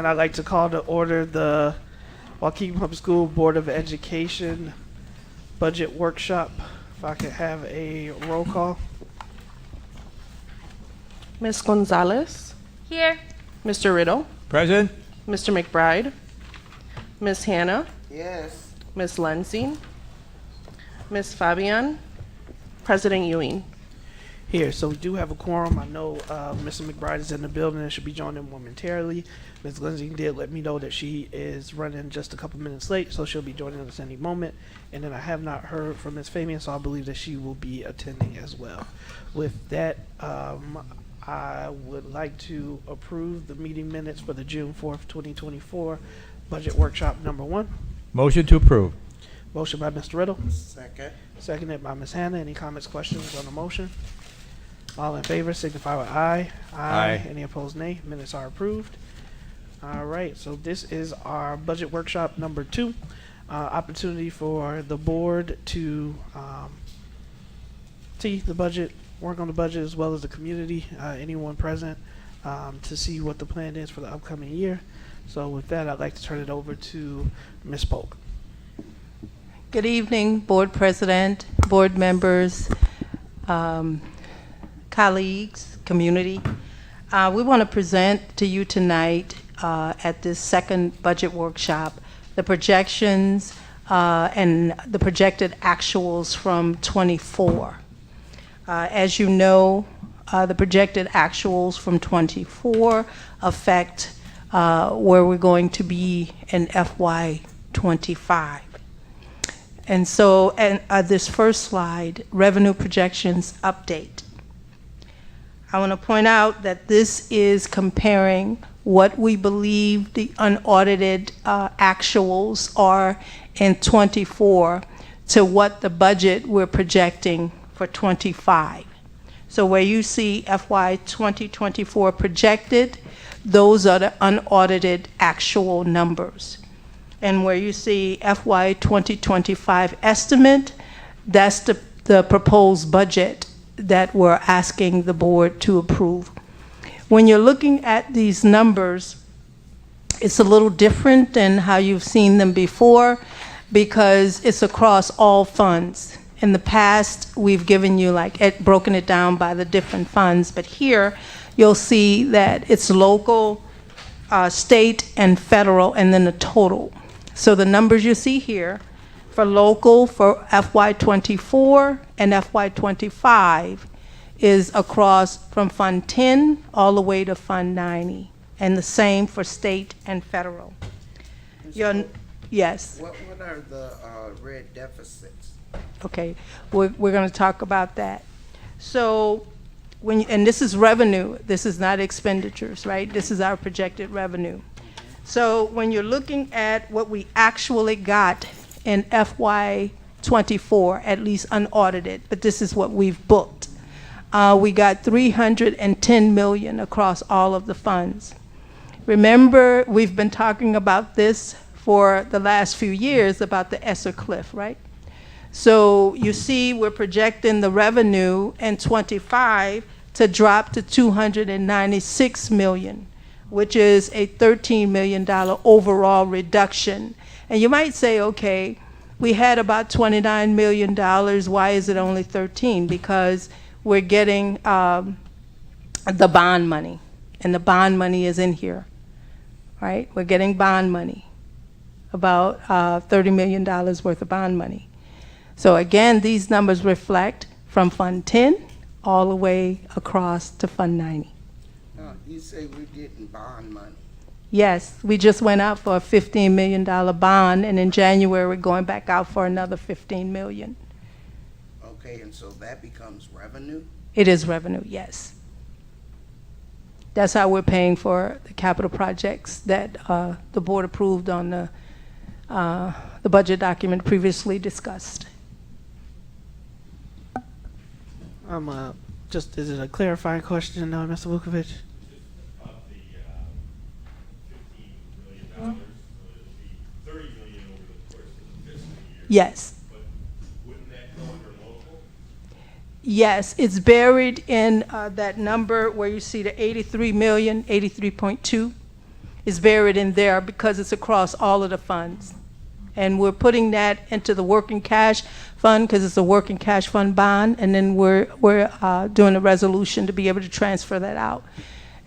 I'd like to call to order the Waukegan Public School Board of Education budget workshop. If I could have a roll call. Ms. Gonzalez, Here. Mr. Riddle, Present. Mr. McBride, Ms. Hannah, Yes. Ms. Lansing, Ms. Fabian, President Ewing. Here, so we do have a quorum. I know Mr. McBride is in the building and should be joining momentarily. Ms. Lindsay did let me know that she is running just a couple minutes late, so she'll be joining us any moment. And then I have not heard from Ms. Fabian, so I believe that she will be attending as well. With that, I would like to approve the meeting minutes for the June 4th, 2024 budget workshop number 1. Motion to approve. Motion by Mr. Riddle, Second. seconded by Ms. Hannah. Any comments, questions on the motion? All in favor signify with aye. Aye. Any opposed, nay. Minutes are approved. All right, so this is our budget workshop number 2. Opportunity for the board to see the budget, work on the budget, as well as the community, anyone present, to see what the plan is for the upcoming year. So with that, I'd like to turn it over to Ms. Polk. Good evening, Board President, board members, colleagues, community. We want to present to you tonight at this second budget workshop the projections and the projected actuals from '24. As you know, the projected actuals from '24 affect where we're going to be in FY25. And so, this first slide, revenue projections update. I want to point out that this is comparing what we believe the unaudited actuals are in '24 to what the budget we're projecting for '25. So where you see FY 2024 projected, those are the unaudited actual numbers. And where you see FY 2025 estimate, that's the proposed budget that we're asking the board to approve. When you're looking at these numbers, it's a little different than how you've seen them before because it's across all funds. In the past, we've given you broken it down by the different funds, but here you'll see that it's local, state, and federal, and then the total. So the numbers you see here for local for FY24 and FY25 is across from Fund 10 all the way to Fund 90, and the same for state and federal. Yes. What are the red deficits? Okay, we're going to talk about that. So and this is revenue, this is not expenditures, right? This is our projected revenue. So when you're looking at what we actually got in FY24, at least unaudited, but this is what we've booked. We got $310 million across all of the funds. Remember, we've been talking about this for the last few years about the ESSER cliff, right? So you see we're projecting the revenue in '25 to drop to $296 million, which is a $13 million overall reduction. And you might say, okay, we had about $29 million, why is it only 13? Because we're getting the bond money, and the bond money is in here, right? We're getting bond money, about $30 million worth of bond money. So again, these numbers reflect from Fund 10 all the way across to Fund 90. You say we're getting bond money. Yes, we just went out for a $15 million bond, and in January we're going back out for another $15 million. Okay, and so that becomes revenue? It is revenue, yes. That's how we're paying for the capital projects that the board approved on the budget document previously discussed. Is it a clarifying question, Mr. Vukovic? Of the $15 million, so it'll be $30 million over the course of the fiscal year. Yes. But wouldn't that go under local? Yes, it's buried in that number where you see the 83 million, 83.2. is buried in there because it's across all of the funds. And we're putting that into the working cash fund because it's a working cash fund bond, and then we're doing a resolution to be able to transfer that out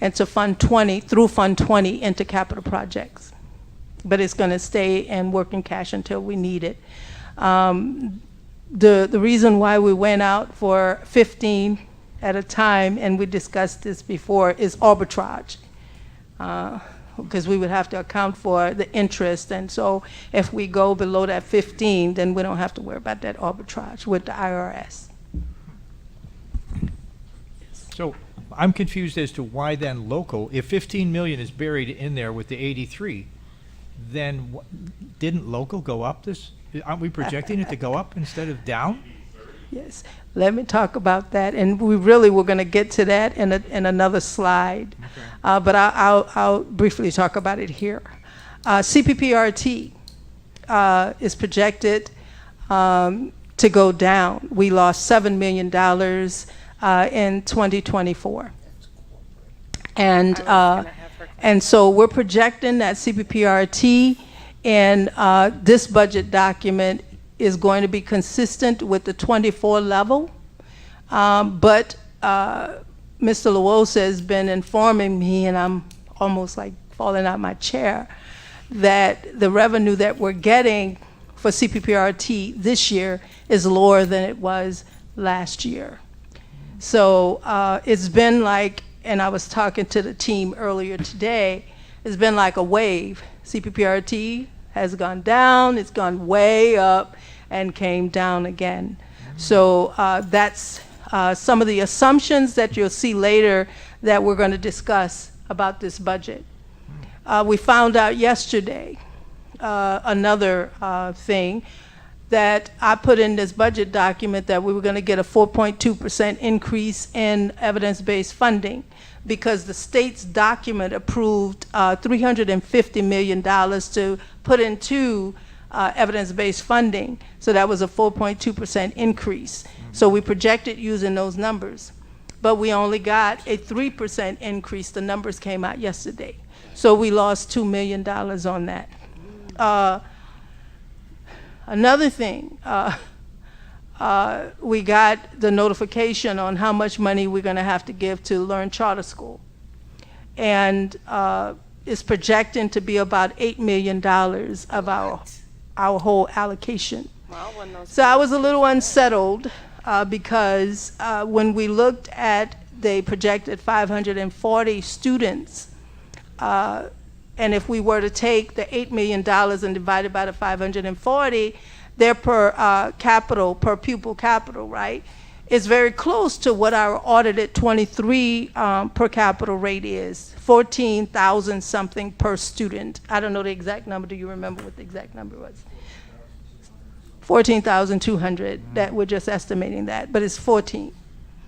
into Fund 20, through Fund 20 into capital projects. But it's going to stay in working cash until we need it. The reason why we went out for 15 at a time, and we discussed this before, is arbitrage. Because we would have to account for the interest, and so if we go below that 15, then we don't have to worry about that arbitrage with the IRS. So I'm confused as to why then local, if 15 million is buried in there with the 83, then didn't local go up this? Aren't we projecting it to go up instead of down? Yes, let me talk about that, and we really were going to get to that in another slide, Okay. but I'll briefly talk about it here. CPPRT is projected to go down. We lost $7 million in 2024, and so we're projecting that CPPRT in this budget document is going to be consistent with the 24 level, but Mr. LaWosa has been informing me, and I'm almost like falling out my chair, that the revenue that we're getting for CPPRT this year is lower than it was last year. So it's been like, and I was talking to the team earlier today, it's been like a wave. CPPRT has gone down, it's gone way up, and came down again. So that's some of the assumptions that you'll see later that we're going to discuss about this budget. We found out yesterday another thing, that I put in this budget document that we were going to get a 4.2% increase in evidence-based funding because the state's document approved $350 million to put into evidence-based funding. So that was a 4.2% increase. So we projected using those numbers. But we only got a 3% increase. The numbers came out yesterday. So we lost $2 million on that. Another thing, we got the notification on how much money we're going to have to give to Learn Charter School. And it's projecting to be about $8 million of our whole allocation. So I was a little unsettled because when we looked at the projected 540 students, and if we were to take the $8 million and divide it by the 540, their per pupil capital, right, is very close to what our audited 23 per capita rate is, 14,000 something per student. I don't know the exact number. Do you remember what the exact number was? 14,200. That we're just estimating that, but it's 14.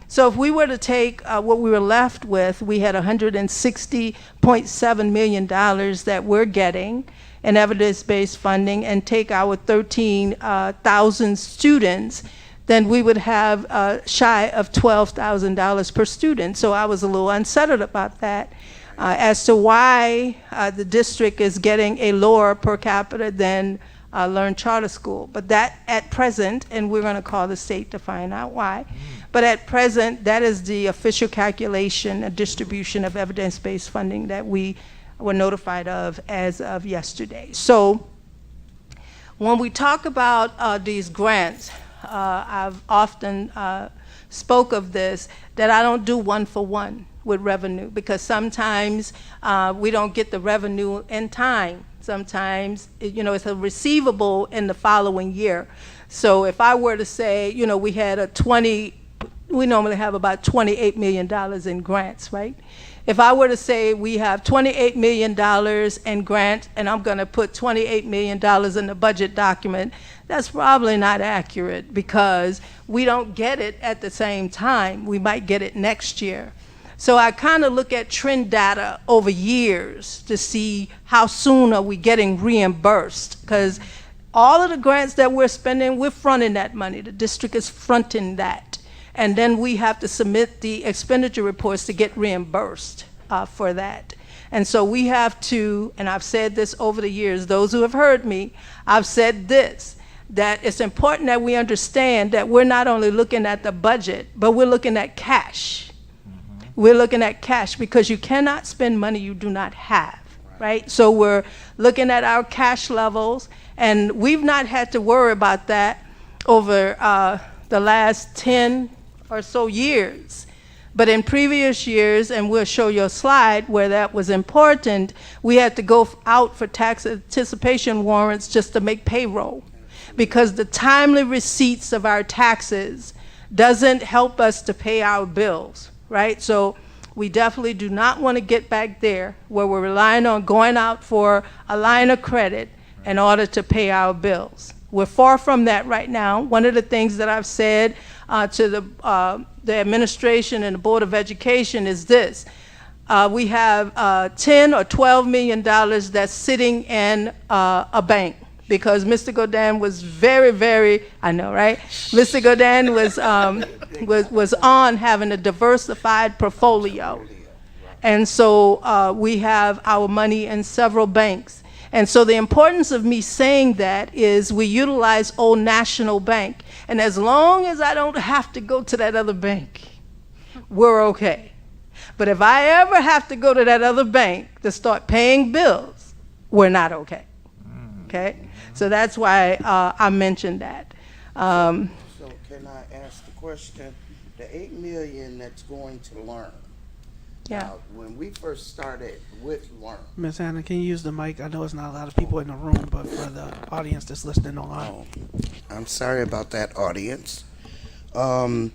So if we were to take what we were left with, we had $160.7 million that we're getting in evidence-based funding, and take our 13,000 students, then we would have shy of $12,000 per student. So I was a little unsettled about that as to why the district is getting a lower per capita than Learn Charter School. But that at present, and we're going to call the state to find out why, but at present, that is the official calculation and distribution of evidence-based funding that we were notified of as of yesterday. So when we talk about these grants, I've often spoke of this, that I don't do one-for-one with revenue, because sometimes we don't get the revenue in time. Sometimes, it's a receivable in the following year. So if I were to say, we had we normally have about $28 million in grants, right? If I were to say we have $28 million in grants, and I'm going to put $28 million in the budget document, that's probably not accurate, because we don't get it at the same time. We might get it next year. So I kind of look at trend data over years to see how soon are we getting reimbursed, because all of the grants that we're spending, we're fronting that money. The district is fronting that. And then we have to submit the expenditure reports to get reimbursed for that. And so we have to, and I've said this over the years, those who have heard me, I've said this, that it's important that we understand that we're not only looking at the budget, but we're looking at cash. We're looking at cash because you cannot spend money you do not have, right? So we're looking at our cash levels, and we've not had to worry about that over the last 10 or so years. But in previous years, and we'll show you a slide where that was important, we had to go out for tax anticipation warrants just to make payroll, because the timely receipts of our taxes doesn't help us to pay our bills, right? So we definitely do not want to get back there where we're relying on going out for a line of credit in order to pay our bills. We're far from that right now. One of the things that I've said to the administration and the Board of Education is this. We have 10 or $12 million that's sitting in a bank, because Mr. Godin was very, I know, right? Mr. Godin was on having a diversified portfolio. And so we have our money in several banks. And so the importance of me saying that is we utilize Old National Bank. And as long as I don't have to go to that other bank, we're okay. But if I ever have to go to that other bank to start paying bills, we're not okay. Okay? So that's why I mentioned that. So can I ask the question? The $8 million that's going to Learn. Yeah. Now, when we first started with Learn, Miss Hannah, can you use the mic? I know it's not a lot of people in the room, but for the audience that's listening online. I'm sorry about that, audience. The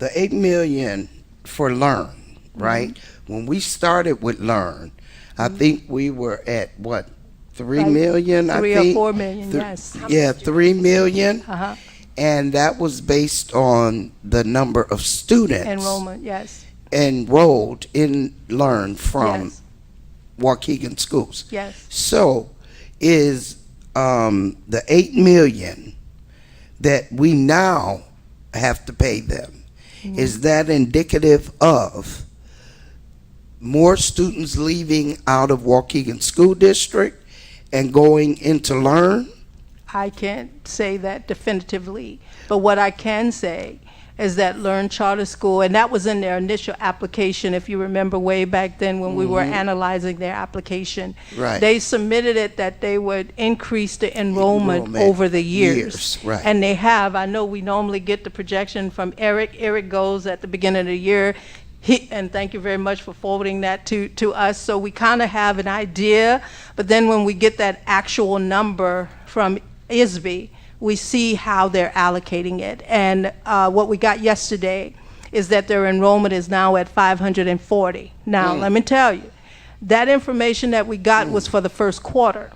$8 million for Learn, right? When we started with Learn, I think we were at what, 3 Like million? 3 I or think 4 million, yes. Yeah, 3 million, Uh-huh. and that was based on the number of students Enrollment, yes. enrolled in Learn from Yes. Waukegan schools. Yes. So, is the 8 million that we now have to pay them, is that indicative of more students leaving out of Waukegan School District and going into Learn? I can't say that definitively, but what I can say is that Learn Charter School, and that was in their initial application, if you remember way back then when we were analyzing their application. Right. They submitted it that they would increase the enrollment over the years. Right. And they have. I know we normally get the projection from Eric. Eric goes at the beginning of the year. And thank you very much for forwarding that to us. So we kind of have an idea, but then when we get that actual number from ISB, we see how they're allocating it. And what we got yesterday is that their enrollment is now at 540. Now, let me tell you, that information that we got was for the first quarter.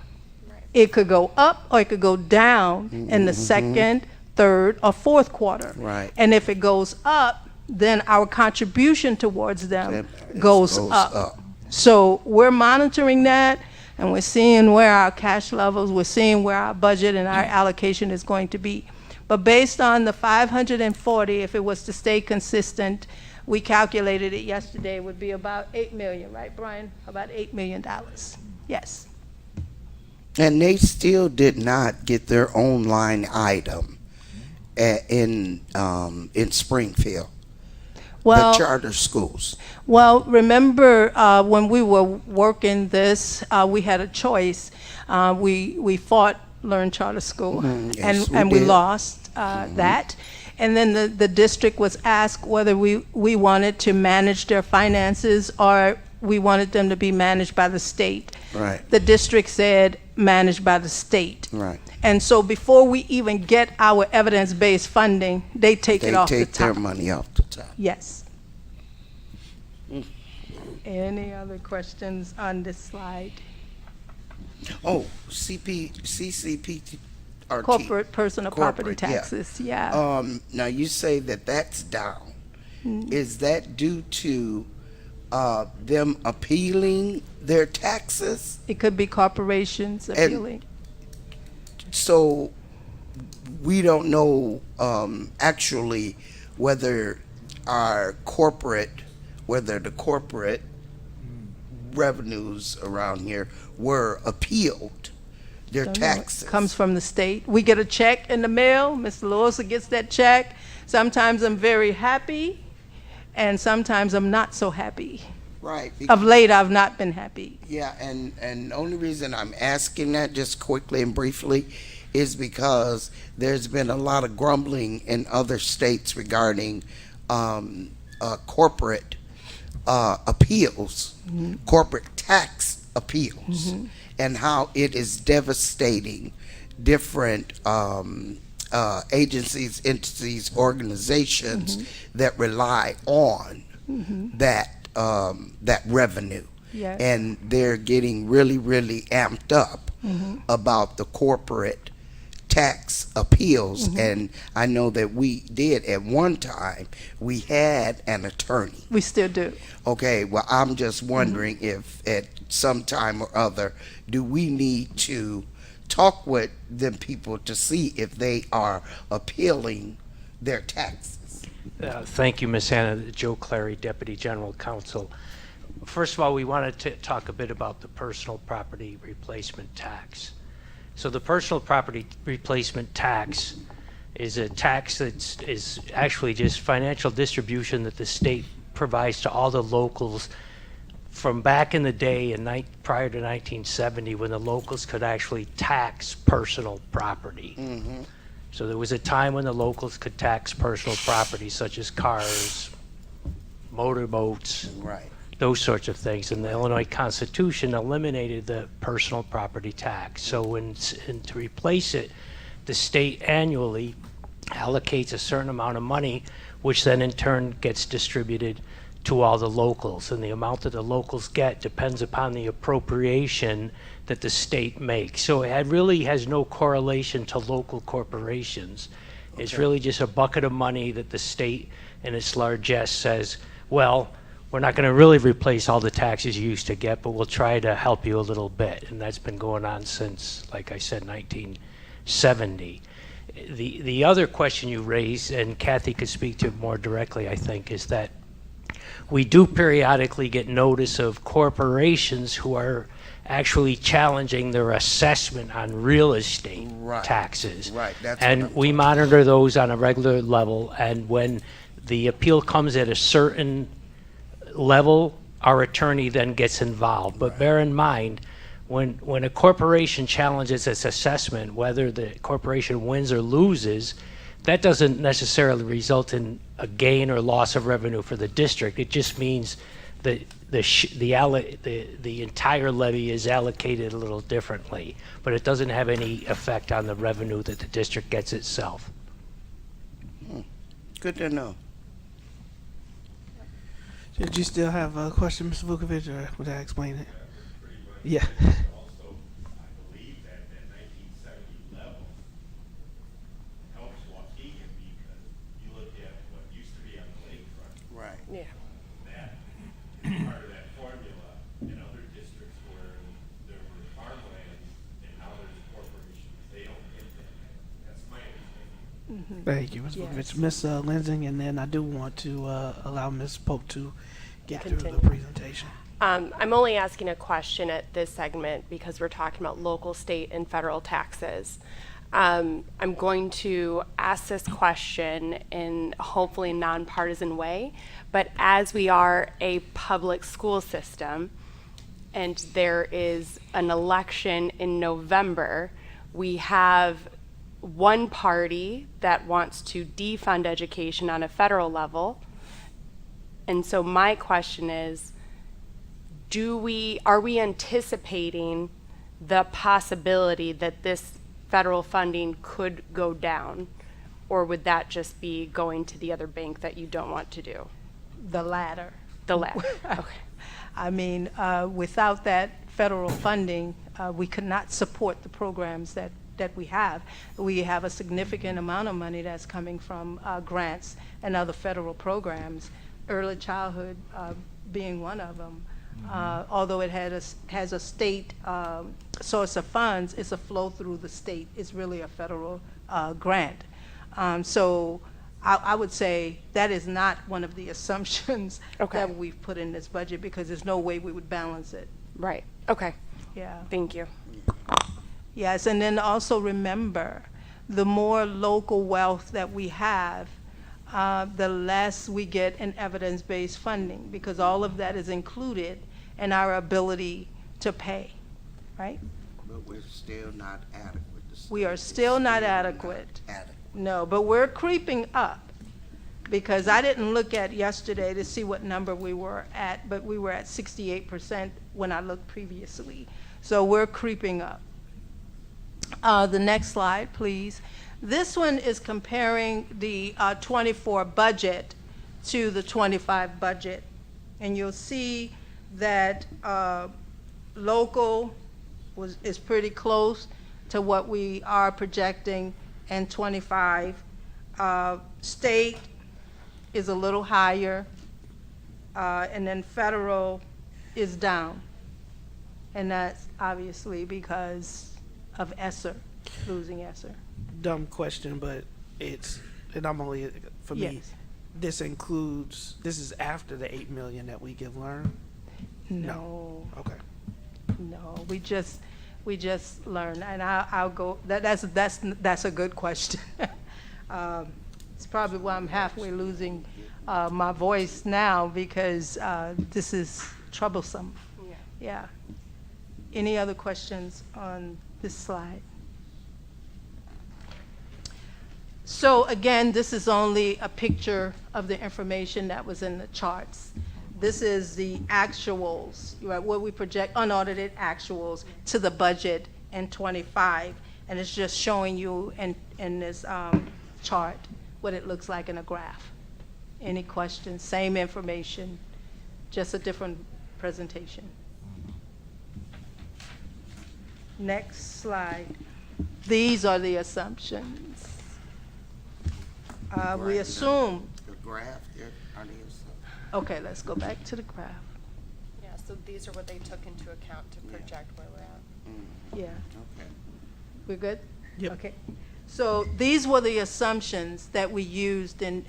It could go up or it could go down in the second, third, or fourth quarter. Right. And if it goes up, then our contribution towards them goes up. So we're monitoring that, and we're seeing where our cash levels, we're seeing where our budget and our allocation is going to be. But based on the 540, if it was to stay consistent, we calculated it yesterday, would be about 8 million, right, Brian? About $8 million. Yes. And they still did not get their own line item in Springfield. Well, the charter schools. Well, remember when we were working this, we had a choice. We fought Learn Charter School, Yes, and we we did. lost that. And then the district was asked whether we wanted to manage their finances or we wanted them to be managed by the state. Right. The district said managed by the state. Right. And so before we even get our evidence-based funding, they take it They off the take their top. money off the top. Yes. Any other questions on this slide? Oh, CCP or Corporate personal property Corporate, yeah. taxes, yeah. Now you say that that's down. Is that due to them appealing their taxes? It could be corporations appealing. So we don't know actually whether the corporate revenues around here were appealed, their Don't know. It taxes. comes from the state. We get a check in the mail. Mr. Lewis gets that check. Sometimes I'm very happy, and sometimes I'm not so happy. Right. Of late, I've not been happy. Yeah, and the only reason I'm asking that just quickly and briefly is because there's been a lot of grumbling in other states regarding corporate appeals, corporate tax appeals, and how it is devastating different agencies, entities, organizations that rely on that revenue. Yes. And they're getting really, really amped up about the corporate tax appeals. And I know that we did at one time, we had an attorney. We still do. Okay, well, I'm just wondering if at some time or other, do we need to talk with them people to see if they are appealing their taxes? Thank you, Ms. Hannah. Joe Clary, Deputy General Counsel. First of all, we wanted to talk a bit about the personal property replacement tax. So the personal property replacement tax is a tax that is actually just financial distribution that the state provides to all the locals from back in the day prior to 1970, when the locals could actually tax personal property. So there was a time when the locals could tax personal property such as cars, motorboats, Right. those sorts of things. And the Illinois Constitution eliminated the personal property tax. So to replace it, the state annually allocates a certain amount of money, which then in turn gets distributed to all the locals. And the amount that the locals get depends upon the appropriation that the state makes. So it really has no correlation to local corporations. It's really just a bucket of money that the state in its largesse says, well, we're not going to really replace all the taxes you used to get, but we'll try to help you a little bit. And that's been going on since, like I said, 1970. The other question you raised, and Kathy could speak to it more directly, I think, is that we do periodically get notice of corporations who are actually challenging their assessment on real estate taxes. Right, that's what and I'm we monitor those on a regular level, and when the appeal comes at a certain level, our attorney then gets involved. But bear in mind, when a corporation challenges its assessment, whether the corporation wins or loses, that doesn't necessarily result in a gain or loss of revenue for the district. It just means that the entire levy is allocated a little differently, but it doesn't have any effect on the revenue that the district gets itself. Good to know. Did you still have a question, Mr. Vukovic, or would I explain it? Pretty much. Yeah. Also, I believe that 1970 level helps Waukegan because you look at what used to be on the lakefront. Right. Yeah. That is part of that formula in other districts where there were farmlands and now there's corporations. They don't get that. That's my understanding. Thank you, Ms. Vukovic. Ms. Lensing, and then I do want to allow Ms. Pope to get through the Continue. presentation. I'm only asking a question at this segment because we're talking about local, state, and federal taxes. I'm going to ask this question in hopefully nonpartisan way, but as we are a public school system and there is an election in November, we have one party that wants to defund education on a federal level. And so my question is, are we anticipating the possibility that this federal funding could go down? Or would that just be going to the other bank that you don't want to do? The latter. The latter, okay. I mean, without that federal funding, we could not support the programs that we have. We have a significant amount of money that's coming from grants and other federal programs, early childhood being one of them. Although it has a state source of funds, it's a flow through the state. It's really a federal grant. So I would say that is not one of the assumptions Okay. that we've put in this budget, because there's no way we would balance it. Right. Okay. Yeah. Thank you. Yes, and then also remember, the more local wealth that we have, the less we get in evidence-based funding, because all of that is included in our ability to pay, right? But we're still not adequate. The We are state is still not not adequate. adequate. No, but we're creeping up, because I didn't look at yesterday to see what number we were at, but we were at 68% when I looked previously. So we're creeping up. The next slide, please. This one is comparing the 24 budget to the 25 budget. And you'll see that local is pretty close to what we are projecting in 25. State is a little higher, and then federal is down. And that's obviously because of ESSER, losing ESSER. Dumb question, but and I'm only, for me, Yes. this is after the 8 million that we give learn? No, Okay. no, we just learned, and I'll go, that's a good question. It's probably why I'm halfway losing my voice now, because this is troublesome. Yeah. Yeah. Any other questions on this slide? So again, this is only a picture of the information that was in the charts. This is the actuals, right, what we project, unaudited actuals to the budget in 25. And it's just showing you in this chart what it looks like in a graph. Any questions? Same information, just a different presentation. Next slide. These are the assumptions. We assume, The graph, there are the assumptions. okay, let's go back to the graph. Yeah, so these are what they took into account to project where we're at. Yeah, Okay. we're good? Yep. Okay. So these were the assumptions that we used in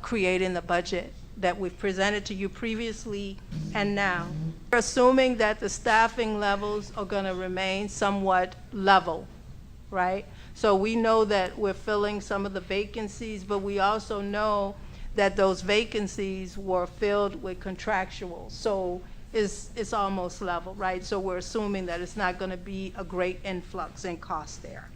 creating the budget that we've presented to you previously and now. We're assuming that the staffing levels are going to remain somewhat level, right? So we know that we're filling some of the vacancies, but we also know that those vacancies were filled with contractuals. So it's almost level, right? So we're assuming that it's not going to be a great influx in cost there.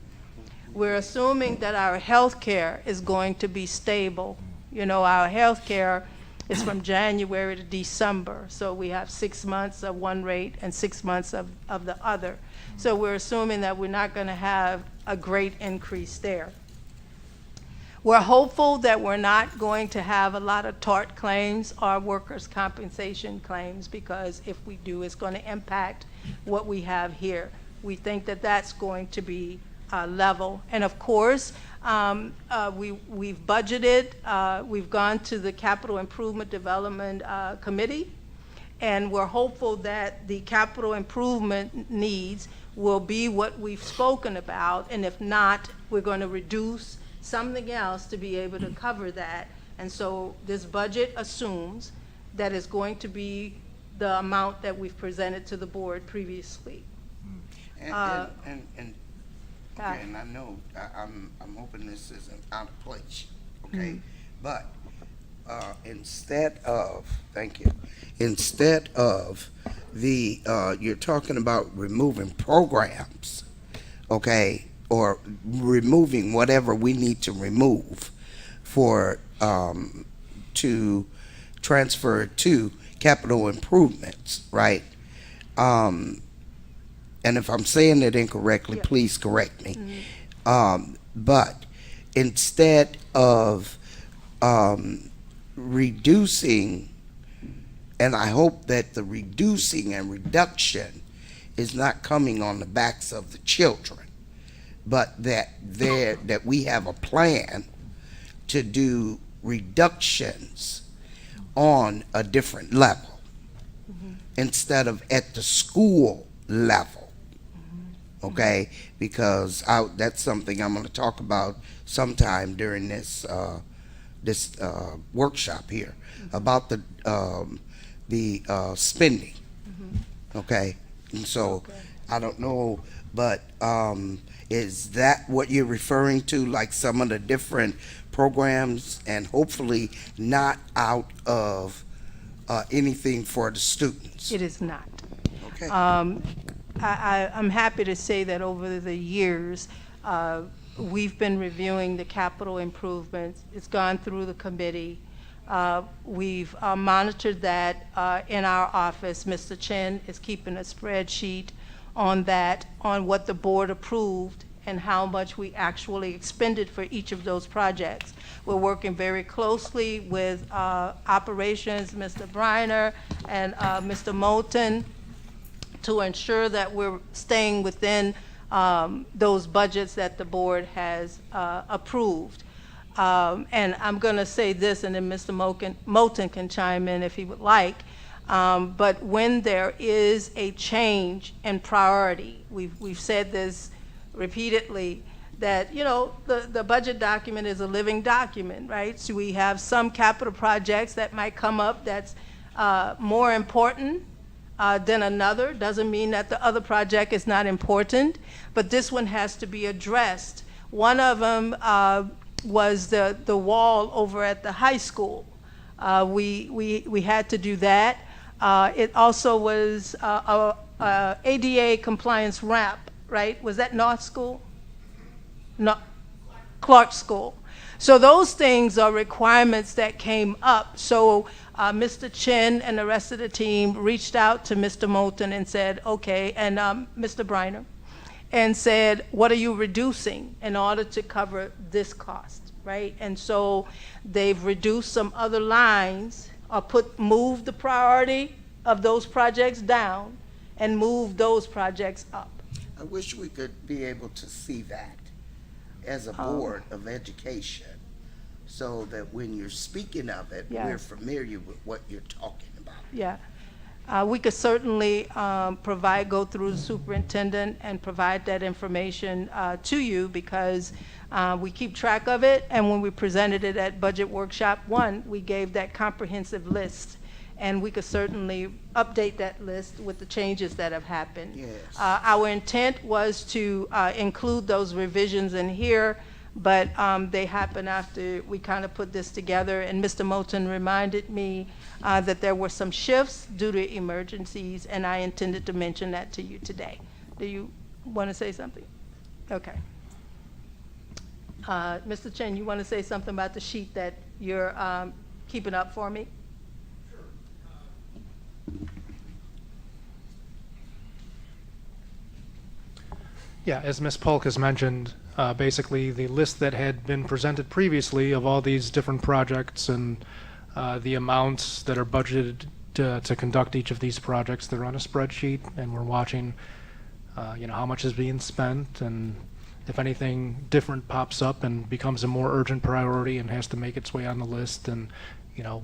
We're assuming that our health care is going to be stable. You know, our health care is from January to December. So we have 6 months of one rate and 6 months of the other. So we're assuming that we're not going to have a great increase there. We're hopeful that we're not going to have a lot of tort claims or workers' compensation claims, because if we do, it's going to impact what we have here. We think that that's going to be level. And of course, we've budgeted, we've gone to the Capital Improvement Development Committee, and we're hopeful that the capital improvement needs will be what we've spoken about, and if not, we're going to reduce something else to be able to cover that. And so this budget assumes that it's going to be the amount that we've presented to the board previously. And okay, and I know I'm hoping this isn't out of place, okay? But instead of, thank you, instead of the you're talking about removing programs, okay, or removing whatever we need to remove for to transfer to capital improvements, right? And if I'm saying it incorrectly, please correct me. But instead of reducing, and I hope that the reducing and reduction is not coming on the backs of the children, but that we have a plan to do reductions on a different level instead of at the school level. Okay, because that's something I'm going to talk about sometime during this this workshop here about the spending. Okay, and so I don't know, but is that what you're referring to, like some of the different programs, and hopefully not out of anything for the students? It is not. Okay. I'm happy to say that over the years, we've been reviewing the capital improvements. It's gone through the committee. We've monitored that in our office. Mr. Chen is keeping a spreadsheet on that, on what the board approved and how much we actually expended for each of those projects. We're working very closely with operations, Mr. Briner and Mr. Moulton, to ensure that we're staying within those budgets that the board has approved. And I'm going to say this, and then Mr. Moulton can chime in if he would like. But when there is a change in priority, we've said this repeatedly, that, you know, the budget document is a living document, right? So we have some capital projects that might come up that's more important than another. Doesn't mean that the other project is not important, but this one has to be addressed. One of them was the wall over at the high school. We had to do that. It also was a ADA compliance ramp, right? Was that North School? No, Clark School. So those things are requirements that came up. So Mr. Chen and the rest of the team reached out to Mr. Moulton and said, okay, and Mr. Briner, and said, what are you reducing in order to cover this cost, right? And so they've reduced some other lines, or moved the priority of those projects down and moved those projects up. I wish we could be able to see that as a board of education, so that when you're speaking of it, Yeah. we're familiar with what you're talking about. Yeah. We could certainly go through the superintendent and provide that information to you, because we keep track of it, and when we presented it at Budget Workshop 1, we gave that comprehensive list, and we could certainly update that list with the changes that have happened. Yes. Our intent was to include those revisions in here, but they happened after we kind of put this together, and Mr. Moulton reminded me that there were some shifts due to emergencies, and I intended to mention that to you today. Do you want to say something? Okay. Mr. Chen, you want to say something about the sheet that you're keeping up for me? Yeah, as Ms. Polk has mentioned, basically the list that had been presented previously of all these different projects and the amounts that are budgeted to conduct each of these projects, they're on a spreadsheet, and we're watching how much is being spent, and if anything different pops up and becomes a more urgent priority and has to make its way on the list, and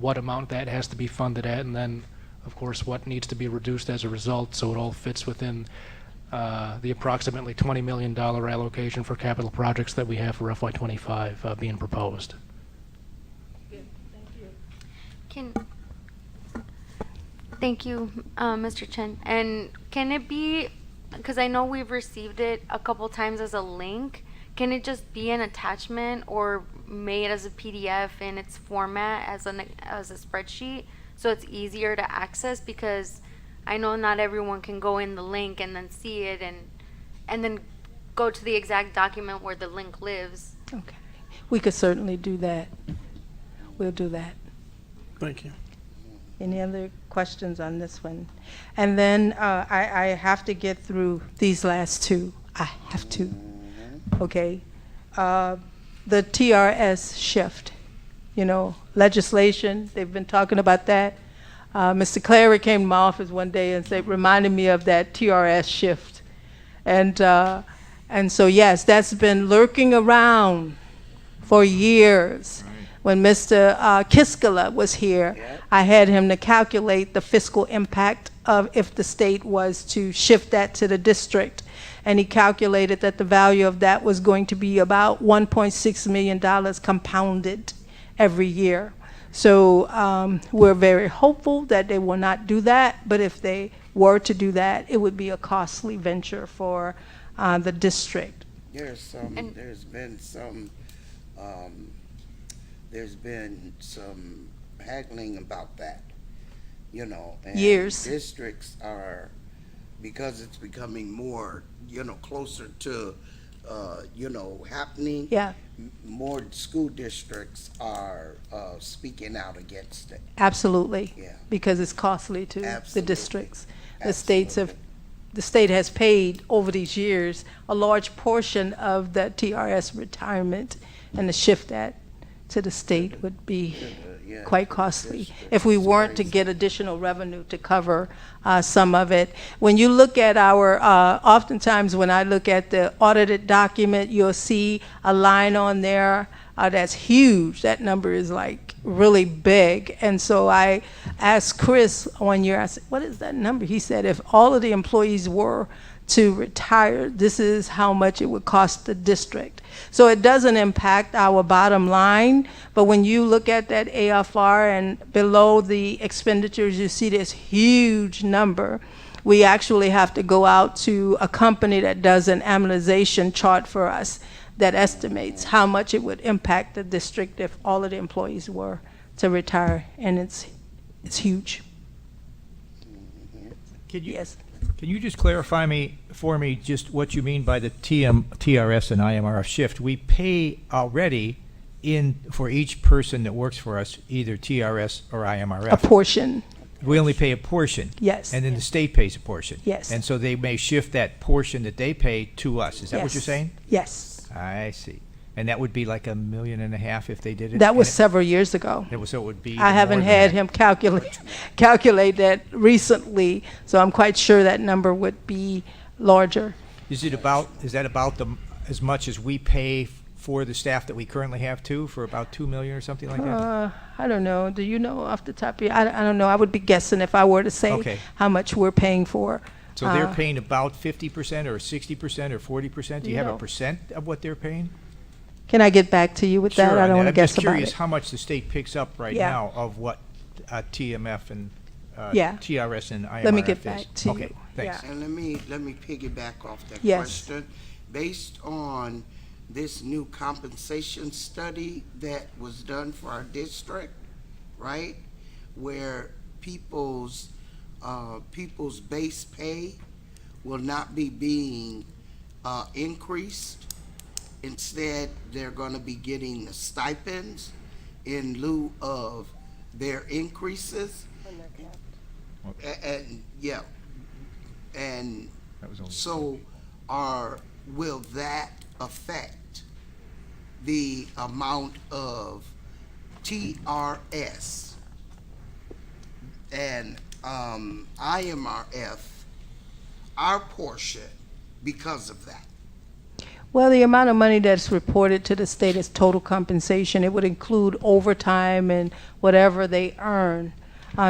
what amount that has to be funded at, and then of course what needs to be reduced as a result, so it all fits within the approximately $20 million allocation for capital projects that we have for FY25 being proposed. Thank you, Mr. Chen. And can it be, because I know we've received it a couple times as a link, can it just be an attachment or made as a PDF in its format as a spreadsheet, so it's easier to access? Because I know not everyone can go in the link and then see it and then go to the exact document where the link lives. Okay. We could certainly do that. We'll do that. Thank you. Any other questions on this one? And then I have to get through these last two. I have to. Okay. The TRS shift, legislation, they've been talking about that. Mr. Clary came to my office one day and reminded me of that TRS shift. And so, yes, that's been lurking around for years. Right. When Mr. Kiskala was here, yep, I had him to calculate the fiscal impact of if the state was to shift that to the district. And he calculated that the value of that was going to be about $1.6 million compounded. every year. So we're very hopeful that they will not do that, but if they were to do that, it would be a costly venture for the district. There's been some haggling about that, you know. And Years. districts are, because it's becoming more, you know, closer to, you know, happening. Yeah, More school districts are speaking out against it. absolutely. Yeah. Because it's costly to the Absolutely. districts. The state has paid over these years a large portion of the TRS retirement, and to shift that to the state would be Yeah. quite costly if we weren't to get additional revenue to cover some of it. When you look at our, oftentimes when I look at the audited document, you'll see a line on there that's huge. That number is like really big. And so I asked Chris one year, I said, what is that number? He said, if all of the employees were to retire, this is how much it would cost the district. So it doesn't impact our bottom line, but when you look at that AFR and below the expenditures, you see this huge number. We actually have to go out to a company that does an amortization chart for us that estimates how much it would impact the district if all of the employees were to retire, and it's huge. Yes. Can you just clarify for me just what you mean by the TRS and IMRF shift? We pay already for each person that works for us, either TRS or IMRF. A portion, We only pay a portion. yes. And then the state pays a portion. Yes. And so they may shift that portion that they pay to us. Is that what you're Yes. saying? Yes. I see. And that would be like $1.5 million if they did it? That was And several years ago. so it would be I even haven't more than had that. him calculate that recently, so I'm quite sure that number would be larger. Is that about as much as we pay for the staff that we currently have too, for about $2 million or something like that? I don't know. Do you know off the top of your, I don't know. I would be guessing if I were to say Okay. how much we're paying for. So they're paying about 50% or 60% or 40%? Do you have a No. percent of what they're paying? Can I get back to you with that? Sure, I don't want to I'm guess just about curious it. how much the state picks up right Yeah. now of what TMF and Yeah. TRS and IMRF Let me get is. back to you. Okay, thanks. Yeah. And let me piggyback off that Yes. question. Based on this new compensation study that was done for our district, right? Where people's base pay will not be being increased. Instead, they're gonna be getting the stipends in lieu of their increases. And, yeah, and That was only- so will that affect the amount of TRS and IMRF, our portion, because of that? Well, the amount of money that's reported to the state is total compensation. It would include overtime and whatever they earn.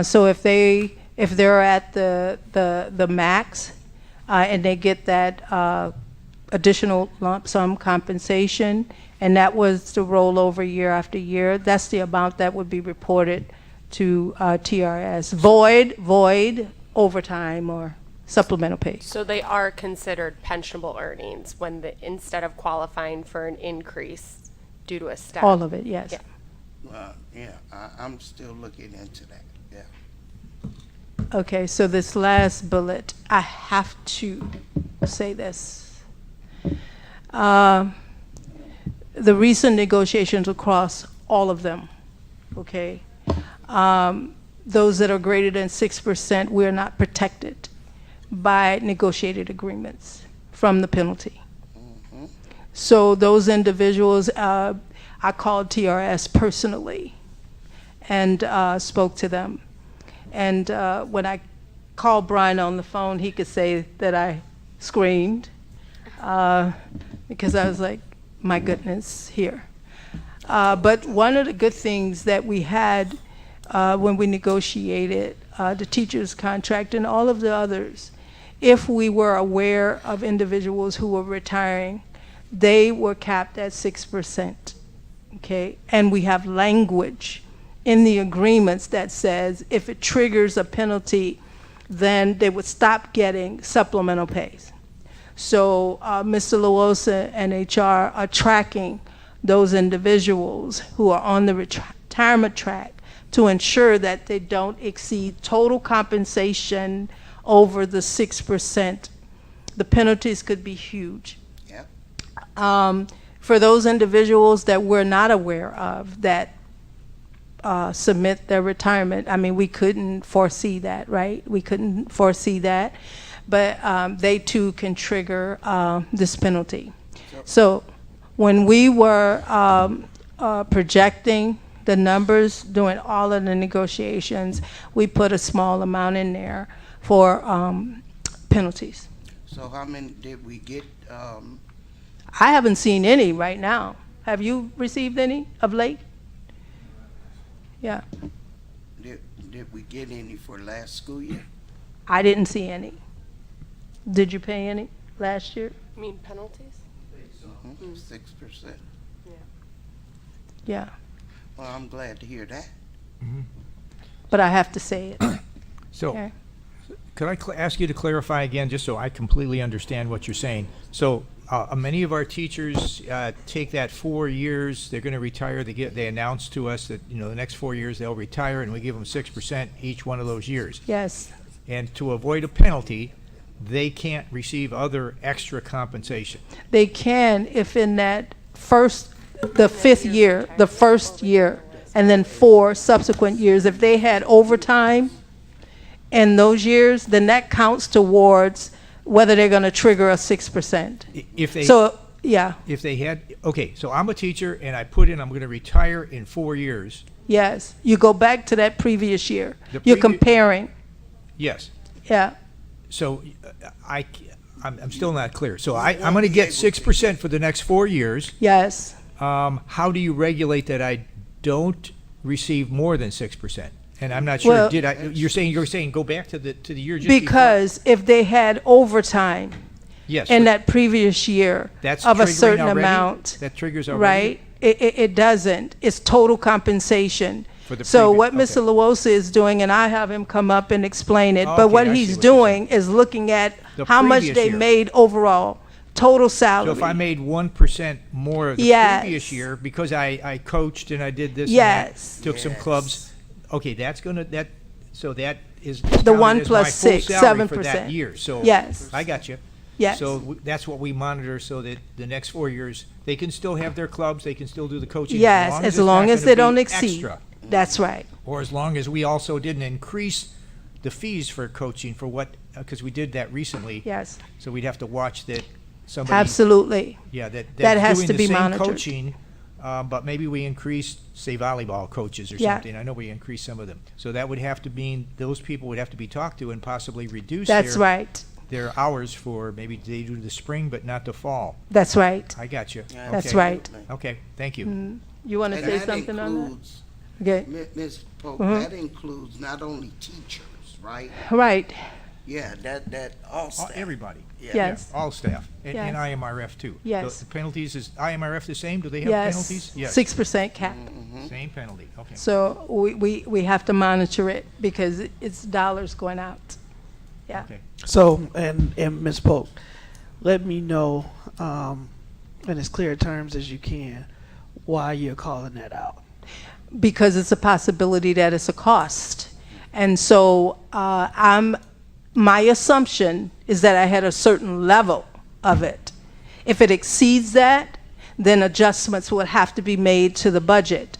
So if they're at the max and they get that additional lump sum compensation, and that was to roll over year after year, that's the amount that would be reported to TRS. Void overtime or supplemental pay. So they are considered pensionable earnings when instead of qualifying for an increase due to a step. All of it, yes. Yeah. Yeah, I'm still looking into that, yeah. Okay, so this last bullet, I have to say this. The recent negotiations across all of them, okay? Those that are greater than 6%, we're not protected by negotiated agreements from the penalty. So those individuals, I called TRS personally and spoke to them. And when I called Brian on the phone, he could say that I screamed because I was like, my goodness, here. But one of the good things that we had when we negotiated the teacher's contract and all of the others, if we were aware of individuals who were retiring, they were capped at 6%. okay? And we have language in the agreements that says if it triggers a penalty, then they would stop getting supplemental pays. So Mr. Luosa and HR are tracking those individuals who are on the retirement track to ensure that they don't exceed total compensation over the 6%. The penalties could be huge. Yep. For those individuals that we're not aware of that submit their retirement, I mean, we couldn't foresee that, right? We couldn't foresee that, but they too can trigger this penalty. So when we were projecting the numbers during all of the negotiations, we put a small amount in there for penalties. So how many did we get? I haven't seen any right now. Have you received any of late? Yeah, Did we get any for last school year? I didn't see any. Did you pay any last year? You mean penalties? 6%. Yeah, Well, I'm glad to hear that. but I have to say it. So, Okay. could I ask you to clarify again, just so I completely understand what you're saying? So, many of our teachers take that 4 years, they're gonna retire, they announce to us that, you know, the next 4 years they'll retire, and we give them 6% each one of those years. Yes, And to avoid a penalty, they can't receive other extra compensation. they can if in that the fifth year, the first year, and then 4 subsequent years, if they had overtime in those years, then that counts towards whether they're gonna trigger a 6%. If they, So, yeah, if they had, okay, so I'm a teacher and I put in, I'm gonna retire in 4 years. yes, you go back to that previous year. The You're previ- comparing, Yes. yeah. So I'm still not clear. So I'm going to get 6% for the next 4 years. Yes, How do you regulate that I don't receive more than 6%? And I'm not sure, Well- you're saying go back to the year just before? because if they had overtime Yes, in but that previous year that's of a triggering certain already? amount, That triggers already? right? It doesn't. It's total compensation. For the So previous- what okay. Mr. Luosa is doing, and I have him come up and explain it, Okay, but what I see he's what you're doing is looking at The how much previous they year. made overall, total So salary. if I made 1% more of the Yes. previous year because I coached and I did this Yes. and that, took some clubs, okay, that's gonna, so that is The counted 1 as plus my full 6, salary for that 7%. year. So Yes. I got you. Yes, So that's what we monitor, so that the next 4 years, they can still have their clubs, they can still do the coaching. yes, as it's long not as gonna they be don't exceed. extra. That's right. Or as long as we also didn't increase the fees for coaching for what, because we did that recently. Yes, So we'd have to watch that somebody. absolutely. Yeah, That that's has doing to the be same monitored. coaching, but maybe we increase, say, volleyball coaches or Yeah. something. I know we increased some of them. So that would have to mean, those people would have to be talked to and possibly reduce That's right. their hours for, maybe they do the spring, but not the fall. That's right. I got you. That's Okay. right. Okay, thank you. You want to And say that something on that? includes, Okay, Ms. Polk, Mhm. that includes not only teachers, right? right, Yeah, that all staff. Everybody. Yeah. yes, All staff, and Yes. IMRF too. Yes. The penalties, is IMRF the same? Do they have yes. penalties? Yes. 6% cap. Same penalty, okay. So we have to monitor it because it's dollars going out. Yeah. Okay. So, and Ms. Polk, let me know in as clear terms as you can why you're calling that out. Because it's a possibility that it's a cost. And so my assumption is that I had a certain level of it. If it exceeds that, then adjustments would have to be made to the budget.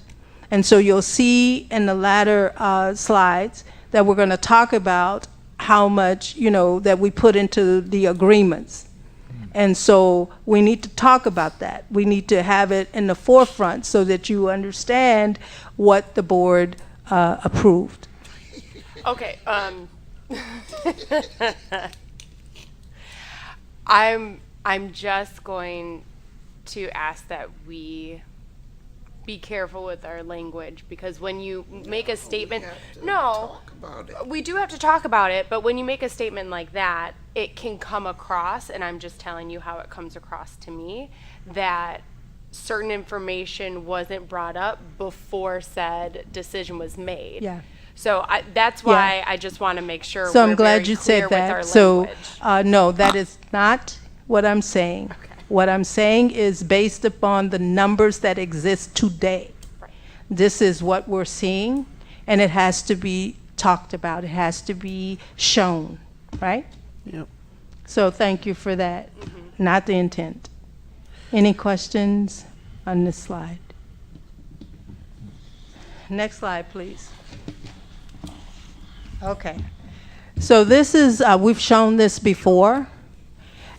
And so you'll see in the latter slides that we're going to talk about how much, that we put into the agreements. And so we need to talk about that. We need to have it in the forefront so that you understand what the board approved. Okay, I'm just going to ask that we be careful with our language, because when you make a statement, have to no, talk about it. we do have to talk about it, but when you make a statement like that, it can come across, and I'm just telling you how it comes across to me, that certain information wasn't brought up before said decision was made. Yeah. So that's why I just want to make sure So we're I'm glad very you clear said with our that. So, language. no, that is not what I'm saying. What I'm saying is based upon the numbers that exist today. Right. This is what we're seeing, and it has to be talked about. It has to be shown, right? Yep. So thank you for that. Not the intent. Any questions on this slide? Next slide, please. Okay. So this is, we've shown this before.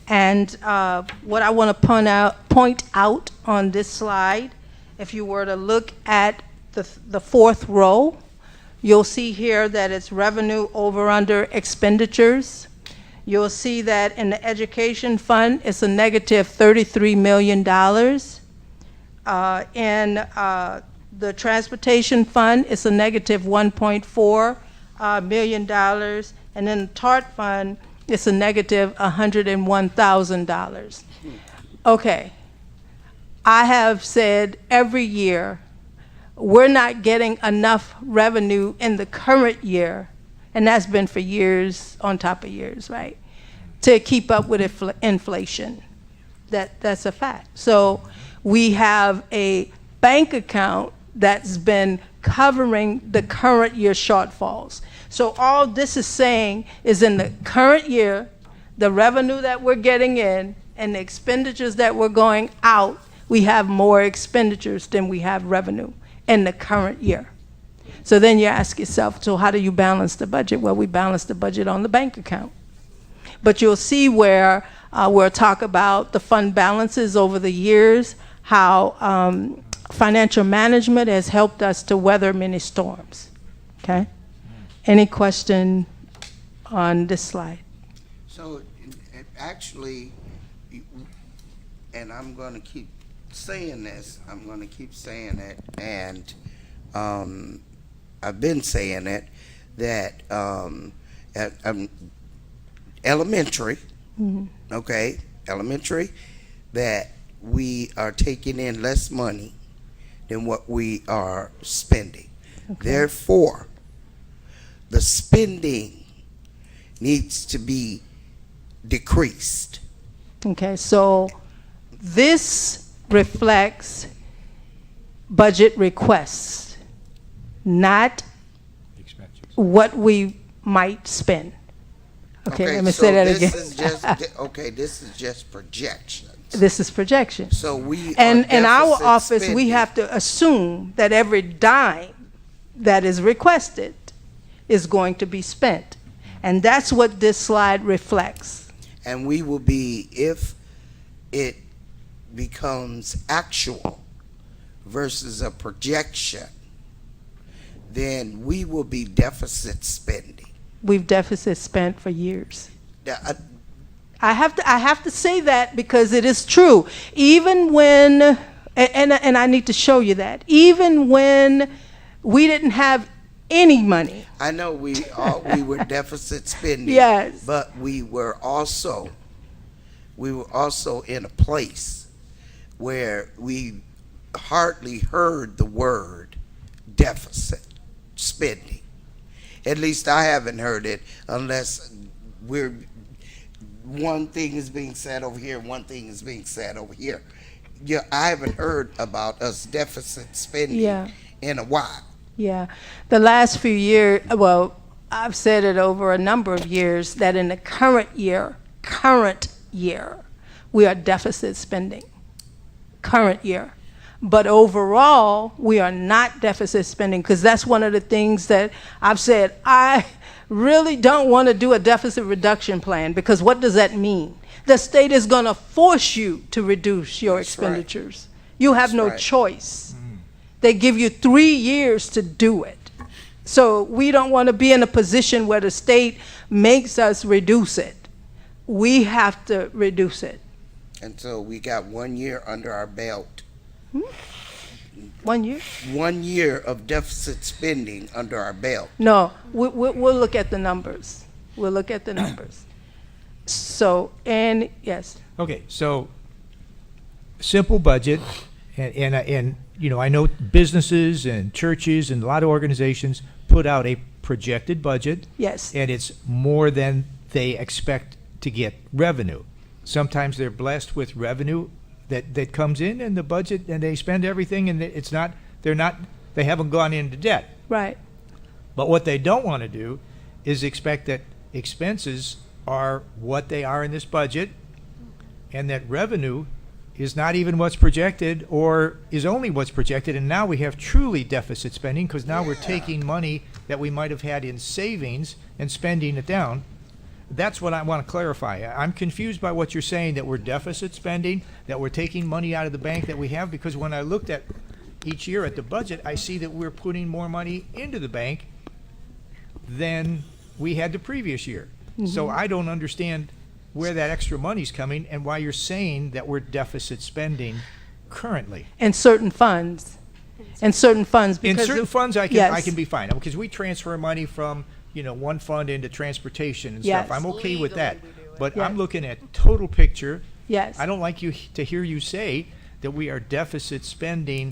And what I want to point out on this slide, if you were to look at the fourth row, you'll see here that it's revenue over under expenditures. You'll see that in the education fund, it's a negative $33 million. In the transportation fund, it's a negative $1.4 million. And in the Tort fund, it's a negative $101,000. Okay. I have said every year, we're not getting enough revenue in the current year, and that's been for years on top of years, right, to keep up with inflation. That's a fact. So we have a bank account that's been covering the current year shortfalls. So all this is saying is in the current year, the revenue that we're getting in and the expenditures that we're going out, we have more expenditures than we have revenue in the current year. So then you ask yourself, so how do you balance the budget? Well, we balance the budget on the bank account. But you'll see where we'll talk about the fund balances over the years, how financial management has helped us to weather many storms. Okay? Any question on this slide? So actually, and I'm going to keep saying this, I'm going to keep saying it, and I've been saying it, that at elementary, okay, elementary, that we are taking in less money than what we are spending. Okay. Therefore, the spending needs to be decreased. Okay, so this reflects budget requests, not what we might spend. Okay, let me say that again. This is just projections. This is projection. So we And in our deficit office, we spending. have to assume that every dime that is requested is going to be spent. And that's what this slide reflects. And we will be, if it becomes actual versus a projection, then we will be deficit spending. We've deficit spent for years. The- I have to say that because it is true. Even when, and I need to show you that, even when we didn't have any money. I know we were deficit spending. Yes. But we were also in a place where we hardly heard the word deficit spending. At least I haven't heard it, unless one thing is being said over here, one thing is being said over here. Yeah, I haven't heard about us deficit spending in a while. Yeah. The last few years, well, I've said it over a number of years, that in the current year, we are deficit spending. Current year. But overall, we are not deficit spending, because that's one of the things that I've said. I really don't want to do a deficit reduction plan, because what does that mean? The state is going to force you to reduce your expenditures. You have no choice. They give you 3 years to do it. So we don't want to be in a position where the state makes us reduce it. We have to reduce it. And so we got 1 year under our belt. 1 year? 1 year of deficit spending under our belt. No, we'll look at the numbers. We'll look at the numbers. So, and yes. Okay, so simple budget, And you know, I know businesses and churches and a lot of organizations put out a projected budget, Yes. and it's more than they expect to get revenue. Sometimes they're blessed with revenue that comes in the budget, and they spend everything, and they haven't gone into debt. Right. But what they don't want to do is expect that expenses are what they are in this budget, and that revenue is not even what's projected, or is only what's projected, and now we have truly deficit spending, because now we're taking money that we might have had in savings and spending it down. That's what I want to clarify. I'm confused by what you're saying, that we're deficit spending, that we're taking money out of the bank that we have, because when I looked at each year at the budget, I see that we're putting more money into the bank than we had the previous year. So I don't understand where that extra money's coming and why you're saying that we're deficit spending currently. And certain funds. And certain funds. In because certain of- funds, I Yes. can be fine, because we transfer money from, you know, one fund into transportation and Yes. stuff. I'm okay with that. But I'm Yes. looking at total picture. Yes. I don't like to hear you say that we are deficit spending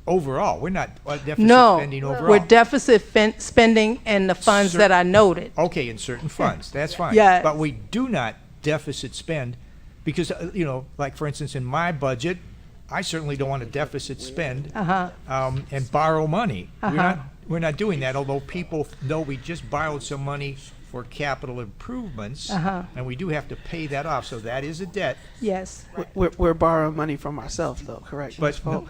overall. We're not deficit No, spending overall. we're deficit spending in the funds that I noted. Okay, in certain funds, that's fine. Yes. But we do not deficit spend, because, you know, like for instance, in my budget, I certainly don't want to deficit spend and borrow money. We're not doing that, although people know we just borrowed some money for capital improvements, and we do have to pay that off, so that is a debt. Yes. We're borrowing money from ourselves, though, correct? But Ms. Polk?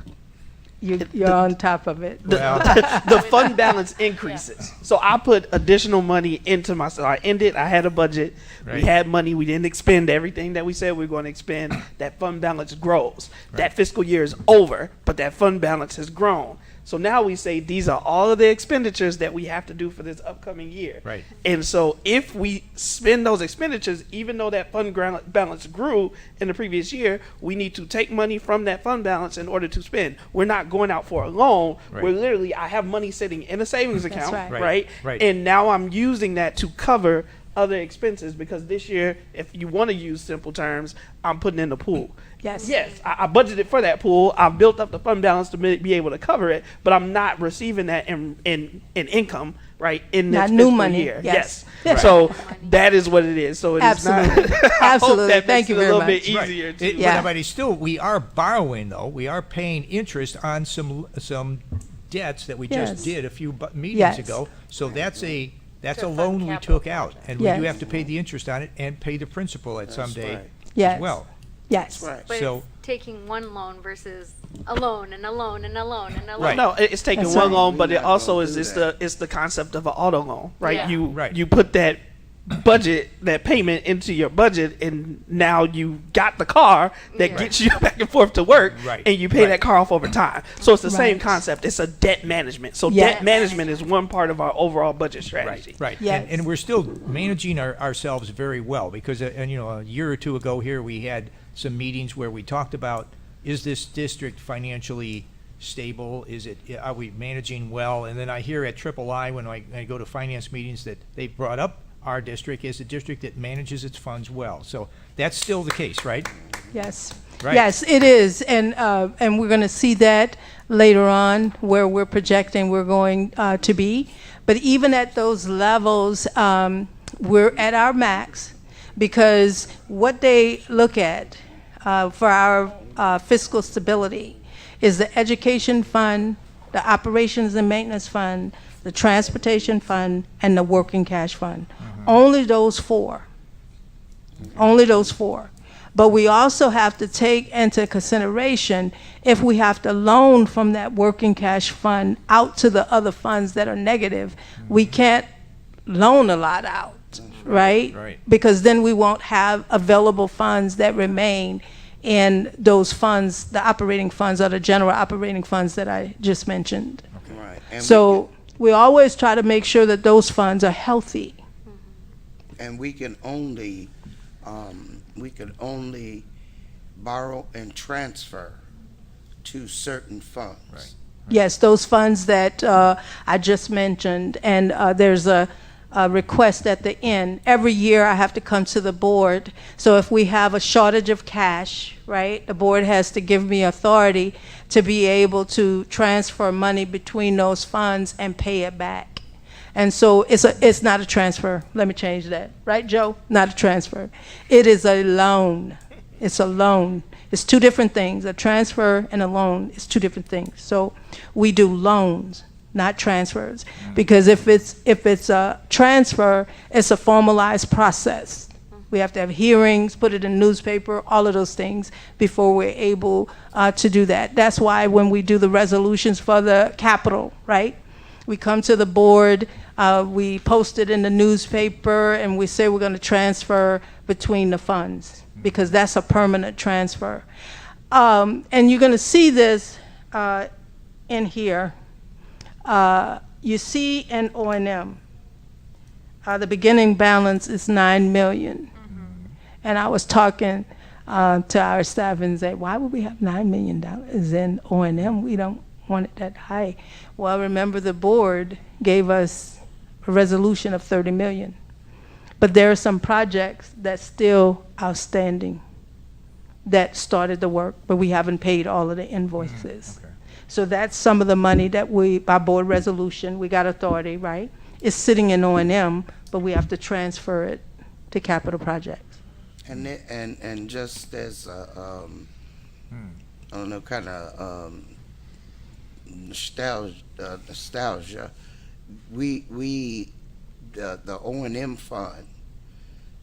You're on top of it. The fund balance increases. So I put additional money into myself. I had a budget. We Right. had money. We didn't expend everything that we said we were going to expend. That fund balance grows. That fiscal year is over, but that fund balance has grown. So now we say these are all of the expenditures that we have to do for this upcoming year. Right. And so if we spend those expenditures, even though that fund balance grew in the previous year, we need to take money from that fund balance in order to spend. We're not going out for a loan. Right. We're literally, I have money sitting in a savings account, right. Right. Right. And now I'm using that to cover other expenses, because this year, if you want to use simple terms, I'm putting in the pool. Yes. Yes, I budgeted for that pool. I've built up the fund balance to be able to cover it, but I'm not receiving that in income, right? In this Not new fiscal money, year. yes. Yes. So that is what it is. So it is not. Absolutely. I hope Absolutely. that Thank makes you it a very little bit much. easier. Right. To, Yeah. But still, we are borrowing, though. We are paying interest on some debts that we just Yes. did a few meetings Yes. ago. So that's a To fund loan we capital took out, and Yes. we do have to pay the interest on it and pay the principal at some day right. Yes. as well. Yes. right. But So- it's taking one loan versus a loan and a loan and a loan and a loan. Right. No, it's taking That's one right. loan, but We're it not also gonna is do it's that. the concept of an auto loan, right? Yeah. Right. You put that budget, that payment into your budget, and now you got the car that Yeah. gets you back and forth to work, Right. and you pay that car off over time. So it's the same Right. concept. It's a debt management. So Yes. debt management is one part of our overall budget strategy. Right. Yes. And we're still managing ourselves very well, because, and you know, a year or two ago here, we had some meetings where we talked about, is this district financially stable? Are we managing well? And then I hear at III, when I go to finance meetings, that they brought up our district as a district that manages its funds well. So that's still the case, right? Yes. Right. Yes, it is. And we're going to see that later on, where we're projecting we're going to be. But even at those levels, we're at our max, because what they look at for our fiscal stability is the education fund, the operations and maintenance fund, the transportation fund, and the working cash fund. Only those four. Only those four. But we also have to take into consideration if we have to loan from that working cash fund out to the other funds that are negative, we can't loan a lot out, right? Right. Because then we won't have available funds that remain in those funds, the operating funds or the general operating funds that I just mentioned. Right. And So we always try to make sure that those funds are healthy. we can only borrow and transfer to certain funds. Right. Yes, those funds that I just mentioned, and there's a request at the end. Every year I have to come to the board. So if we have a shortage of cash, right, the board has to give me authority to be able to transfer money between those funds and pay it back. And so it's not a transfer. Let me change that. Right, Joe? Not a transfer. It is a loan. It's a loan. It's two different things. A transfer and a loan is two different things. So we do loans, not transfers. Because if it's a transfer, it's a formalized process. We have to have hearings, put it in the newspaper, all of those things before we're able to do that. That's why when we do the resolutions for the capital, right? We come to the board, we post it in the newspaper, and we say we're going to transfer between the funds because that's a permanent transfer. And you're going to see this in here. You see an O&M. The beginning balance is $9 million. And I was talking to our staff and said, why would we have $9 million in O&M? We don't want it that high. Well, remember the board gave us a resolution of $30 million. But there are some projects that's still outstanding that started the work, but we haven't paid all of the invoices. Okay. So that's some of the money that we, by board resolution, we got authority, right? It's sitting in O&M, but we have to transfer it to capital projects. And just as I don't know, kind of nostalgia, the O&M fund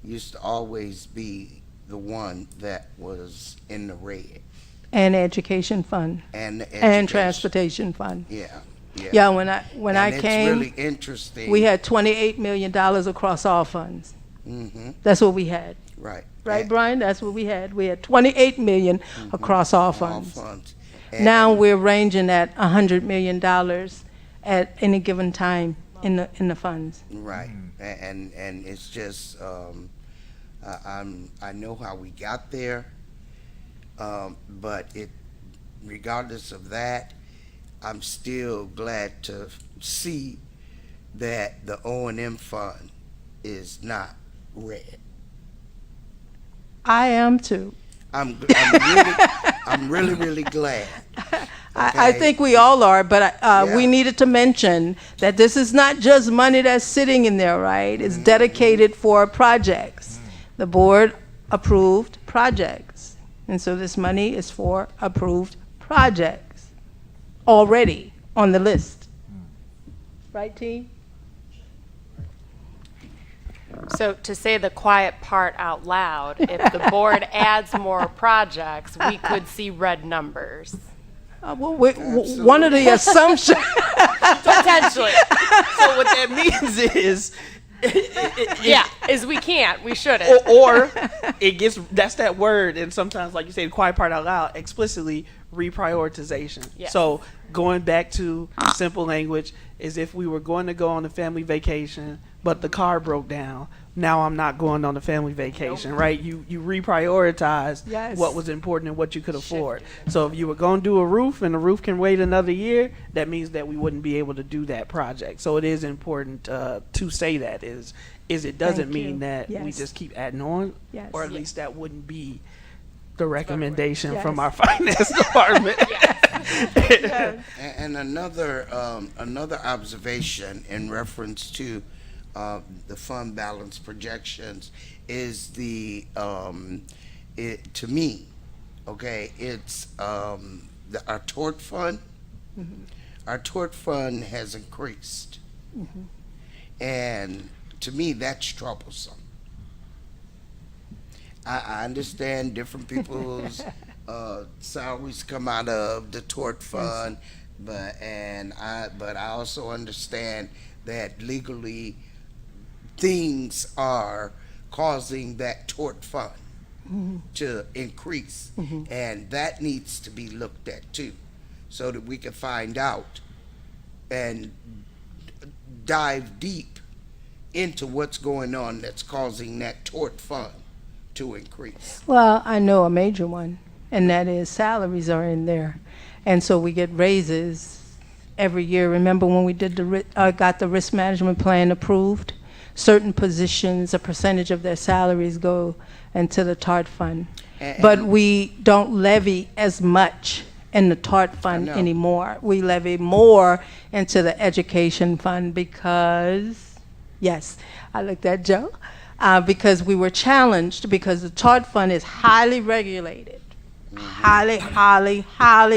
used to always be the one that was in the red. And education fund. And the And education. transportation fund. Yeah. Yeah, when I And came, it's really interesting. we had $28 million across all funds. Mm-hmm. That's what we had. Right. Right, And- Brian? That's what we had. We had $28 million across all all funds. funds. Now we're ranging at $100 million at any given time in the funds. Right, and it's just I know how we got there, but regardless of that, I'm still glad to see that the O&M fund is not red. I am too. I'm really glad. I Okay. think we all are, but Yeah. we needed to mention that this is not just money that's sitting in there, right? It's dedicated for projects. The board approved projects. And so this money is for approved projects already on the list. Right, T? So to say the quiet part out loud, if the board adds more projects, we could see red numbers. One of the assumptions. Potentially. So what that means is, We can't, we shouldn't. or it gets, that's that word, and sometimes, like you say, the quiet part out loud, explicitly reprioritization. Yes. So going back to simple language is if we were going to go on a family vacation, but the car broke down, now I'm not going on a family vacation, right? You reprioritized Yes. what was important and what you could afford. So if you were going to do a roof and the roof can wait another year, that means that we wouldn't be able to do that project. So it is important to say that is it doesn't Thank you. mean that we Yes. just keep adding on, Yes. or at least that wouldn't be the recommendation Yes. from our finance department. And another observation in reference to the fund balance projections is to me, okay, it's our tort fund. Our tort fund has increased, and to me that's troublesome. I understand different people's salaries come out of the tort fund, but I also understand that legally things are causing that tort fund to increase, and that needs to be looked at too, so that we can find out and dive deep into what's going on that's causing that tort fund to increase. Well, I know a major one, and that is salaries are in there. And so we get raises every year. Remember when we did got the risk management plan approved? certain positions, a percentage of their salaries go into the Tort fund. And- But we don't levy as much in the Tort fund know. anymore. We levy more into the education fund because, yes, I looked at Joe, because we were challenged because the Tort fund is highly regulated. Highly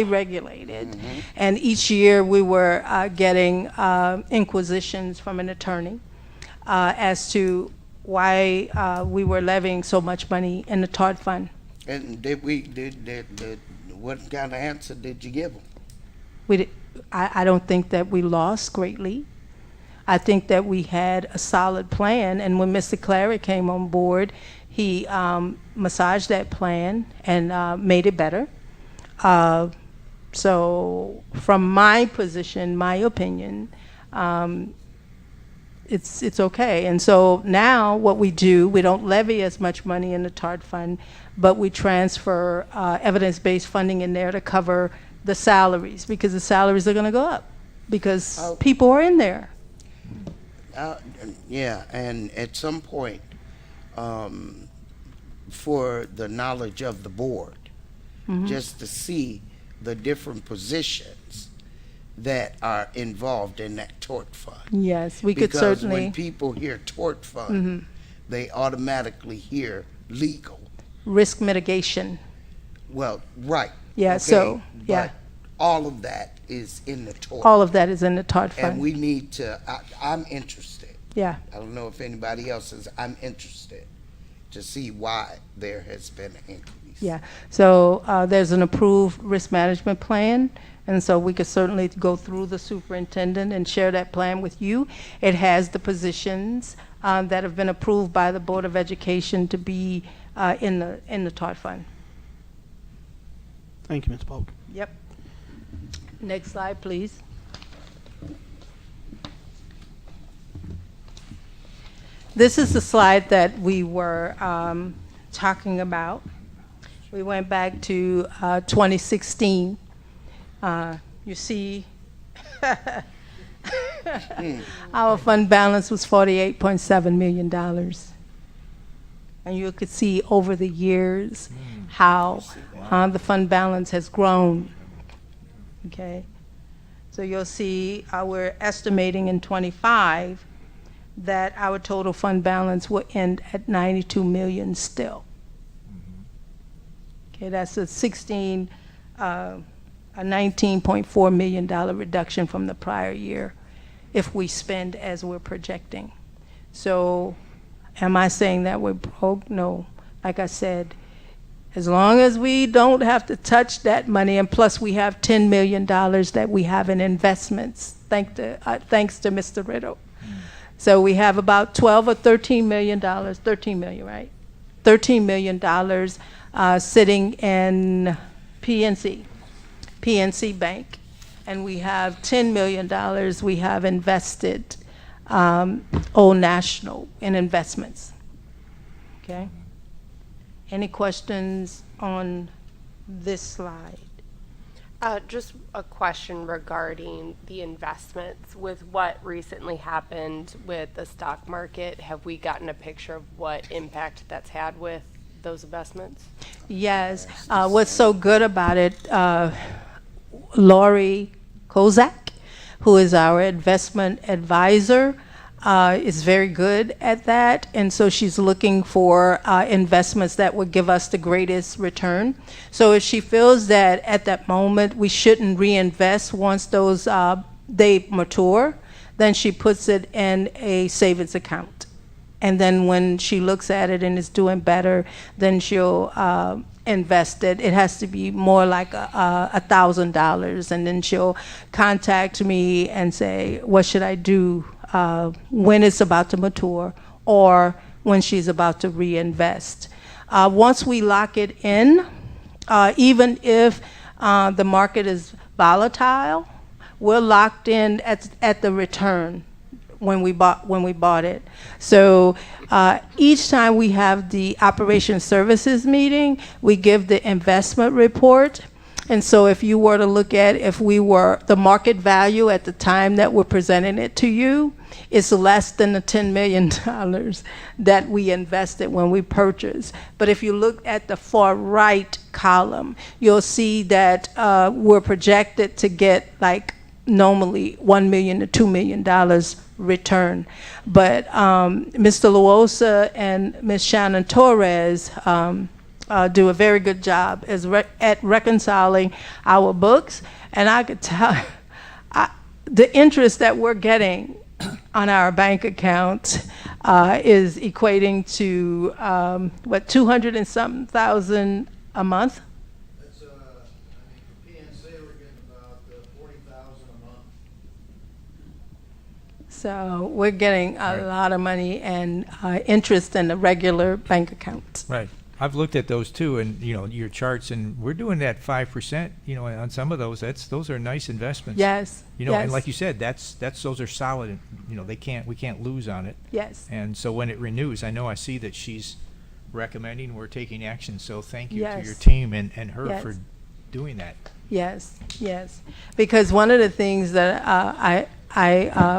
regulated. And each year we were getting inquisitions from an attorney as to why we were levying so much money in the Tort fund. And what kind of answer did you give them? I don't think that we lost greatly. I think that we had a solid plan, and when Mr. Clary came on board, he massaged that plan and made it better. So from my position, my opinion, it's okay. And so now what we do, we don't levy as much money in the Tort fund, but we transfer evidence-based funding in there to cover the salaries, because the salaries are going to go up because people are in there. Yeah, and at some point, for the knowledge of the board, just to see the different positions that are involved in that tort fund. Yes, we could Because certainly. when people hear tort fund, they automatically hear legal. Risk mitigation. Well, right. Yeah, so, yeah. But all of that is in the tort. All of that is in the Tort And fund. we need to, I'm interested. Yeah. I don't know if anybody else is, I'm interested to see why there has been an increase. Yeah, so there's an approved risk management plan, and so we could certainly go through the superintendent and share that plan with you. It has the positions that have been approved by the Board of Education to be in the Tort fund. Thank you, Ms. Polk. Yep. Next slide, please. This is the slide that we were talking about. We went back to 2016. You see, our fund balance was $48.7 million. And you could see over the years how the fund balance has grown. Okay, so you'll see we're estimating in 25 that our total fund balance will end at 92 million still. Okay, that's a $19.4 million reduction from the prior year if we spend as we're projecting. So am I saying that we're broke? No. Like I said, as long as we don't have to touch that money, and plus we have $10 million that we have in investments, thanks to Mr. Riddle. So we have about 12 or $13 million, 13 million, right? $13 million sitting in PNC Bank. And we have $10 million we have invested, Old National, in investments. Okay? Any questions on this slide? Just a question regarding the investments. With what recently happened with the stock market, have we gotten a picture of what impact that's had with those investments? Yes. What's so good about it, Lori Kozak, who is our investment advisor, is very good at that, and so she's looking for investments that would give us the greatest return. So if she feels that at that moment we shouldn't reinvest once those they mature, then she puts it in a savings account. And then when she looks at it and it's doing better, then she'll invest it. It has to be more like $1,000, and then she'll contact me and say, what should I do when it's about to mature or when she's about to reinvest. Once we lock it in, even if the market is volatile, we're locked in at the return when we bought it. So each time we have the operation services meeting, we give the investment report, And so if you were to look at if we were, the market value at the time that we're presenting it to you is less than the $10 million that we invested when we purchased. But if you look at the far right column, you'll see that we're projected to get like normally $1 million to $2 million return. But Mr. Luosa and Ms. Shannon Torres do a very good job at reconciling our books. And I could tell the interest that we're getting on our bank account is equating to, what, 200 and something thousand a month? That's, I mean, for PNC, we're getting about 40,000 a month. So we're getting a lot of money and interest in the regular bank accounts. Right. I've looked at those too, and you know your charts, and we're doing that 5%. You know, on some of those, those are nice investments. Yes. You know, yes. and like you said, those are solid. You know, we can't lose on it. Yes. And so when it renews, I see that she's recommending we're taking action. So thank you to your Yes. team and her Yes. for doing that. Yes, yes. Because one of the things that I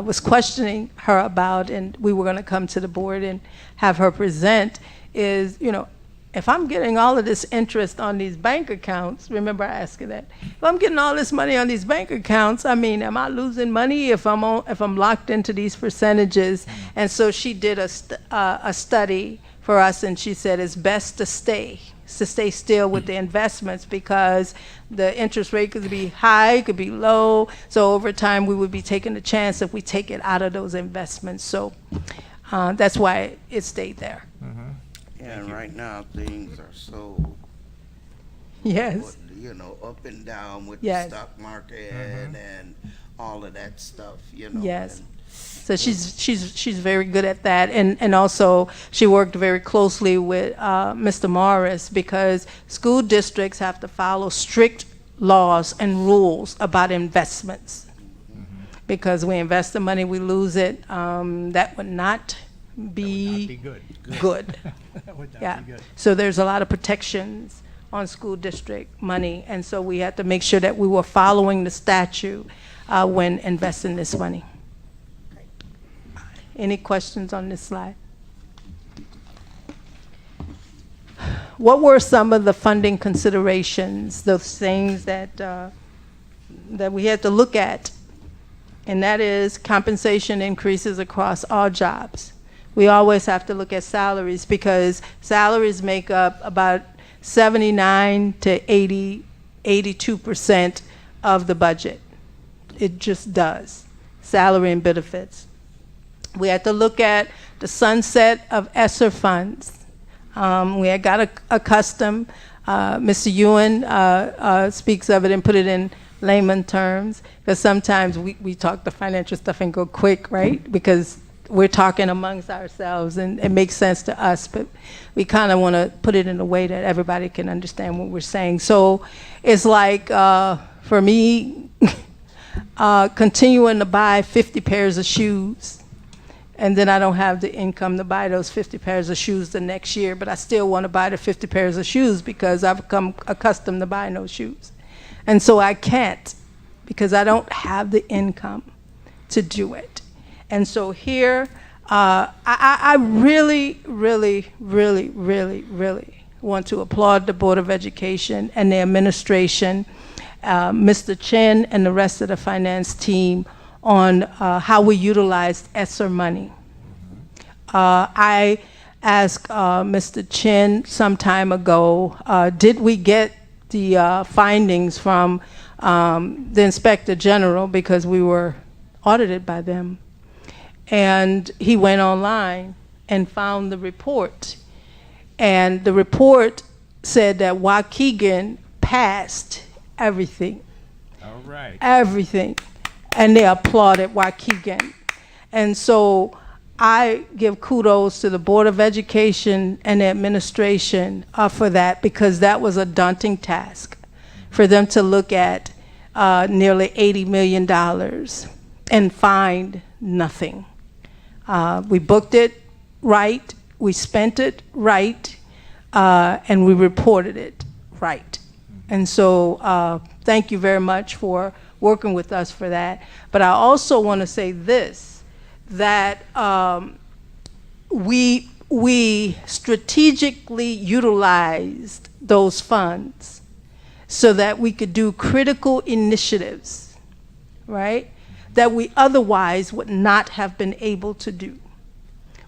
was questioning her about, and we were going to come to the board and have her present, is, you know, if I'm getting all of this interest on these bank accounts, remember I asked you that, if I'm getting all this money on these bank accounts, I mean, am I losing money if I'm locked into these percentages? And so she did a study for us, and she said it's best to stay still with the investments because the interest rate could be high, could be low. So over time, we would be taking a chance if we take it out of those investments. So that's why it stayed there. And right now, things are so, Yes. you know, up and down with Yes. the stock market and all of that stuff, you know. Yes. and- So she's very good at that, and also she worked very closely with Mr. Morris because school districts have to follow strict laws and rules about investments. Because we invest the money, we lose it. That would not be good. good. That would not Yeah. be good. So there's a lot of protections on school district money, and so we had to make sure that we were following the statute when investing this money. Any questions on this slide? What were some of the funding considerations, those things that that we had to look at? And that is compensation increases across all jobs. We always have to look at salaries because salaries make up about 79 to 82% of the budget. It just does, salary and benefits. We had to look at the sunset of ESSER funds. We had got accustomed, Mr. Ewan speaks of it and put it in layman terms, because sometimes we talk the financial stuff and go quick, right? Because we're talking amongst ourselves and it makes sense to us, but we kind of want to put it in a way that everybody can understand what we're saying. So it's like, for me, continuing to buy 50 pairs of shoes, and then I don't have the income to buy those 50 pairs of shoes the next year, but I still want to buy the 50 pairs of shoes because I've become accustomed to buying those shoes. And so I can't because I don't have the income to do it. And so here, I really, really, really, really, really want to applaud the Board of Education and the administration, Mr. Chen and the rest of the finance team on how we utilized ESSER money. I asked Mr. Chen some time ago, did we get the findings from the Inspector General because we were audited by them. And he went online and found the report. And the report said that Waukegan passed everything. All right. Everything. And they applauded Waukegan. And so I give kudos to the Board of Education and the administration for that, because that was a daunting task for them to look at nearly $80 million and find nothing. We booked it right, we spent it right, and we reported it right. And so thank you very much for working with us for that. But I also want to say this, that we strategically utilized those funds so that we could do critical initiatives, right, that we otherwise would not have been able to do.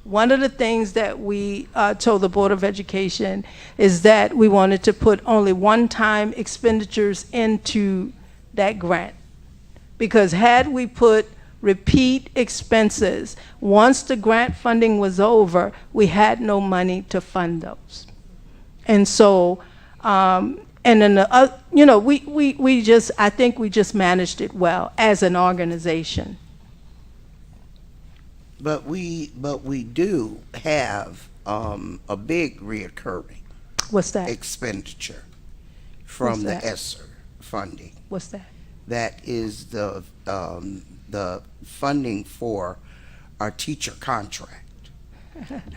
One of the things that we told the Board of Education is that we wanted to put only one-time expenditures into that grant. Because had we put repeat expenses, once the grant funding was over, we had no money to fund those. And so, and then I think we just managed it well as an organization. But we do have a big reoccurring What's that? expenditure from What's the that? ESSER funding. What's that? That is the funding for our teacher contract.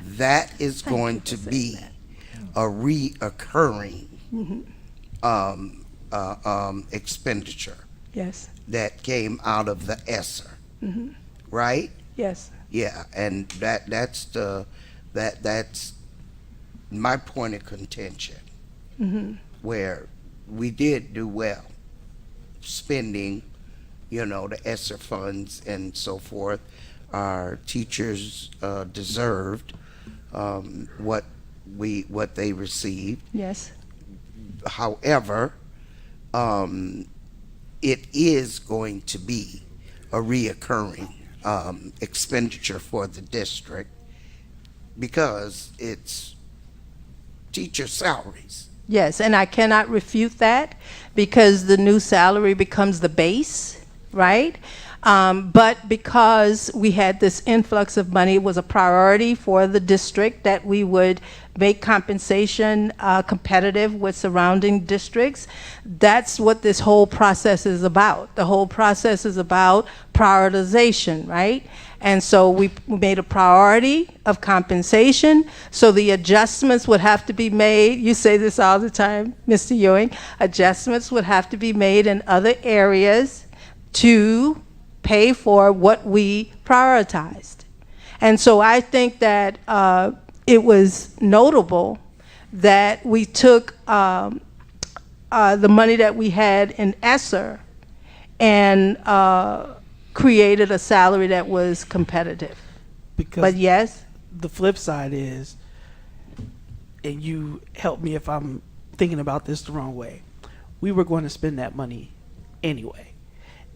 That is going to be a reoccurring expenditure Yes. that came out of the ESSER, right? Yes. Yeah, and that's my point of contention, where we did do well spending, the ESSER funds and so forth. Our teachers deserved what they received. Yes. However, it is going to be a reoccurring expenditure for the district because it's teacher salaries. Yes, and I cannot refute that because the new salary becomes the base, right? But because we had this influx of money, it was a priority for the district that we would make compensation competitive with surrounding districts. That's what this whole process is about. The whole process is about prioritization, right? And so we made a priority of compensation, so the adjustments would have to be made. You say this all the time, Mr. Ewing. Adjustments would have to be made in other areas to pay for what we prioritized. And so I think that it was notable that we took the money that we had in ESSER and created a salary that was competitive. Because But yes, the flip side is, and you help me if I'm thinking about this the wrong way, we were going to spend that money anyway.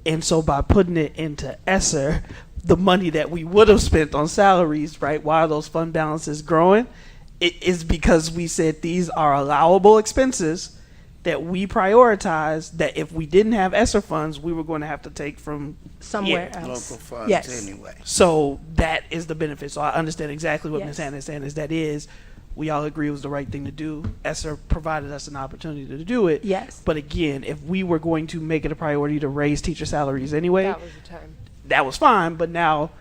And so by putting it into ESSER, the money that we would have spent on salaries, right, while those fund balances growing, it is because we said these are allowable expenses that we prioritize, that if we didn't have ESSER funds, we were going to have to take from somewhere yeah. else. Local funds Yes. anyway. So that is the benefit. So I understand exactly what Yes. Ms. Hannah is saying, is that is, we all agree it was the right thing to do. ESSER provided us an opportunity to do it. Yes. But again, if we were going to make it a priority to raise teacher salaries anyway, That was the time. that was fine. But now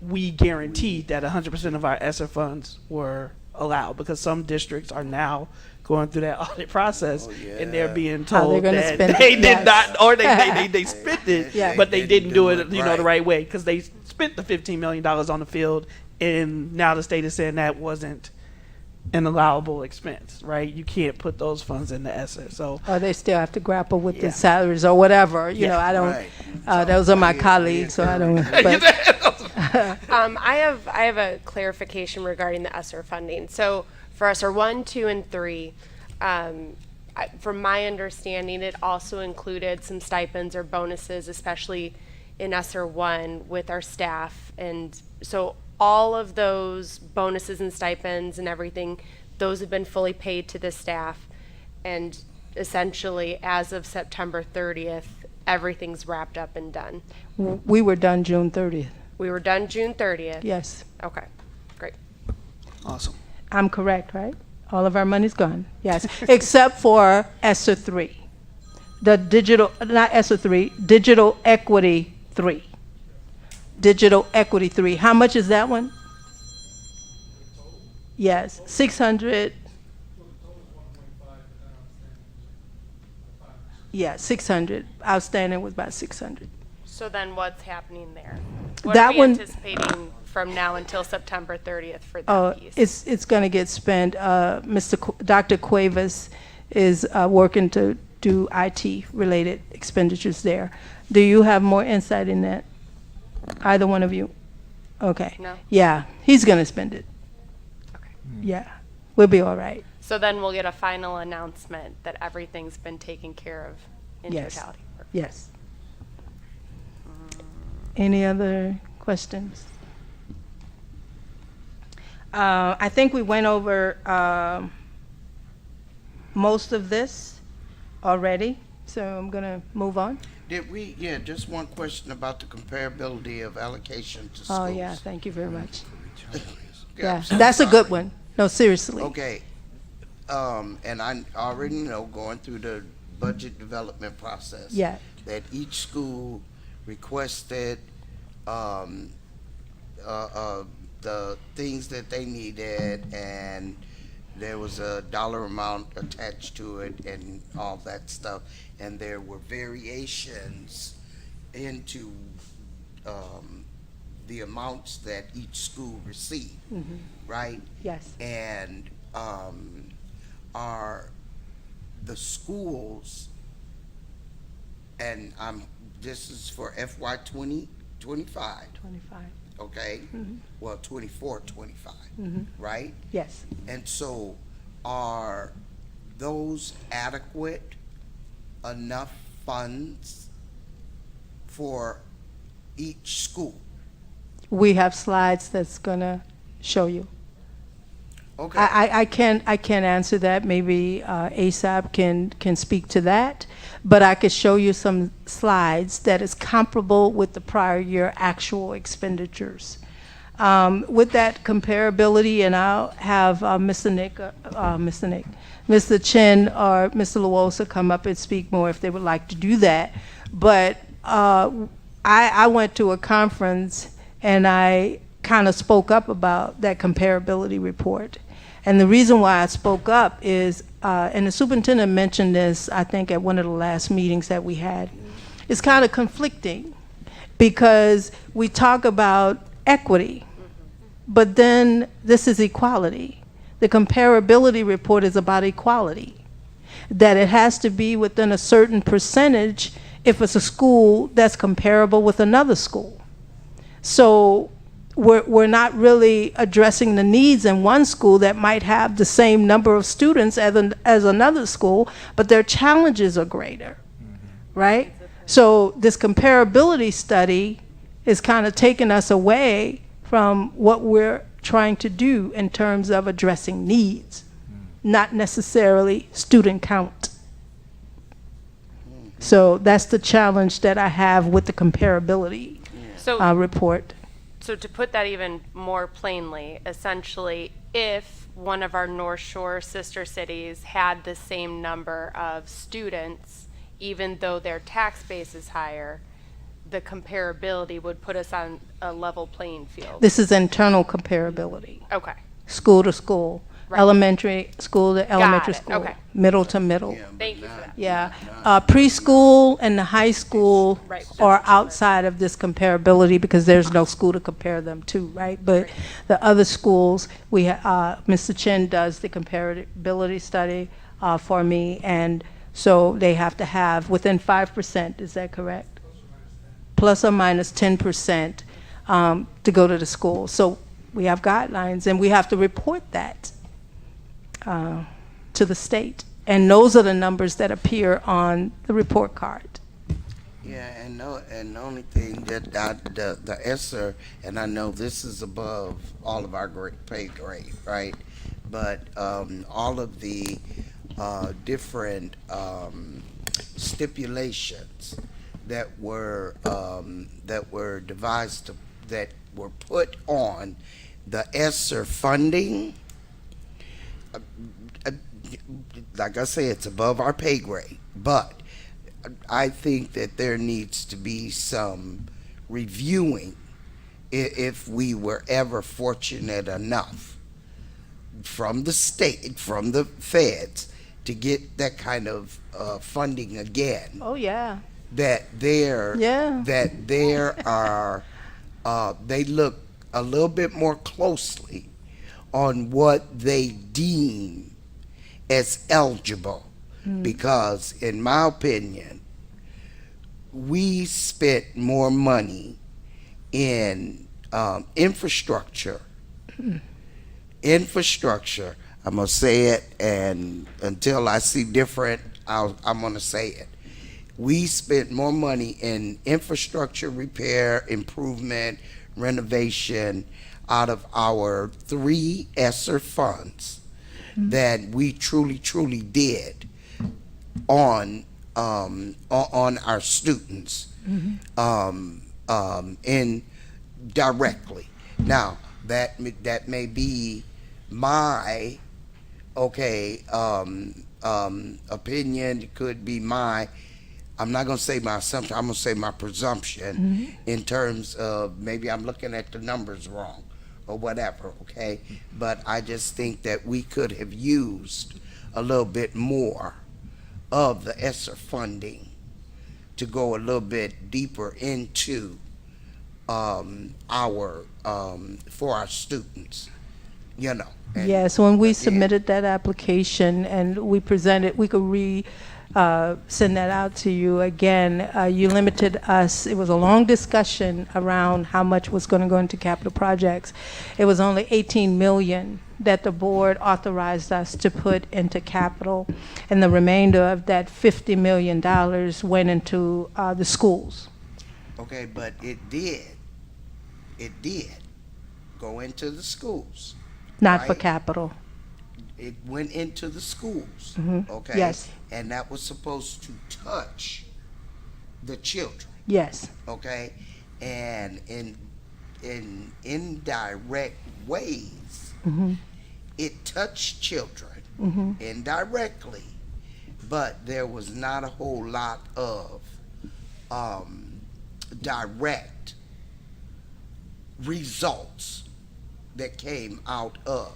we guaranteed that 100% of our ESSER funds were allowed, because some districts are now going through that audit process, and they're being How they're told gonna that spend it. they did Yes. not, or they spent it, Yeah. but they didn't do it, the right. right way, because they spent the $15 million on the field, and now the state is saying that wasn't an allowable expense, right? You can't put those funds in the ESSER. So Or they still have to grapple with Yeah. the salaries or whatever. You Yeah. know, I don't. Right. Those are my colleagues, so I don't. But I have a clarification regarding the ESSER funding. So for ESSER 1, 2, and 3, from my understanding, it also included some stipends or bonuses, especially in ESSER 1 with our staff. And so all of those bonuses and stipends and everything, those have been fully paid to the staff. And essentially, as of September 30th, everything's wrapped up and done. we were done June 30th. We were done June 30th. Yes, Okay, great. awesome. I'm correct, right? All of our money's gone. Yes, except for ESSER 3, the digital, not ESSER 3, Digital Equity 3. Digital Equity 3. How much is that one? Yes, 600. Yeah, 600. Outstanding was about 600. So then what's happening there? What That are we one- anticipating from now until September 30th for that Oh, piece? it's going to get spent. Dr. Cuevas is working to do IT-related expenditures there. Do you have more insight in that? Either one of you? Okay. No. Yeah, he's going to spend it. Okay. Yeah, we'll be all right. So then we'll get a final announcement that everything's been taken care of in Yes. totality. Yes. Any other questions? I think we went over most of this already, so I'm going to move on. Just one question about the comparability of allocation to schools. Oh, yeah, thank you very much. Yeah, Yeah, so that's a good sorry. one. No, seriously. Okay, and I already know, going through the budget development process. Yeah. That each school requested, the things that they needed, and there was a dollar amount attached to it and all that stuff. And there were variations into, the amounts that each school received, right? Yes. And are the schools, and this is for FY 2025, 25. okay? Well, 24, 25, right? Yes. And so are those adequate enough funds for each school? We have slides that's going to show you. Okay. I can't answer that. Maybe ASAP can speak to that, but I could show you some slides that is comparable with the prior year actual expenditures. With that comparability, and I'll have Mr. Chen or Mr. Luosa come up and speak more if they would like to do that. But I went to a conference and I kind of spoke up about that comparability report. And the reason why I spoke up is, and the superintendent mentioned this, I think, at one of the last meetings that we had, it's kind of conflicting because we talk about equity, but then this is equality. The comparability report is about equality, that it has to be within a certain percentage if it's a school that's comparable with another school. So we're not really addressing the needs in one school that might have the same number of students as another school, but their challenges are greater, right? So this comparability study is kind of taking us away from what we're trying to do in terms of addressing needs, not necessarily student count. So that's the challenge that I have with the comparability report. So to put that even more plainly, essentially, if one of our North Shore sister cities had the same number of students, even though their tax base is higher, the comparability would put us on a level playing field. This is internal comparability, Okay. school to school, Right. elementary school to elementary it, school, okay. middle to middle. Thank you for that. Yeah, preschool and the high school Right. are outside of this comparability because there's no school to compare them to, right? But the other schools, Mr. Chen does the comparability study for me, and so they have to have within 5%, is that correct? Plus or minus 10% to go to the school. So we have guidelines, and we have to report that to the state. And those are the numbers that appear on the report card. Yeah, and the only thing that the ESSER, and I know this is above all of our pay grade, right? But all of the different stipulations that were devised that were put on the ESSER funding. Like I say, it's above our pay grade, but I think that there needs to be some reviewing if we were ever fortunate enough from the state, from the feds, to get that kind of funding again, Oh, yeah. that there Yeah. that there are they look a little bit more closely on what they deem as eligible, because in my opinion we spent more money in infrastructure. I'm gonna say it, and until I see different, I'm gonna say it. We spent more money in infrastructure repair, improvement, renovation out of our 3 ESSER funds than we truly did on our students indirectly. Now that may be my opinion. It could be my, I'm not going to say my assumption, I'm going to say my presumption in terms of maybe I'm looking at the numbers wrong or whatever, okay? But I just think that we could have used a little bit more of the ESSER funding to go a little bit deeper into for our students, you know. And Yes, when we again, submitted that application and we presented, we could send that out to you again. You limited us, it was a long discussion around how much was going to go into capital projects. It was only 18 million that the board authorized us to put into capital, and the remainder of that $50 million went into the schools. Okay, but it did go into the schools. Not for Right. capital. It went into the schools, okay? Yes. And that was supposed to touch the children, Yes. okay? And in indirect ways, it touched children indirectly, but there was not a whole lot of direct results that came out of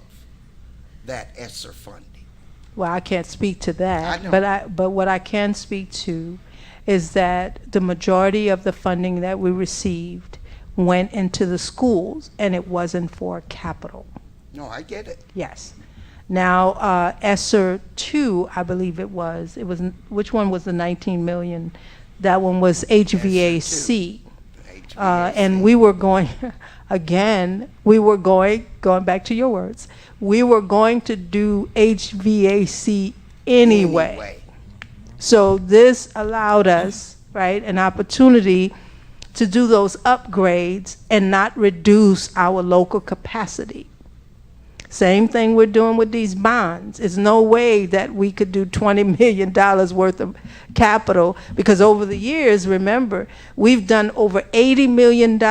that ESSER funding. Well, I can't speak to that, I know. but what I can speak to is that the majority of the funding that we received went into the schools, and it wasn't for capital. No, I get it. Yes. Now, ESSER 2, I believe it was, which one was the 19 million? That one was HVAC. And we were going, again, going back to your words, we were going to do HVAC anyway. So this allowed us, right, an opportunity to do those upgrades and not reduce our local capacity. Same thing we're doing with these bonds. There's no way that we could do $20 million worth of capital, because over the years, remember, we've done over $80 million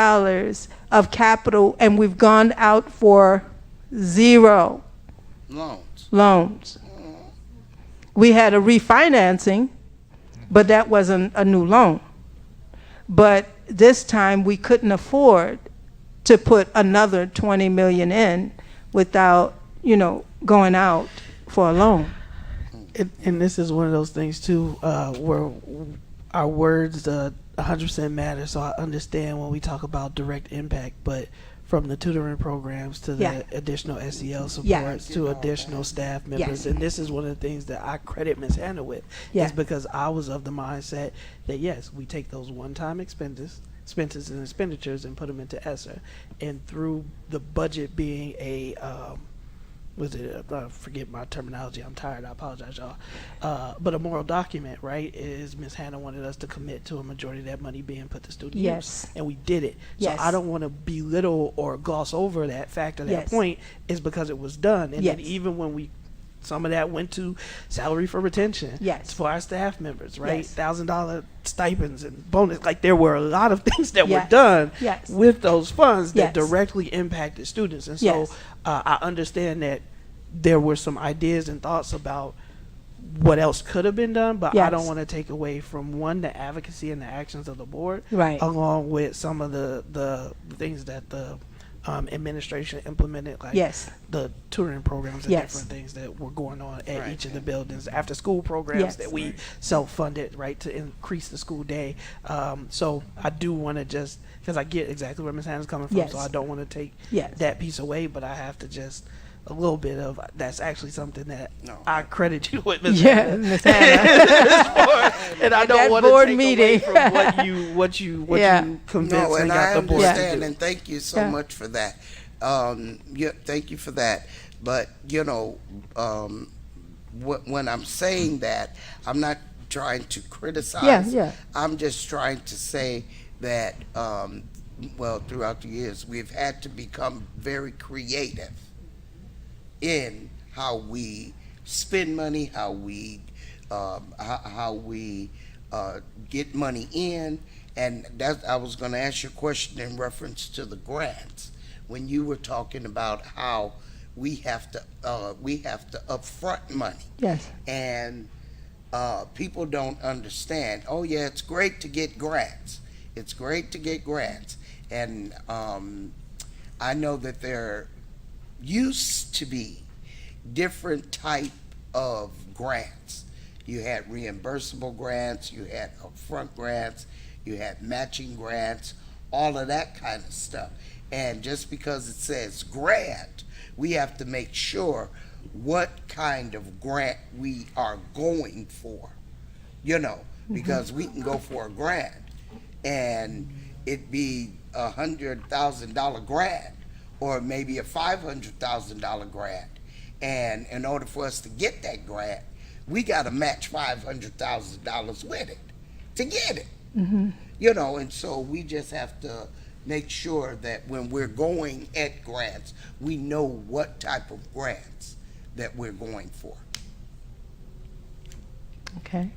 of capital, and we've gone out for 0 loans. We had a refinancing, but that wasn't a new loan. But this time we couldn't afford to put another 20 million in without, going out for a loan. And this is one of those things too, where our words 100% matter. So I understand when we talk about direct impact, but from the tutoring programs to the Yeah. additional SEL supports Yeah. to additional staff members, Yes. and this is one of the things that I credit Ms. Hannah with, Yeah. is because I was of the mindset that yes, we take those one-time expenses and expenditures and put them into ESSER, and through the budget being a forget my terminology, I'm tired, I apologize, y'all. But a moral document, right, is Ms. Hannah wanted us to commit to a majority of that money being put to student Yes. use. And we did it. So Yes. I don't want to belittle or gloss over that fact or that Yes. point, is because it was done. And then Yes. even when some of that went to salary for retention, Yes. for our staff members, right? Yes. $1,000 stipends and bonus. Like, there were a lot of things that were Yes. done Yes. with those funds that Yes. directly impacted students. And so Yes. I understand that there were some ideas and thoughts about what else could have been done, but I don't Yes. want to take away from, one, the advocacy and the actions of the board, Right. along with some of the things that the administration implemented, like Yes. the tutoring programs and Yes. different things that were going on at Right. each of the buildings, after school programs Yes. that we self-funded, right, to increase the school day. So I do want to just, because I get exactly where Ms. Hannah's coming from, Yes. so I don't want to take Yes. that piece away, but I have to just, a little bit of, that's actually something that No. I credit you with, Ms. Yeah, Hannah. Ms. Hannah. And I At don't that want to board take away meeting. from what you Yeah. convinced No, and and got I the board to understand, do. and thank you so Yeah. much for that. Yeah, thank you for that. But, you know, when I'm saying that, I'm not trying to criticize. Yeah, yeah. I'm just trying to say that, well, throughout the years, we've had to become very creative in how we spend money, how we get money in, and that I was going to ask you a question in reference to the grants when you were talking about how we have to upfront money, Yes. and people don't understand. Oh yeah, it's great to get grants. It's great to get grants, and I know that there used to be different type of grants. You had reimbursable grants, you had upfront grants, you had matching grants, all of that kind of stuff. And just because it says grant, we have to make sure what kind of grant we are going for, you know, because we can go for a grant and it be $100,000 grant or maybe a $500,000 grant. And in order for us to get that grant, we got to match $500,000 with it to get it. You know, and so we just have to make sure that when we're going at grants, we know what type of grants that we're going for. Okay.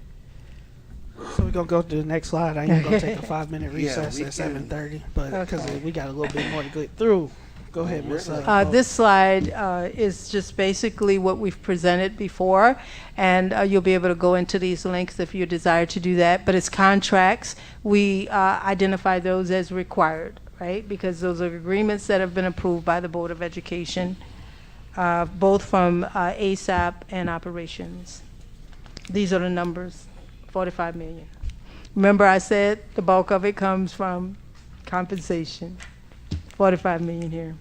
So we're gonna go to the next slide. I ain't gonna take a 5-minute Yeah, recess we at can- 7:30, but because Okay. we got a little bit more to get through. Go ahead, Ms. This slide is just basically what we've presented before, and you'll be able to go into these links if you desire to do that. But it's contracts. We identify those as required, right? Because those are agreements that have been approved by the Board of Education, both from ASAP and operations. These are the numbers, 45 million. Remember I said the bulk of it comes from compensation. 45 million here.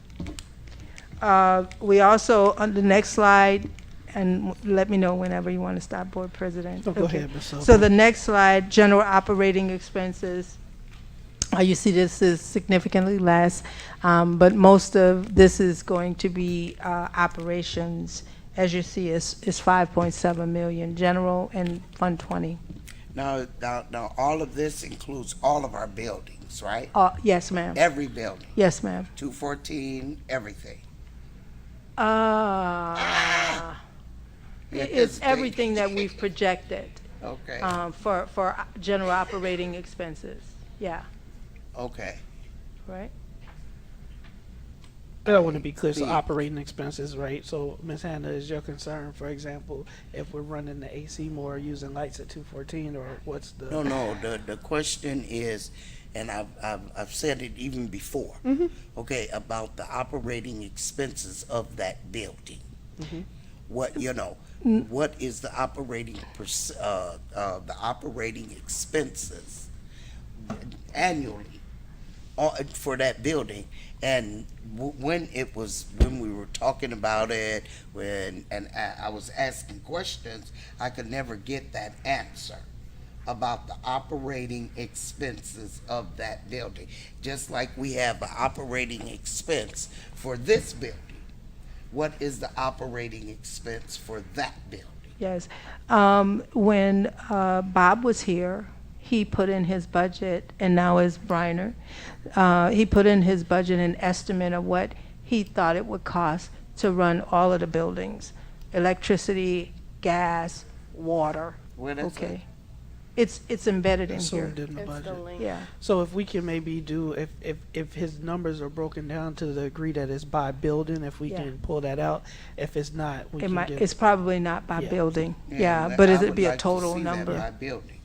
We also, on the next slide, and let me know whenever you want to stop, Board President. Oh, go Okay. ahead, Ms. So the next slide, general operating expenses. You see this is significantly less, but most of this is going to be operations. As you see, is 5.7 million, general and Fund 20. Now, all of this includes all of our buildings, right? Yes, ma'am. Every building, Yes, ma'am. 214, everything. It's everything that we've projected Okay, for general operating expenses. Yeah, okay. right? I want to be clear. So The- operating expenses, right? So Ms. Hannah, is your concern, for example, if we're running the AC more, using lights at 214, or what's the? No, the question is, and I've said it even before, okay, about the operating expenses of that building. What, you know, what is the operating expenses annually for that building? And when we were talking about it, and I was asking questions, I could never get that answer about the operating expenses of that building. Just like we have an operating expense for this building. What is the operating expense for that building? Yes. When Bob was here, he put in his budget, and now is Briner, he put in his budget an estimate of what he thought it would cost to run all of the buildings, electricity, gas, water. Where that's at? Okay. It's embedded in That's here. sort of in the It's the budget. link. Yeah. So if we can maybe do, if his numbers are broken down to the degree that it's by building, if we Yeah. can pull that out. If it's not, we It can might, get. it's probably not by Yeah. building. Yeah, Yeah, that- but I it'd would be a like to total see that number. by building.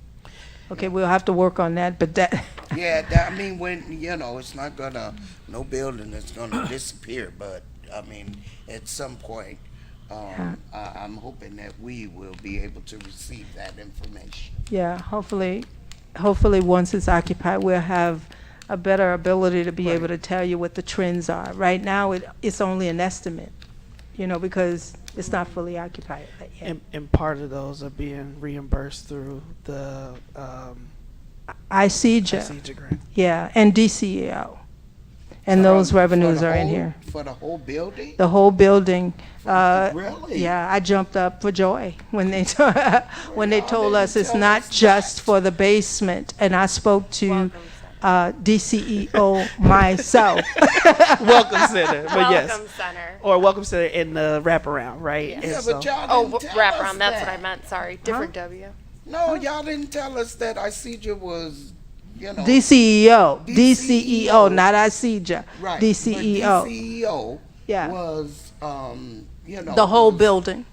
Okay, we'll have to work on that, but that, Yeah, I mean, when, it's not gonna, no building is gonna disappear, but, I mean, at some point, I'm hoping that we will be able to receive that information. yeah, hopefully, once it's occupied, we'll have a better ability to be able to tell you what the trends are. Right now, it's only an estimate, because it's not fully occupied yet. And part of those are being reimbursed through the ICJA, ICJA grant. yeah, and DCEO. And those revenues are in here. For the whole building? The whole building. Really? Yeah, I jumped up for joy when they told us it's not just for the basement. And I spoke to DCEO myself. Welcome Center, but yes. Welcome Center. Or Welcome Center in the wraparound, right? Yeah. And Yeah, so- but y'all Oh, didn't tell wrap us around. That's what I that. meant. Sorry. Different W. No, y'all didn't tell us that ICJA was, DCEO, DCEO. DCEO, not ICJA. right. DCEO, But DCEO yeah, was, the whole was- building.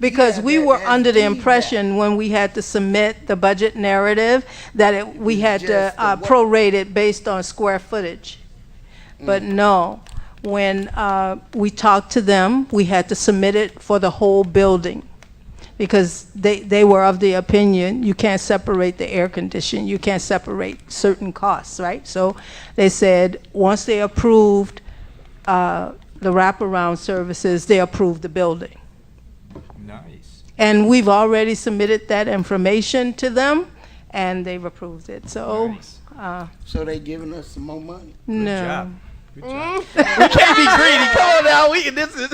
Because Yeah, we that- were that under the feedback. impression when we had to submit the budget narrative that we was had to just the what- prorate it based on square footage. But no, when we talked to them, we had to submit it for the whole building. Because they were of the opinion, you can't separate the air conditioning, you can't separate certain costs, right? So they said, once they approved the wraparound services, they approved the building. Nice. And we've already submitted that information to them, and they've approved it, so, Nice. So they giving us some more money? Good no. job. Good job. We can't be greedy. Come on now. This is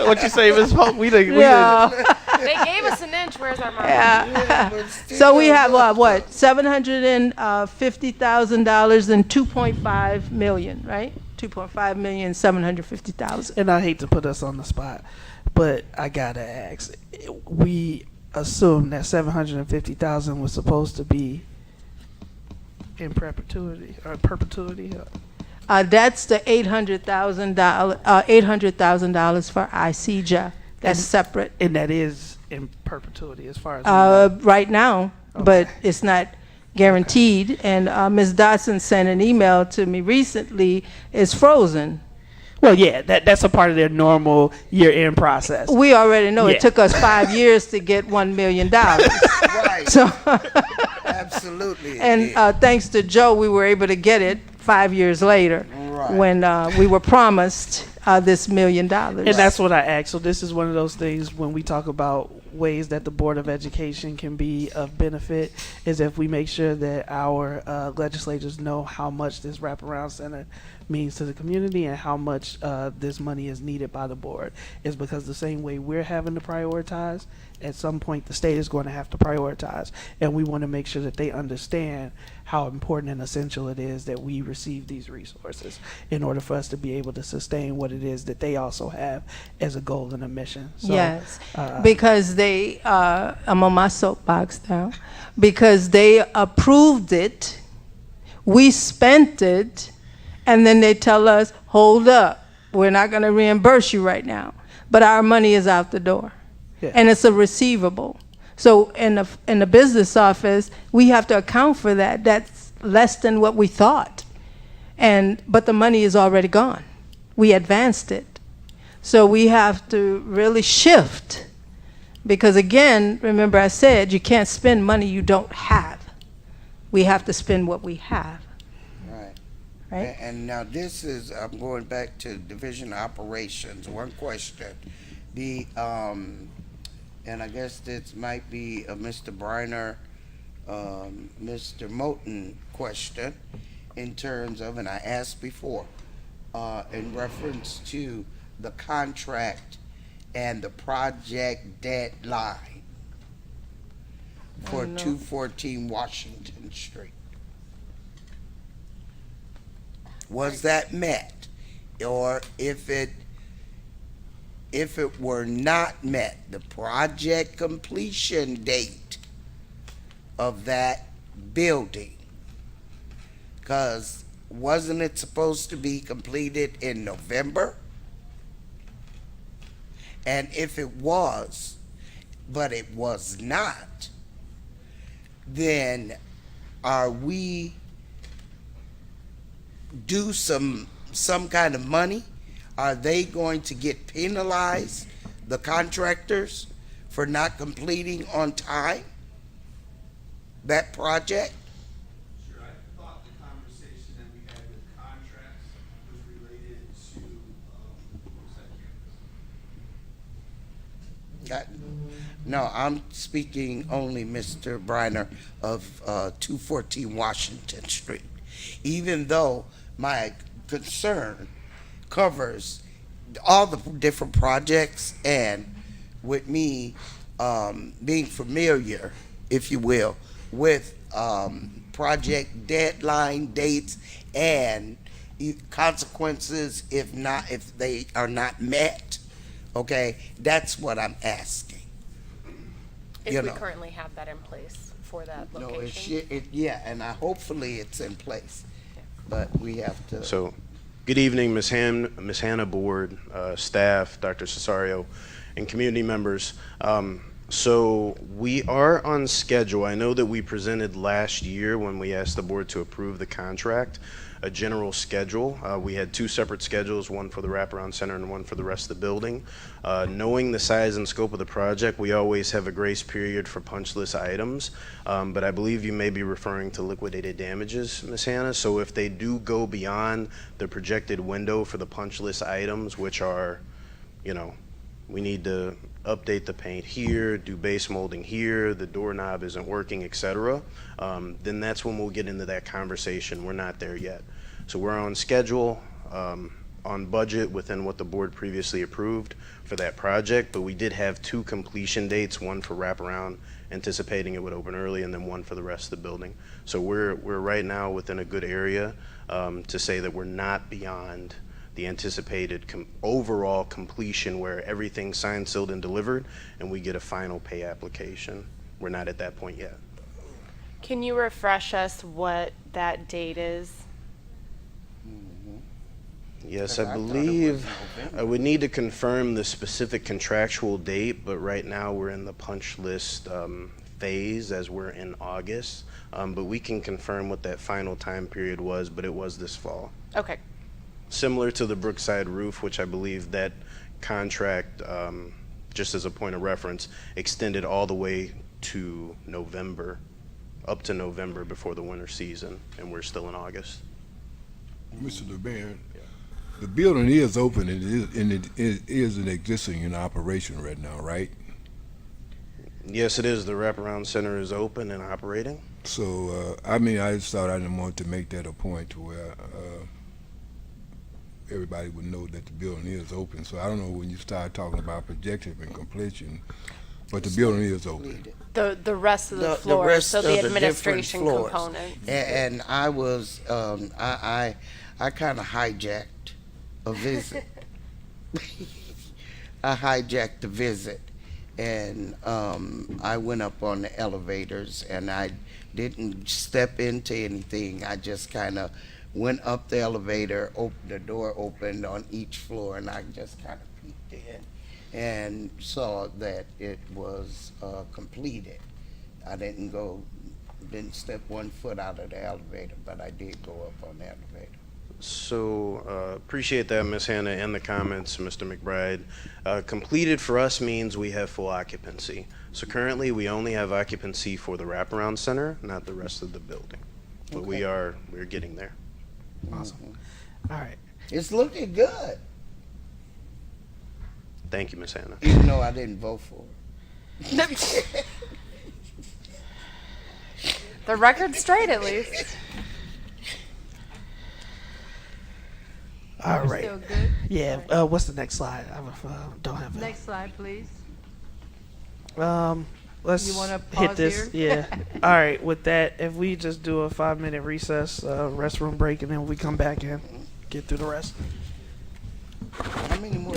what you say, Ms. Polk. We done. Yeah, They gave us an inch. Where's our marker? yeah. But still, So we have, what, $750,000 and 2.5 million, right? 2.5 million, 750,000. And I hate to put us on the spot, but I gotta ask. We assumed that 750,000 was supposed to be in perpetuity or perpetuity. That's the $800,000 for ICJA. That's And- separate, And that is in perpetuity as far as right now, but it's not guaranteed. And Ms. Dotson sent an email to me recently, it's frozen. well, yeah, that's a part of their normal year-end process. We already know Yeah. it took us 5 years to get $1 million. Right, So, absolutely. it and did. thanks to Joe, we were able to get it 5 years later Right. when we were promised this $1 million. And that's what I asked. So this is one of those things when we talk about ways that the Board of Education can be of benefit is if we make sure that our legislators know how much this wraparound center means to the community and how much this money is needed by the board. Is because the same way we're having to prioritize, at some point the state is going to have to prioritize. And we want to make sure that they understand how important and essential it is that we receive these resources in order for us to be able to sustain what it is that they also have as a goal and a mission. So, Yes, uh, because they, I'm on my soapbox now, because they approved it, we spent it, and then they tell us, hold up, we're not going to reimburse you right now, but our money is out the door. Yeah. And it's a receivable. So in the business office, we have to account for that. That's less than what we thought. But the money is already gone. We advanced it. So we have to really shift. Because again, remember I said, you can't spend money you don't have. We have to spend what we have, Right. right? And now this is, I'm going back to Division of Operations, one question. And I guess this might be a Mr. Briner, Mr. Moten question in terms of, and I asked before, in reference to the contract and the project deadline for 214 Washington Street. Was that met? Or if it were not met, the project completion date of that building, because wasn't it supposed to be completed in November? And if it was, but it was not, then are we due some kind of money? Are they going to get penalized, the contractors, for not completing on time that project? Sure, I thought the conversation that we had with contracts was related to, No, I'm speaking only, Mr. Briner, of 214 Washington Street. Even though my concern covers all the different projects, and with me being familiar, if you will, with project deadline dates and consequences if they are not met. Okay, that's what I'm asking. If You we know. currently have that in place for that No, location. yeah, and hopefully it's in place, but we have to. So, good evening, Ms. Hannah, board, staff, Dr. Cesario, and community members. So we are on schedule. I know that we presented last year when we asked the board to approve the contract, a general schedule. We had two separate schedules, one for the wraparound center and one for the rest of the building. Knowing the size and scope of the project, we always have a grace period for punch list items, but I believe you may be referring to liquidated damages, Ms. Hannah. So if they do go beyond the projected window for the punch list items, which are, you know, we need to update the paint here, do base molding here, the doorknob isn't working, etc., then that's when we'll get into that conversation. We're not there yet. So we're on schedule, on budget within what the board previously approved for that project, but we did have two completion dates, one for wraparound, anticipating it would open early, and then one for the rest of the building. So we're right now within a good area to say that we're not beyond the anticipated overall completion where everything's signed, sealed, and delivered, and we get a final pay application. We're not at that point yet. Can you refresh us what that date is? Yes, I I thought it was believe November. I would need to confirm the specific contractual date, but right now we're in the punch list phase as we're in August. But we can confirm what that final time period was, but it was this fall. Okay. Similar to the Brookside roof, which I believe that contract, just as a point of reference, extended all the way to November, up to November before the winter season, and we're still in August. Mr. DeBaron, the building is open and it is an existing in operation right now, right? Yes, it is. The wraparound center is open and operating. So, I mean, I just thought I didn't want to make that a point to where everybody would know that the building is open. So I don't know when you start talking about projected and completion, but the building is open. The rest of the floor, rest so of the different administration floors. component. And I was, I kind of hijacked a visit. I hijacked the visit, and I went up on the elevators, and I didn't step into anything. I just kind of went up the elevator, the door opened on each floor, and I just kind of peeked in and saw that it was completed. I didn't step 1 foot out of the elevator, but I did go up on the elevator. So appreciate that, Ms. Hannah, and the comments, Mr. McBride. Completed for us means we have full occupancy. So currently we only have occupancy for the wraparound center, not the rest of the building. But we're getting there. Awesome. All right. It's looking good, Thank you, Ms. Hannah. even though I didn't vote for it. The record's straight, at least. All right. Still good? Yeah. What's the next slide? I don't have it. Next slide, please. Let's You wanna hit pause this. here? Yeah. All right. With that, if we just do a 5-minute recess, restroom break, and then we come back and get through the rest. How many more?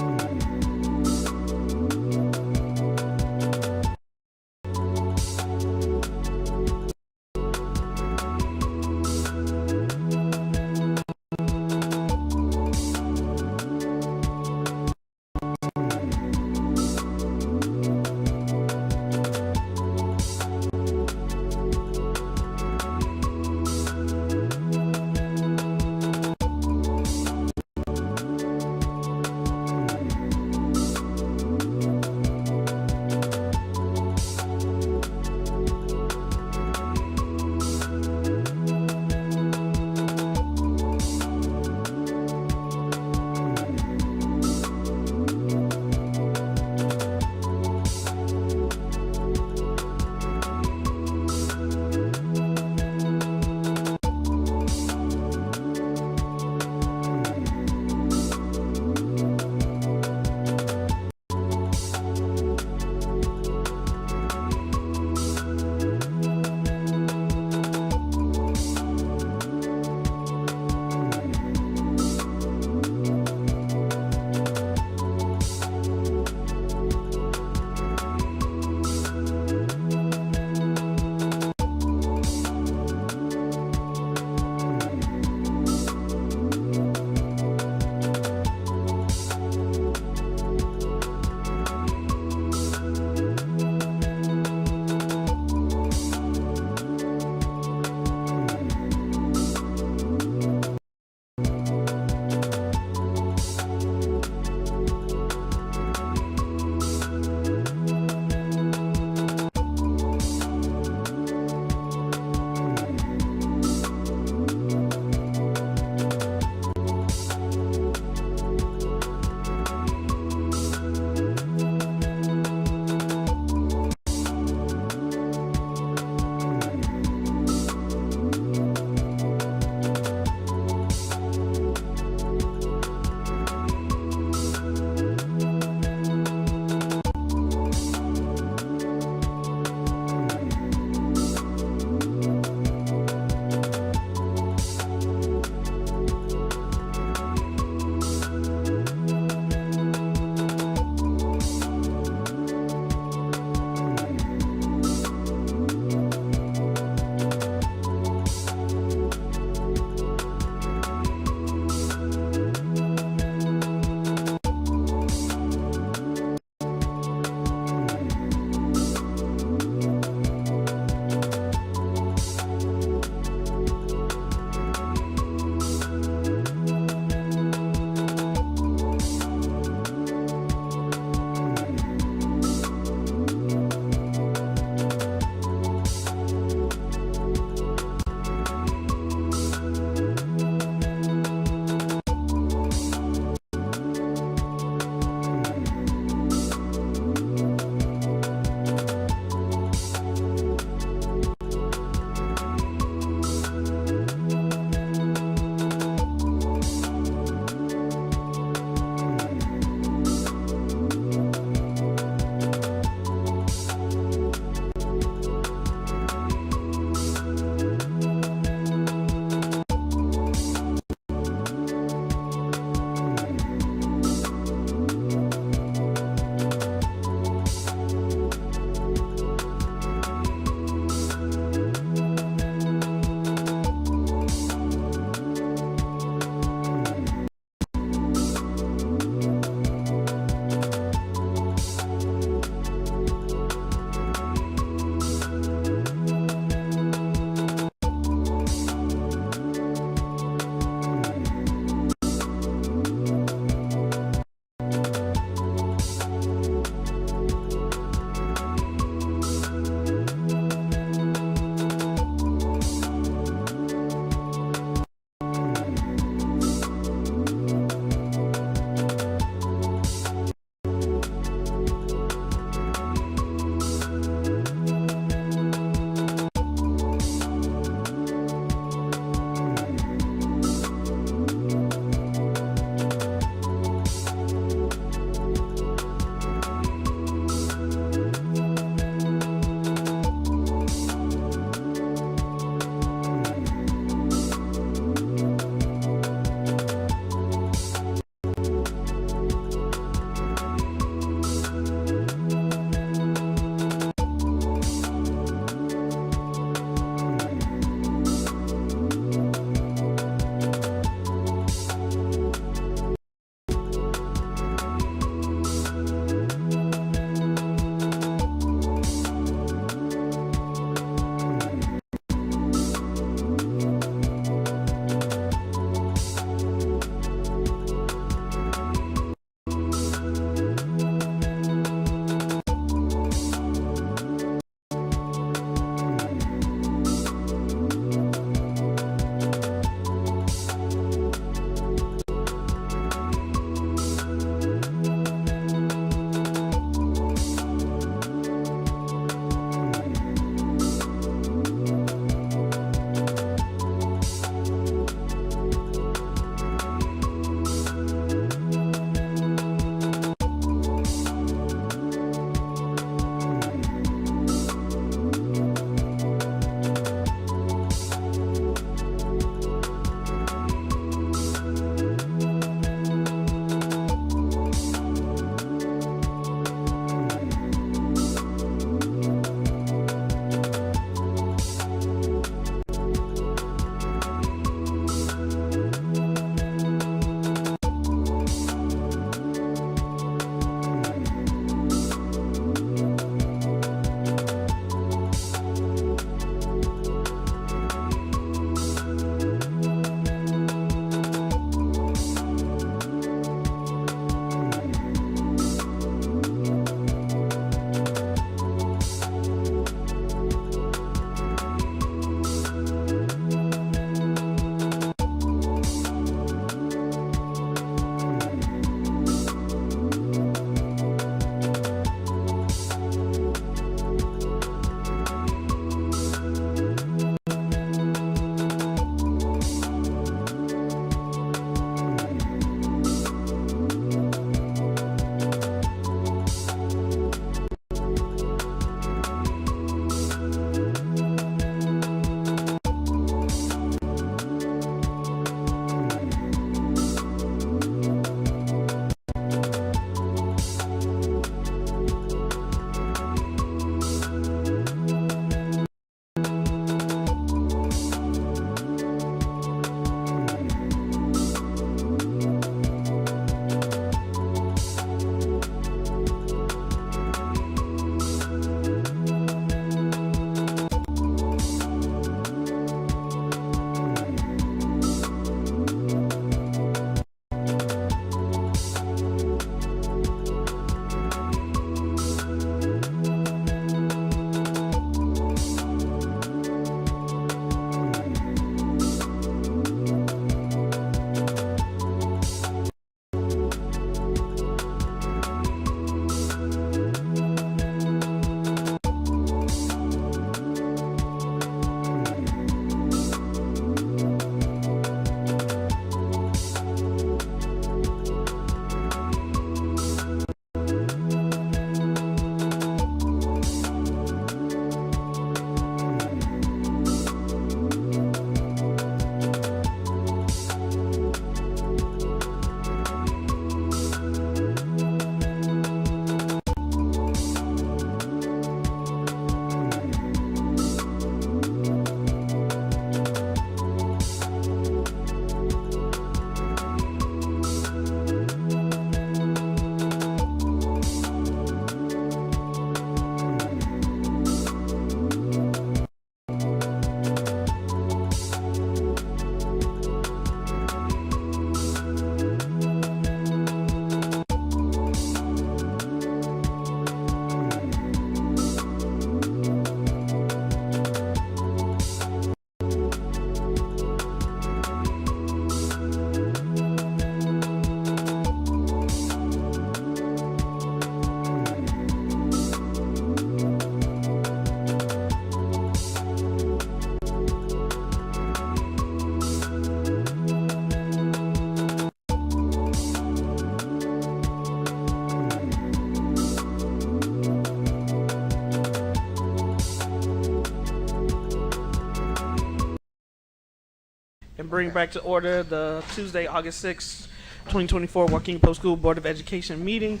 and bring back to order the Tuesday, August 6th, 2024 Joaquin Post School Board of Education meeting.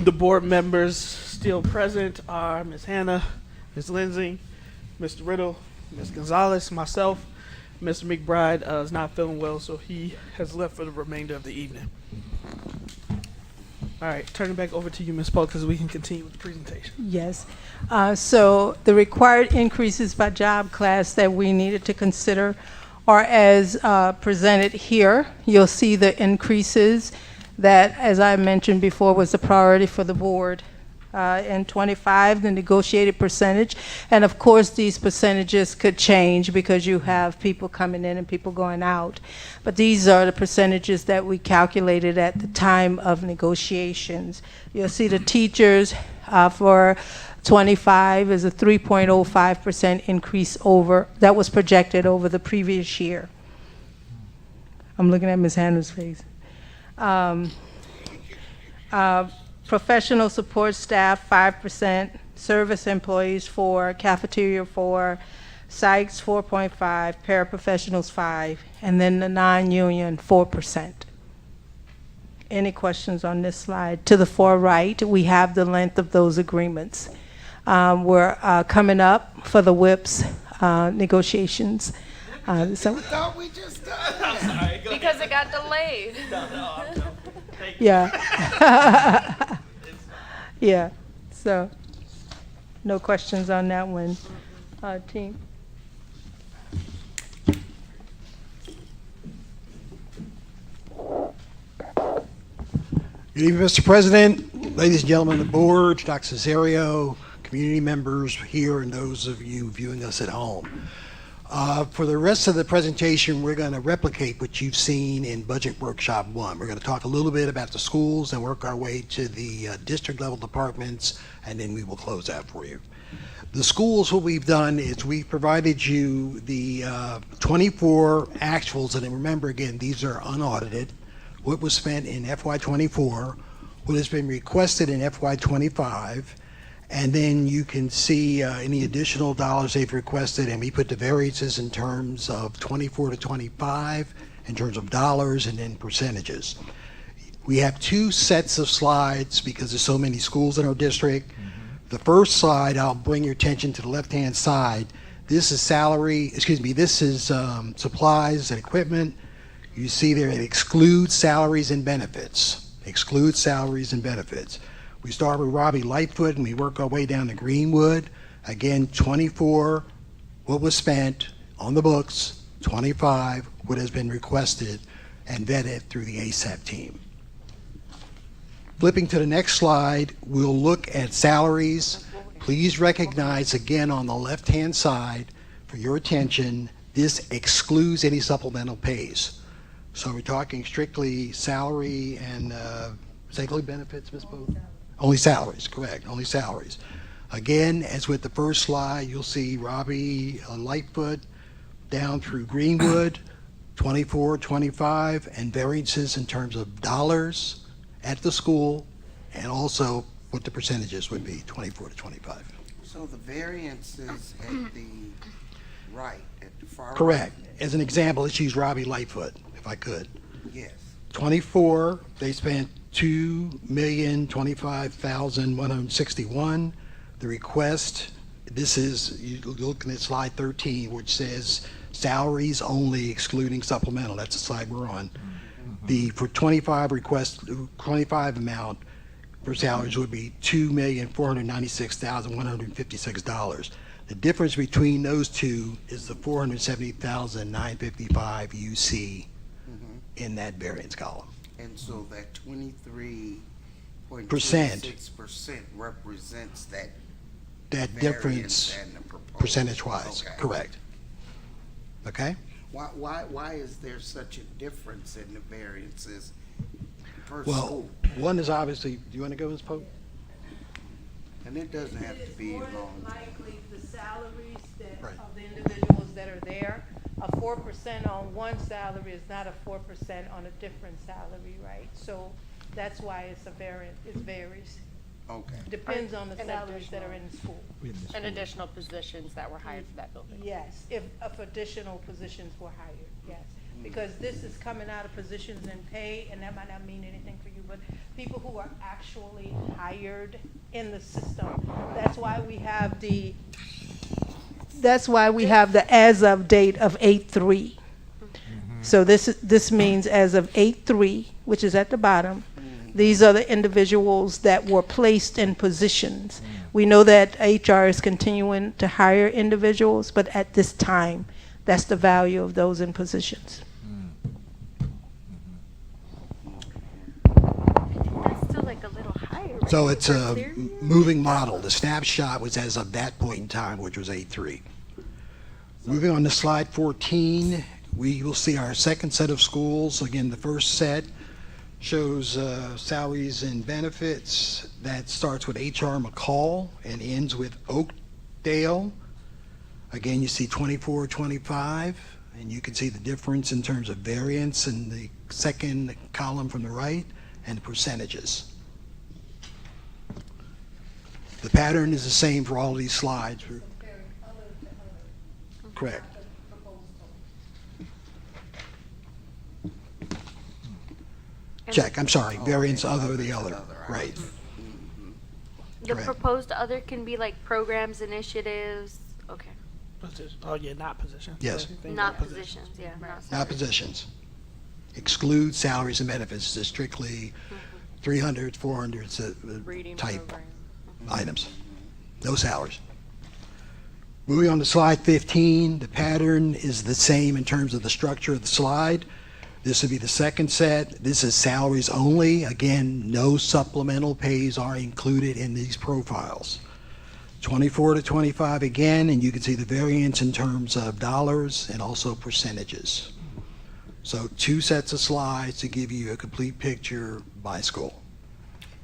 The board members still present are Ms. Hannah, Ms. Lindsay, Mr. Riddle, Ms. Gonzalez, myself. Mr. McBride is not feeling well, so he has left for the remainder of the evening. All right, turning back over to you, Ms. Polk, because we can continue with the presentation. Yes. So the required increases by job class that we needed to consider are as presented here. You'll see the increases that, as I mentioned before, was the priority for the board. In 25, the negotiated percentage. And of course, these percentages could change because you have people coming in and people going out. But these are the percentages that we calculated at the time of negotiations. You'll see the teachers for 25 is a 3.05% increase over, that was projected over the previous year. I'm looking at Ms. Hannah's face. Professional support staff, 5%, service employees, 4%, cafeteria, 4%, psychs, 4.5%, paraprofessionals, 5%, and then the non-union, 4%. Any questions on this slide? To the far right, we have the length of those agreements. We're coming up for the WIPS negotiations. Thought we just done that. Because it got delayed. Yeah. Yeah. So, no questions on that one, team. Good evening, Mr. President, ladies and gentlemen of the board, Dr. Cesario, community members here, and those of you viewing us at home. For the rest of the presentation, we're going to replicate what you've seen in Budget Workshop 1. We're going to talk a little bit about the schools and work our way to the district level departments, and then we will close out for you. The schools, what we've done is we've provided you the 24 actuals, and remember again, these are unaudited. What was spent in FY24, what has been requested in FY25, and then you can see any additional dollars they've requested, and we put the variances in terms of 24 to 25, in terms of dollars, and then percentages. We have two sets of slides because there's so many schools in our district. The first slide, I'll bring your attention to the left-hand side. This is this is supplies and equipment. You see there it excludes salaries and benefits. Excludes salaries and benefits. We start with Robbie Lightfoot and we work our way down to Greenwood. Again, 24, what was spent on the books, 25, what has been requested and vetted through the ASAP team. Flipping to the next slide, we'll look at salaries. Please recognize again on the left-hand side, for your attention, this excludes any supplemental pays. So we're talking strictly salary and salary benefits, Ms. Booth? Only salaries, correct, only salaries. Again, as with the first slide, you'll see Robbie Lightfoot down through Greenwood, 24, 25, and variances in terms of dollars at the school, and also what the percentages would be, 24 to 25. So the variances at the right, at the far Correct. right. As an example, let's use Robbie Lightfoot, if I could. Yes. 24, they spent $2,025,161. The request, this is, you're looking at slide 13, which says salaries only excluding supplemental. That's the slide we're on. The for 25 request, 25 amount for salaries would be $2,496,156. The difference between those two is the $470,955 you see in that variance column. And so that 23.26% represents that difference and the proposal. percentage-wise, Okay. correct. Okay? Why is there such a difference in the variances per Well, school? one is obviously, do you want to go, Ms. Pope? And it doesn't have to be long. Likely the salaries that Right. of the individuals that are there, a 4% on one salary is not a 4% on a different salary, right? So that's why it's a variant, it varies. Okay. Depends on the And salaries that are in the school. And additional positions that were hired for that building. Yes, if additional positions were hired. Yes, because this is coming out of positions and pay, and that might not mean anything for you, but people who are actually hired in the system. That's why we have the as of date of 8/3. So this means as of 8/3, which is at the bottom, these are the individuals that were placed in positions. We know that HR is continuing to hire individuals, but at this time, that's the value of those in positions. That's still like a little higher. Right? So it's For a Clearview? moving model. The snapshot was as of that point in time, which was 8/3. Moving on to slide 14, we will see our second set of schools. Again, the first set shows salaries and benefits. That starts with HR McCall and ends with Oakdale. Again, you see 24, 25, and you can see the difference in terms of variance in the second column from the right and the percentages. The pattern is the same for all of these slides. Correct. Check, I'm sorry, variance other the other, right. The correct. proposed other can be like programs, initiatives. Okay. Oh yeah, not position. Yes. Anything Not but positions. Yeah. Not Not salaries. positions. Exclude salaries and benefits, it's strictly 300, 400 Reading type program. items. No salaries. Moving on to slide 15, the pattern is the same in terms of the structure of the slide. This would be the second set. This is salaries only. Again, no supplemental pays are included in these profiles. 24 to 25 again, and you can see the variance in terms of dollars and also percentages. So 2 sets of slides to give you a complete picture by school.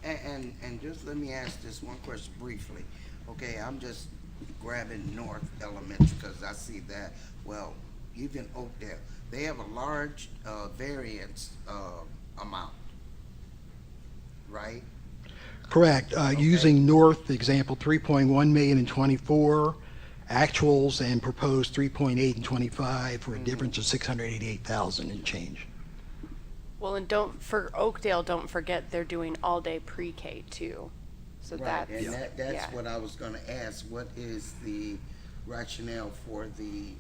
And just let me ask this one question briefly. Okay, I'm just grabbing North Elementary because I see that, well, even Oakdale, they have a large variance amount, right? Correct. Using North example, 3.1 million in 24, actuals and proposed 3.8 in 25 for a difference of 688,000 and change. Well, and for Oakdale, don't forget they're doing all-day pre-K too. So Right, that's, and that's yeah. what I was gonna ask. What is the rationale for the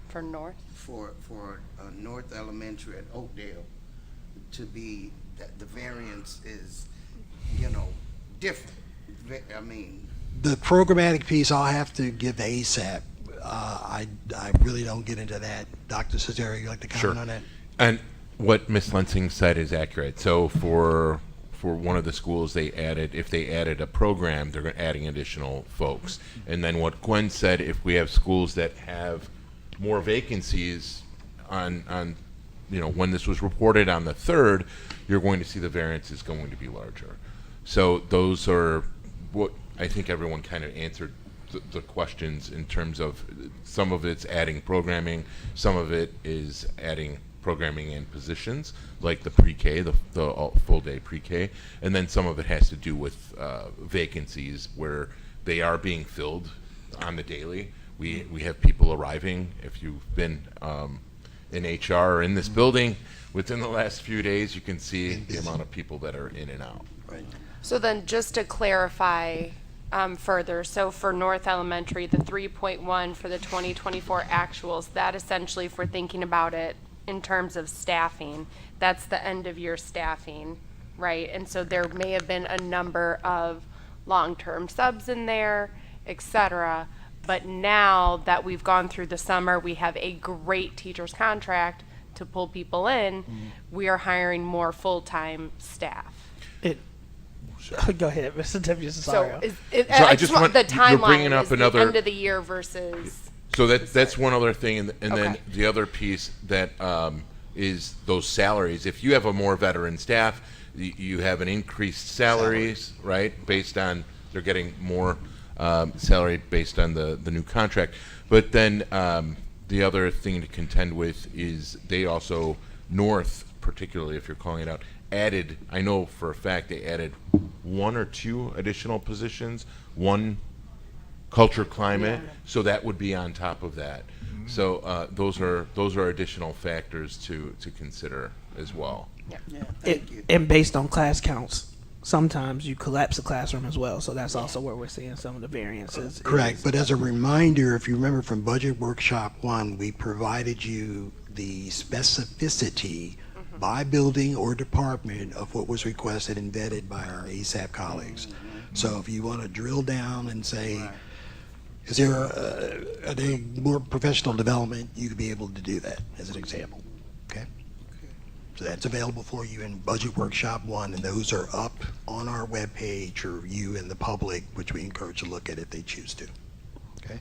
For North? for North Elementary at Oakdale to be that the variance is, different? I mean, The programmatic piece, I'll have to give the ASAP. I really don't get into that. Dr. Cesario, you like to comment on that? And what Ms. Lensing said is accurate. So for one of the schools, if they added a program, they're adding additional folks. And then what Gwen said, if we have schools that have more vacancies on when this was reported on the 3rd, you're going to see the variance is going to be larger. So those are what I think everyone kind of answered the questions in terms of some of it's adding programming, some of it is adding programming and positions like the pre-K, the full day pre-K, and then some of it has to do with vacancies where they are being filled on the daily. We have people arriving. If you've been in HR or in this building within the last few days, you can see the amount of people that are in and out. Right. So then just to clarify further, so for North Elementary, the 3.1 for the 2024 actuals, that essentially, if we're thinking about it in terms of staffing, that's the end of year staffing, right? And so there may have been a number of long-term subs in there, et cetera. But now that we've gone through the summer, we have a great teacher's contract to pull people in. We are hiring more full-time staff. Go ahead, Mr. W. So Cesario. I just want the you're bringing timeline up is the another- end of the year versus. So that's one other thing, and then Okay. the other piece that is those salaries. If you have a more veteran staff, you have an increased salaries, right? Based on they're getting more salary based on the new contract. But then the other thing to contend with is they also North, particularly if you're calling it out, added. I know for a fact they added 1 or 2 additional positions. One culture climate, so that would be on top of that. So those are additional factors to consider as well. And based on class counts, sometimes you collapse a classroom as well. So that's also where we're seeing some of the variances. Correct, but as a reminder, if you remember from Budget Workshop 1, we provided you the specificity by building or department of what was requested and vetted by our ASAP colleagues. So if you want to drill down and say, is there a more professional development, you could be able to do that as an example, okay? So that's available for you in Budget Workshop 1, and those are up on our webpage for you and the public, which we encourage to look at if they choose to, okay?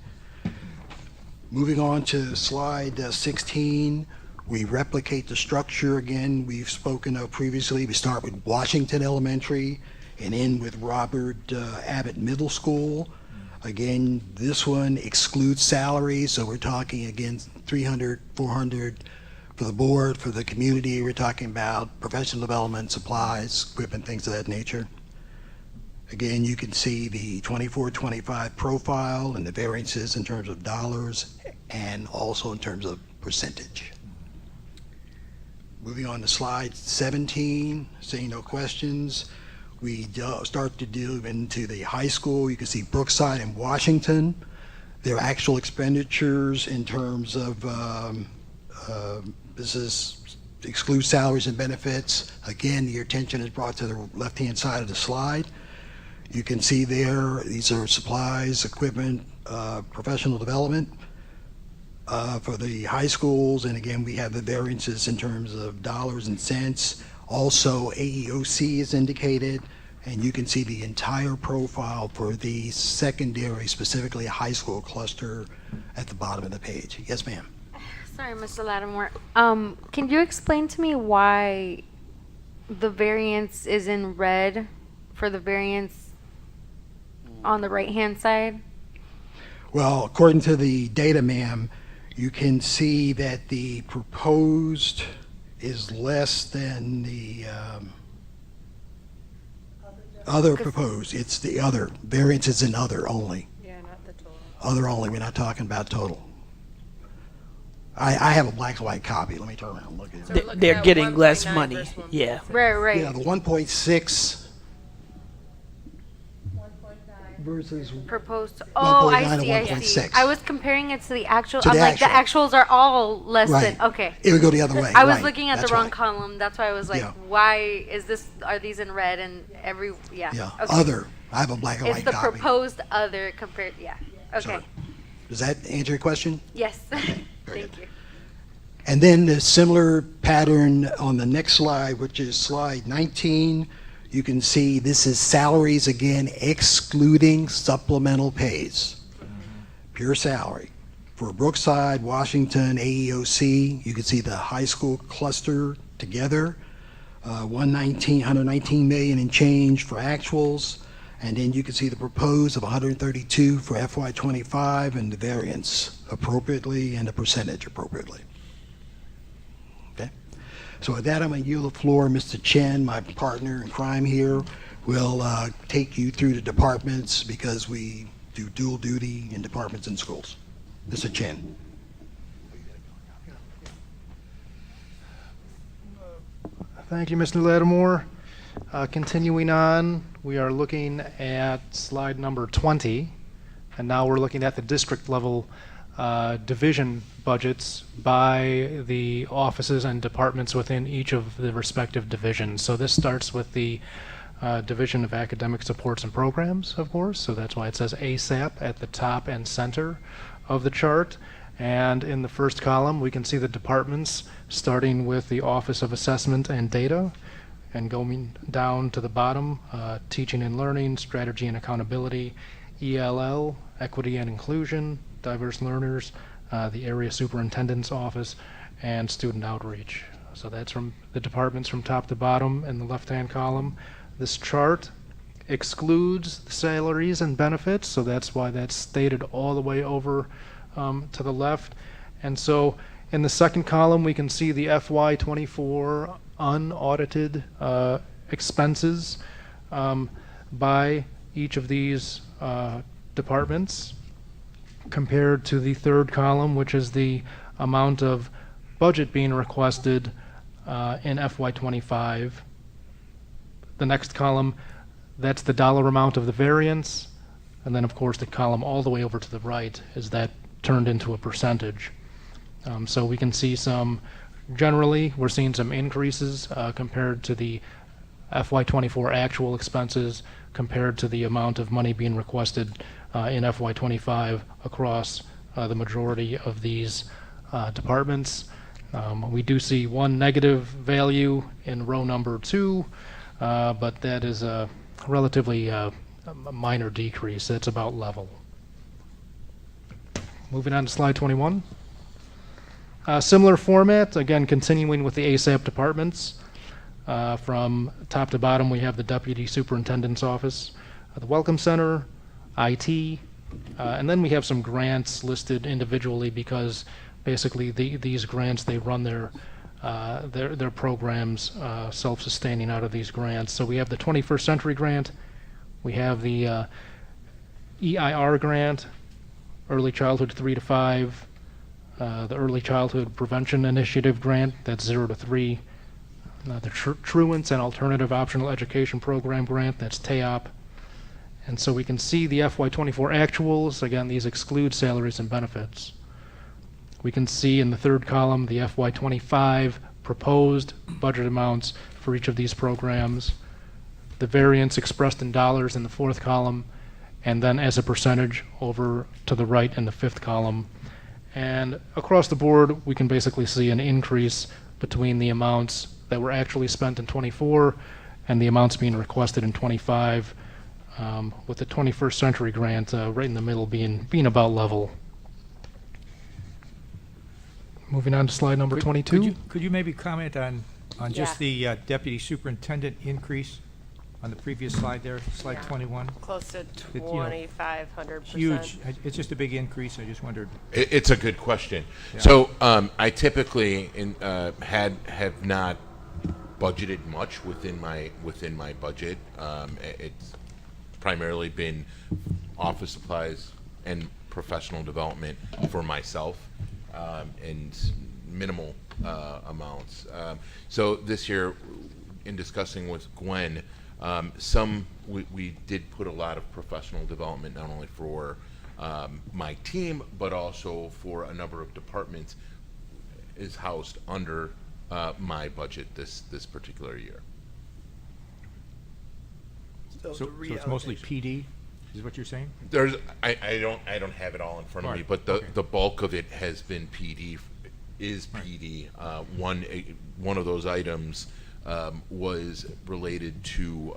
Moving on to slide 16, we replicate the structure again we've spoken of previously. We start with Washington Elementary and end with Robert Abbott Middle School. Again, this one excludes salaries, so we're talking again 300, 400 for the board, for the community. We're talking about professional development, supplies, equipment, things of that nature. Again, you can see the 24-25 profile and the variances in terms of dollars and also in terms of percentage. Moving on to slide 17, seeing no questions, we start to delve into the high school. You can see Brookside and Washington. Their actual expenditures in terms of this is exclude salaries and benefits. Again, your attention is brought to the left-hand side of the slide. You can see there, these are supplies, equipment, professional development for the high schools. And again, we have the variances in terms of dollars and cents. Also, AEOC is indicated, and you can see the entire profile for the secondary, specifically high school cluster at the bottom of the page. Yes, ma'am. Sorry, Mr. Lattimore. Can you explain to me why the variance is in red for the variance on the right-hand side? Well, according to the data, ma'am, you can see that the proposed is less than the other proposed. It's the other. Variance is in other only. Yeah, not the total. Other only. We're not talking about total. I have a black and white copy. Let me turn around and look at it. They're getting less money. Yeah. Right. Yeah, the 1.6 versus Proposed. Oh, 1.9 I and see. 1.6. I was comparing it to the actual. To I'm the like, the actual. actuals are all less Right. than. Okay. It would go the other way. I was right. looking at That's the wrong right. column. That's why I was like, Yeah. why is this? Are these in red and every? Yeah. Yeah, Okay. other. I have a black and It's white the copy. proposed other compared. Yeah. Okay. Sorry. Does that answer your question? Yes. Very Thank you. And then the similar pattern on the next slide, which is slide 19, you can see this is salaries again, excluding supplemental pays. Pure salary. For Brookside, Washington, AEOC, you can see the high school cluster together, 119 million and change for actuals. And then you can see the proposed of 132 for FY25 and the variance appropriately and the percentage appropriately. So with that, I'm going to yield the floor. Mr. Chen, my partner in crime here, will take you through the departments because we do dual duty in departments and schools. Mr. Chen. Thank you, Mr. Lattimore. Continuing on, we are looking at slide number 20, and now we're looking at the district level division budgets by the offices and departments within each of the respective divisions. So this starts with the Division of Academic Supports and Programs, of course, so that's why it says ASAP at the top and center of the chart. And in the first column, we can see the departments, starting with the Office of Assessment and Data, and going down to the bottom, Teaching and Learning, Strategy and Accountability, ELL, Equity and Inclusion, Diverse Learners, the Area Superintendent's Office, and Student Outreach. So that's from the departments from top to bottom in the left-hand column. This chart excludes the salaries and benefits, so that's why that's stated all the way over to the left. And so in the second column, we can see the FY24 unaudited expenses by each of these departments. compared to the third column, which is the amount of budget being requested in FY25. The next column, that's the dollar amount of the variance. And then, of course, the column all the way over to the right is that turned into a percentage. So we can see generally, we're seeing some increases compared to the FY24 actual expenses compared to the amount of money being requested in FY25 across the majority of these departments. We do see one negative value in row number 2, but that is a relatively a minor decrease. It's about level. Moving on to slide 21. Similar format, again, continuing with the ASAP departments. From top to bottom, we have the Deputy Superintendent's Office, the Welcome Center, IT, and then we have some grants listed individually because basically these grants, they run their programs self-sustaining out of these grants. So we have the 21st Century Grant, we have the EIR grant, Early Childhood 3 to 5, the Early Childhood Prevention Initiative grant, that's 0 to 3, the Truants and Alternative Optional Education Program grant, that's TAOP. And so we can see the FY24 actuals. Again, these exclude salaries and benefits. We can see in the third column the FY25 proposed budget amounts for each of these programs, the variance expressed in dollars in the fourth column, and then as a percentage over to the right in the fifth column. And across the board, we can basically see an increase between the amounts that were actually spent in 24 and the amounts being requested in 25, with the 21st Century Grant right in the middle being about level. Moving on to slide number 22. Could you maybe comment on just the Deputy Superintendent increase on the previous slide there, slide 21? Close to 2,500%. Huge. It's just a big increase. I just wondered. It's a good question. Yeah. So I typically have not budgeted much within my budget. It's primarily been office supplies and professional development for myself, and minimal amounts. So this year, in discussing with Gwen, we did put a lot of professional development not only for my team but also for a number of departments is housed under my budget this particular year. So it's mostly PD, is what you're saying? I don't have it all in front of me, but the bulk of it has been PD. PD. One of those items was related to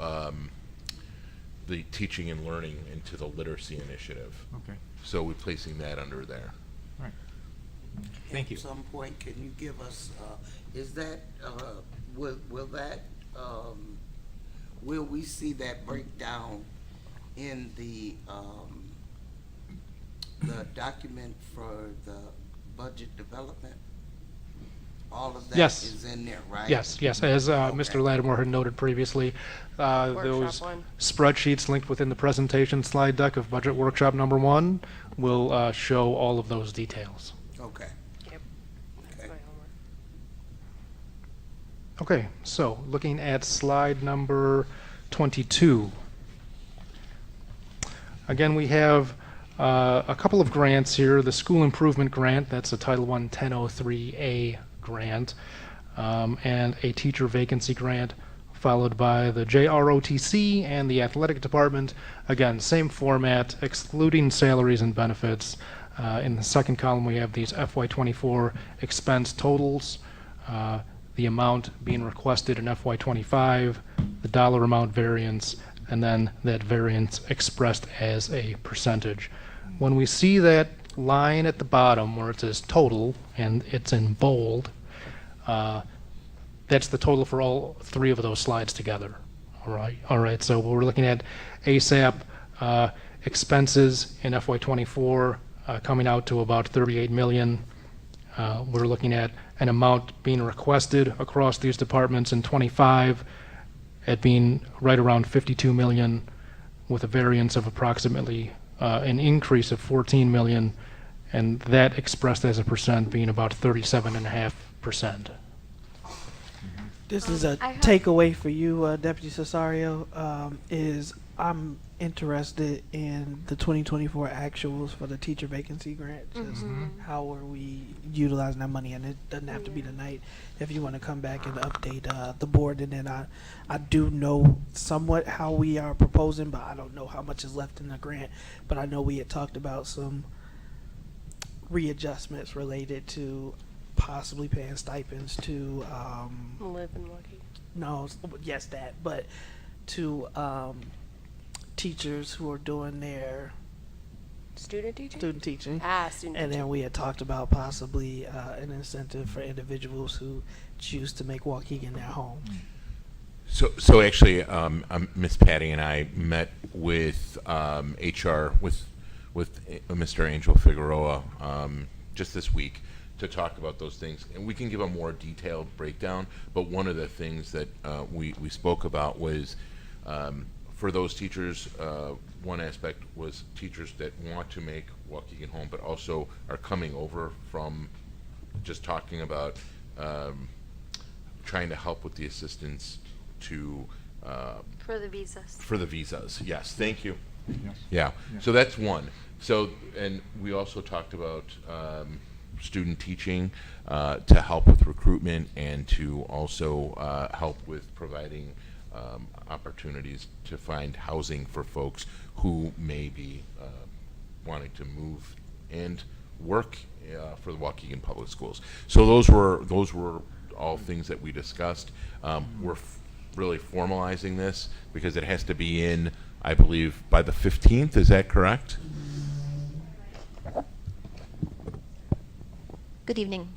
the teaching and learning into the literacy initiative. Okay. So we're placing that under there. All right. Thank you. At some point, can you give us, is that, will we see that breakdown in the document for the budget development? All of that is in there, right? Yes. As Mr. Lattimore had noted previously, those spreadsheets linked within the presentation slide deck of Budget Workshop number 1 will show all of those details. Okay. Yep. That's my homework. Okay, so looking at slide number 22. Again, we have a couple of grants here. The School Improvement Grant, that's a Title I 1003A grant, and a Teacher Vacancy Grant, followed by the JROTC and the Athletic Department. Again, same format, excluding salaries and benefits. In the second column, we have these FY24 expense totals, the amount being requested in FY25, the dollar amount variance, and then that variance expressed as a percentage. When we see that line at the bottom where it says total and it's in bold, that's the total for all 3 of those slides together. All right. So we're looking at ASAP expenses in FY24 coming out to about 38 million. We're looking at an amount being requested across these departments in 25 at being right around 52 million, with a variance of approximately an increase of 14 million, and that expressed as a percent being about 37.5%. This is a I have- takeaway for you, Deputy Cesario, is I'm interested in the 2024 actuals for the teacher vacancy grant. Just how are we utilizing that money? And it doesn't have to be tonight. If you want to come back and update the board, and then I do know somewhat how we are proposing, but I don't know how much is left in the grant. But I know we had talked about some readjustments related to possibly paying stipends to Live and working. no, yes, that, but to teachers who are doing their Student teaching? student teaching. Student And teaching. then we had talked about possibly an incentive for individuals who choose to make Waukegan their home. So actually, Miss Patty and I met with HR with Mr. Angel Figueroa just this week to talk about those things, and we can give a more detailed breakdown. But one of the things that we spoke about was for those teachers, one aspect was teachers that want to make Waukegan home, but also are coming over from just talking about trying to help with the assistance to For the visas. for the visas. Yes, thank you. Yeah, so that's one. So, and we also talked about student teaching to help with recruitment and to also help with providing opportunities to find housing for folks who may be wanting to move and work for the Waukegan Public Schools. So those were all things that we discussed. We're really formalizing this because it has to be in, I believe, by the 15th. Is that correct? Good evening.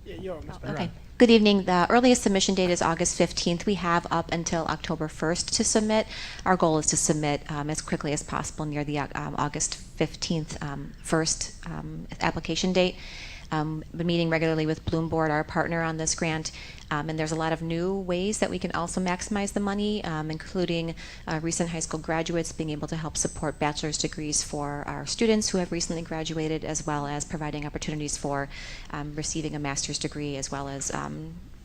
Yeah, you're on, Ms. Patty. Okay. Good evening. The earliest submission date is August 15th. We have up until October 1st to submit. Our goal is to submit as quickly as possible near the August 15th first application date. Been meeting regularly with Bloom Board, our partner on this grant, and there's a lot of new ways that we can also maximize the money, including recent high school graduates being able to help support bachelor's degrees for our students who have recently graduated, as well as providing opportunities for receiving a master's degree, as well as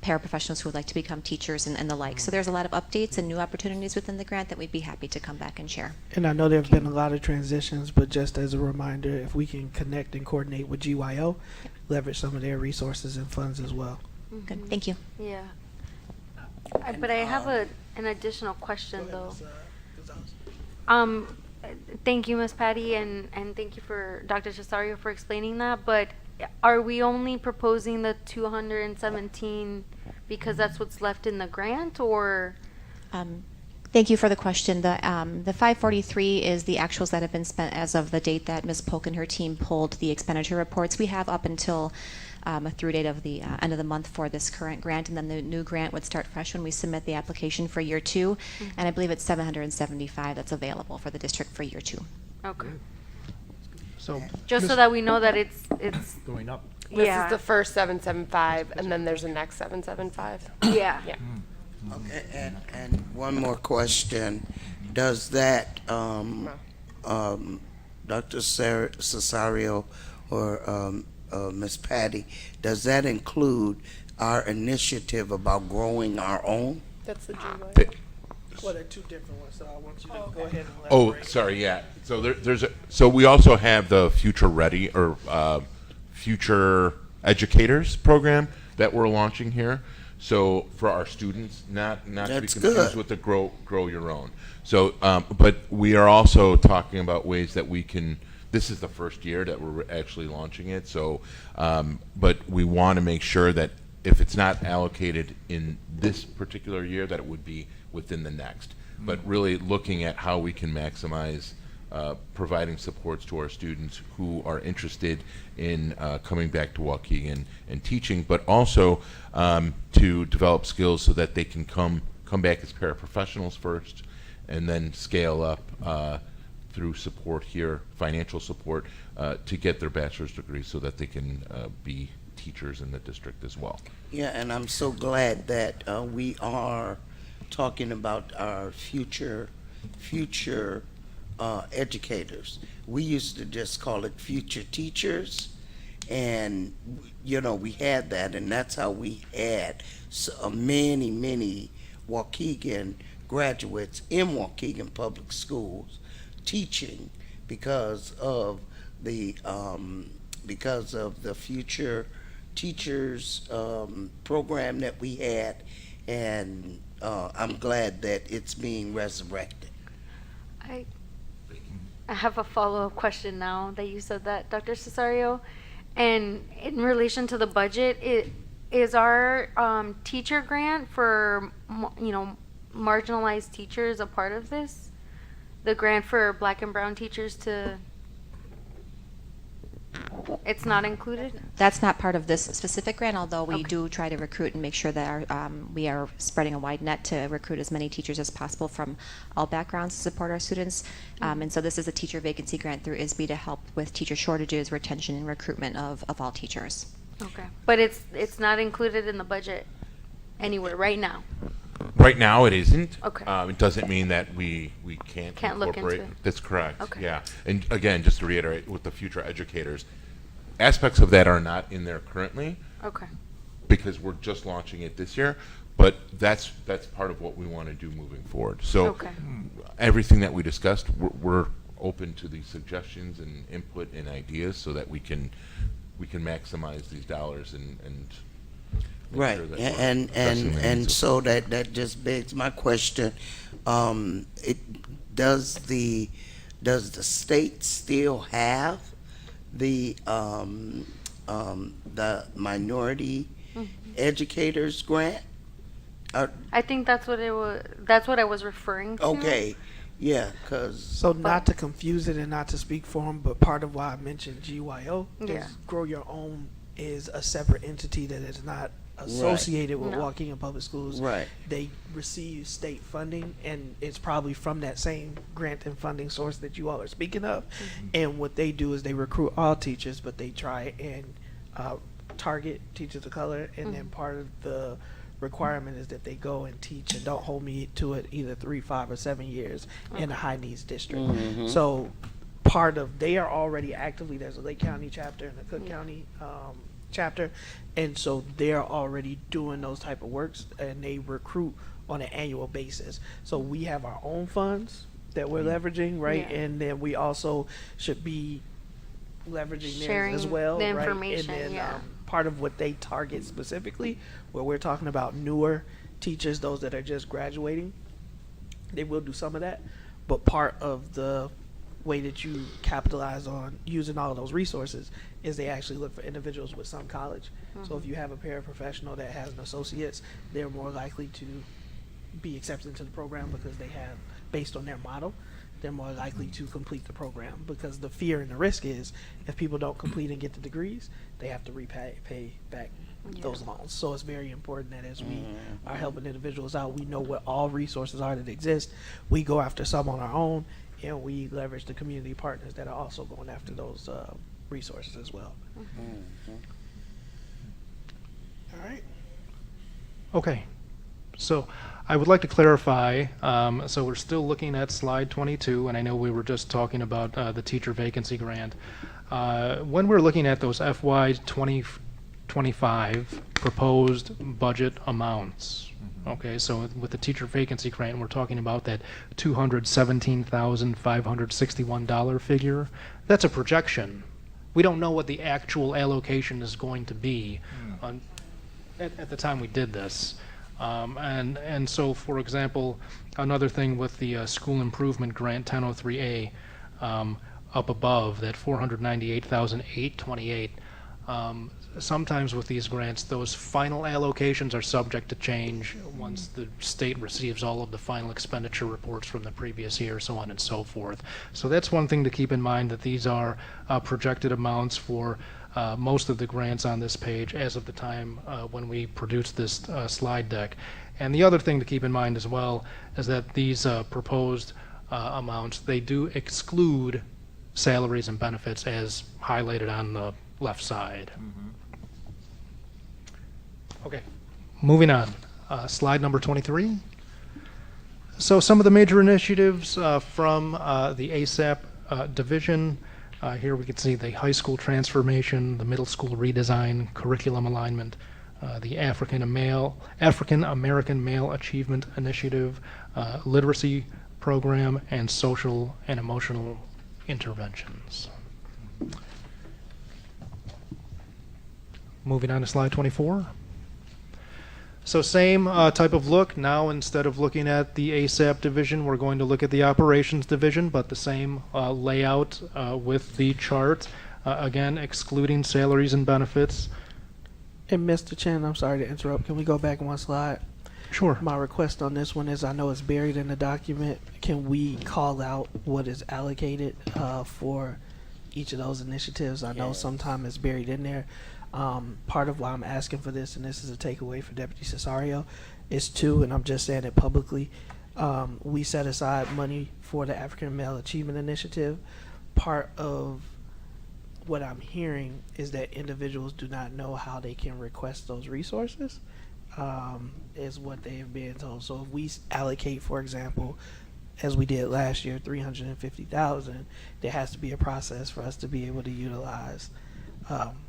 paraprofessionals who would like to become teachers and the like. So there's a lot of updates and new opportunities within the grant that we'd be happy to come back and share. And I know there have been a lot of transitions, but just as a reminder, if we can connect and coordinate with GYO, leverage some of their resources and funds as well. Good. Thank you. Yeah. But I have an additional question though. Thank you, Ms. Patty, and thank you for Dr. Cesario for explaining that. But are we only proposing the 217 because that's what's left in the grant, or? Thank you for the question. The 543 is the actuals that have been spent as of the date that Ms. Polk and her team pulled the expenditure reports. We have up until a through date of the end of the month for this current grant, and then the new grant would start fresh when we submit the application for year 2, and I believe it's 775 that's available for the district for year 2. Okay. So Just so that we know that it's Going up. This yeah. is the first 775, and then there's a next 775. Yeah. Yeah. Okay, and one more question. Does that, Dr. Cesario or Ms. Patty, does that include our initiative about growing our own? That's the GY. Well, they're two different ones, so I want you to go ahead and Oh, elaborate. sorry, yeah. So so we also have the Future Ready or Future Educators program that we're launching here. So for our students, not to be That's confused good. with the grow your own. So, but we are also talking about ways that we can. This is the first year that we're actually launching it. So, but we want to make sure that if it's not allocated in this particular year, that it would be within the next. But really looking at how we can maximize providing supports to our students who are interested in coming back to Waukegan and teaching, but also to develop skills so that they can come back as paraprofessionals first, and then scale up through support here, financial support, to get their bachelor's degree so that they can be teachers in the district as well. Yeah, and I'm so glad that we are talking about our future educators. We used to just call it future teachers, and we had that, and that's how we had many Waukegan graduates in Waukegan Public Schools teaching because of the future teachers program that we had, and I'm glad that it's being resurrected. I have a follow-up question now that you said that, Dr. Cesario. And in relation to the budget, is our teacher grant for, marginalized teachers a part of this? The grant for Black and brown teachers it's not included? That's not part of this specific grant, although we do try to recruit and make sure that we are spreading a wide net to recruit as many teachers as possible from all backgrounds to support our students. And so this is a teacher vacancy grant through ISB to help with teacher shortages, retention, and recruitment of all teachers. Okay. But it's not included in the budget anywhere right now? Right now, it isn't. Okay. It doesn't mean that we can't look into incorporate. it. That's correct. Okay. Yeah. And again, just to reiterate, with the future educators, aspects of that are not in there currently. Okay. Because we're just launching it this year, but that's part of what we want to do moving forward. So everything that we discussed, we're open to these suggestions and input and ideas so that we can maximize these dollars and make Right, sure that we're addressing the needs of- so that just begs my question. Does the state still have the minority educators grant? I think that's what it was. That's what I was referring to. Okay, yeah, because So not to confuse it and not to speak for them, but part of why I mentioned GYO Yeah. is Grow Your Own is a separate entity that is not associated with No. Waukegan Public Schools. Right. They receive state funding, and it's probably from that same grant and funding source that you all are speaking of. And what they do is they recruit all teachers, but they try and target teachers of color. And then part of the requirement is that they go and teach, and don't hold me to it, either 3, 5, or 7 years in a high needs district. So part of, they are already actively, there's a Lake County chapter and a Cook County chapter, and so they're already doing those type of works, and they recruit on an annual basis. So we have our own funds that we're leveraging, right? Yeah. And then we also should be leveraging Sharing theirs as well, the right? information, And then yeah. part of what they target specifically, where we're talking about newer teachers, those that are just graduating, they will do some of that, but part of the way that you capitalize on using all of those resources is they actually look for individuals with some college. So if you have a paraprofessional that has an associate's, they're more likely to be accepted into the program because they have, based on their model, they're more likely to complete the program, because the fear and the risk is if people don't complete and get the degrees, they have to pay back those loans. So it's very important that as we are helping individuals out, we know what all resources are that exist. We go after some on our own, and we leverage the community partners that are also going after those resources as well. All right. Okay, so I would like to clarify, so we're still looking at slide 22, and I know we were just talking about the teacher vacancy grant. When we're looking at those FY 2025 proposed budget amounts, okay, so with the teacher vacancy grant, we're talking about that $217,561 figure. That's a projection. We don't know what the actual allocation is going to be at the time we did this. And so, for example, another thing with the school improvement grant 1003A, up above that 498,828. Sometimes with these grants, those final allocations are subject to change once the state receives all of the final expenditure reports from the previous year, so on and so forth. So that's one thing to keep in mind, that these are projected amounts for most of the grants on this page as of the time when we produced this slide deck. And the other thing to keep in mind as well is that these proposed amounts, they do exclude salaries and benefits as highlighted on the left side. Okay, moving on. Slide number 23. So some of the major initiatives from the ASAP division. Here we can see the high school transformation, the middle school redesign, curriculum alignment, the African American Male Achievement Initiative, literacy program, and social and emotional interventions. Moving on to slide 24. So same type of look. Now instead of looking at the ASAP division, we're going to look at the operations division, but the same layout with the chart. Again, excluding salaries and benefits. And Mr. Chen, I'm sorry to interrupt. Can we go back one slide? Sure. My request on this one is, I know it's buried in the document. Can we call out what is allocated for each of those initiatives? I know sometimes it's buried in there. Part of why I'm asking for this, and this is a takeaway for Deputy Cesario, is two, and I'm just saying it publicly. We set aside money for the African Male Achievement Initiative. Part of what I'm hearing is that individuals do not know how they can request those resources, is what they have been told. So if we allocate, for example, as we did last year, $350,000, there has to be a process for us to be able to utilize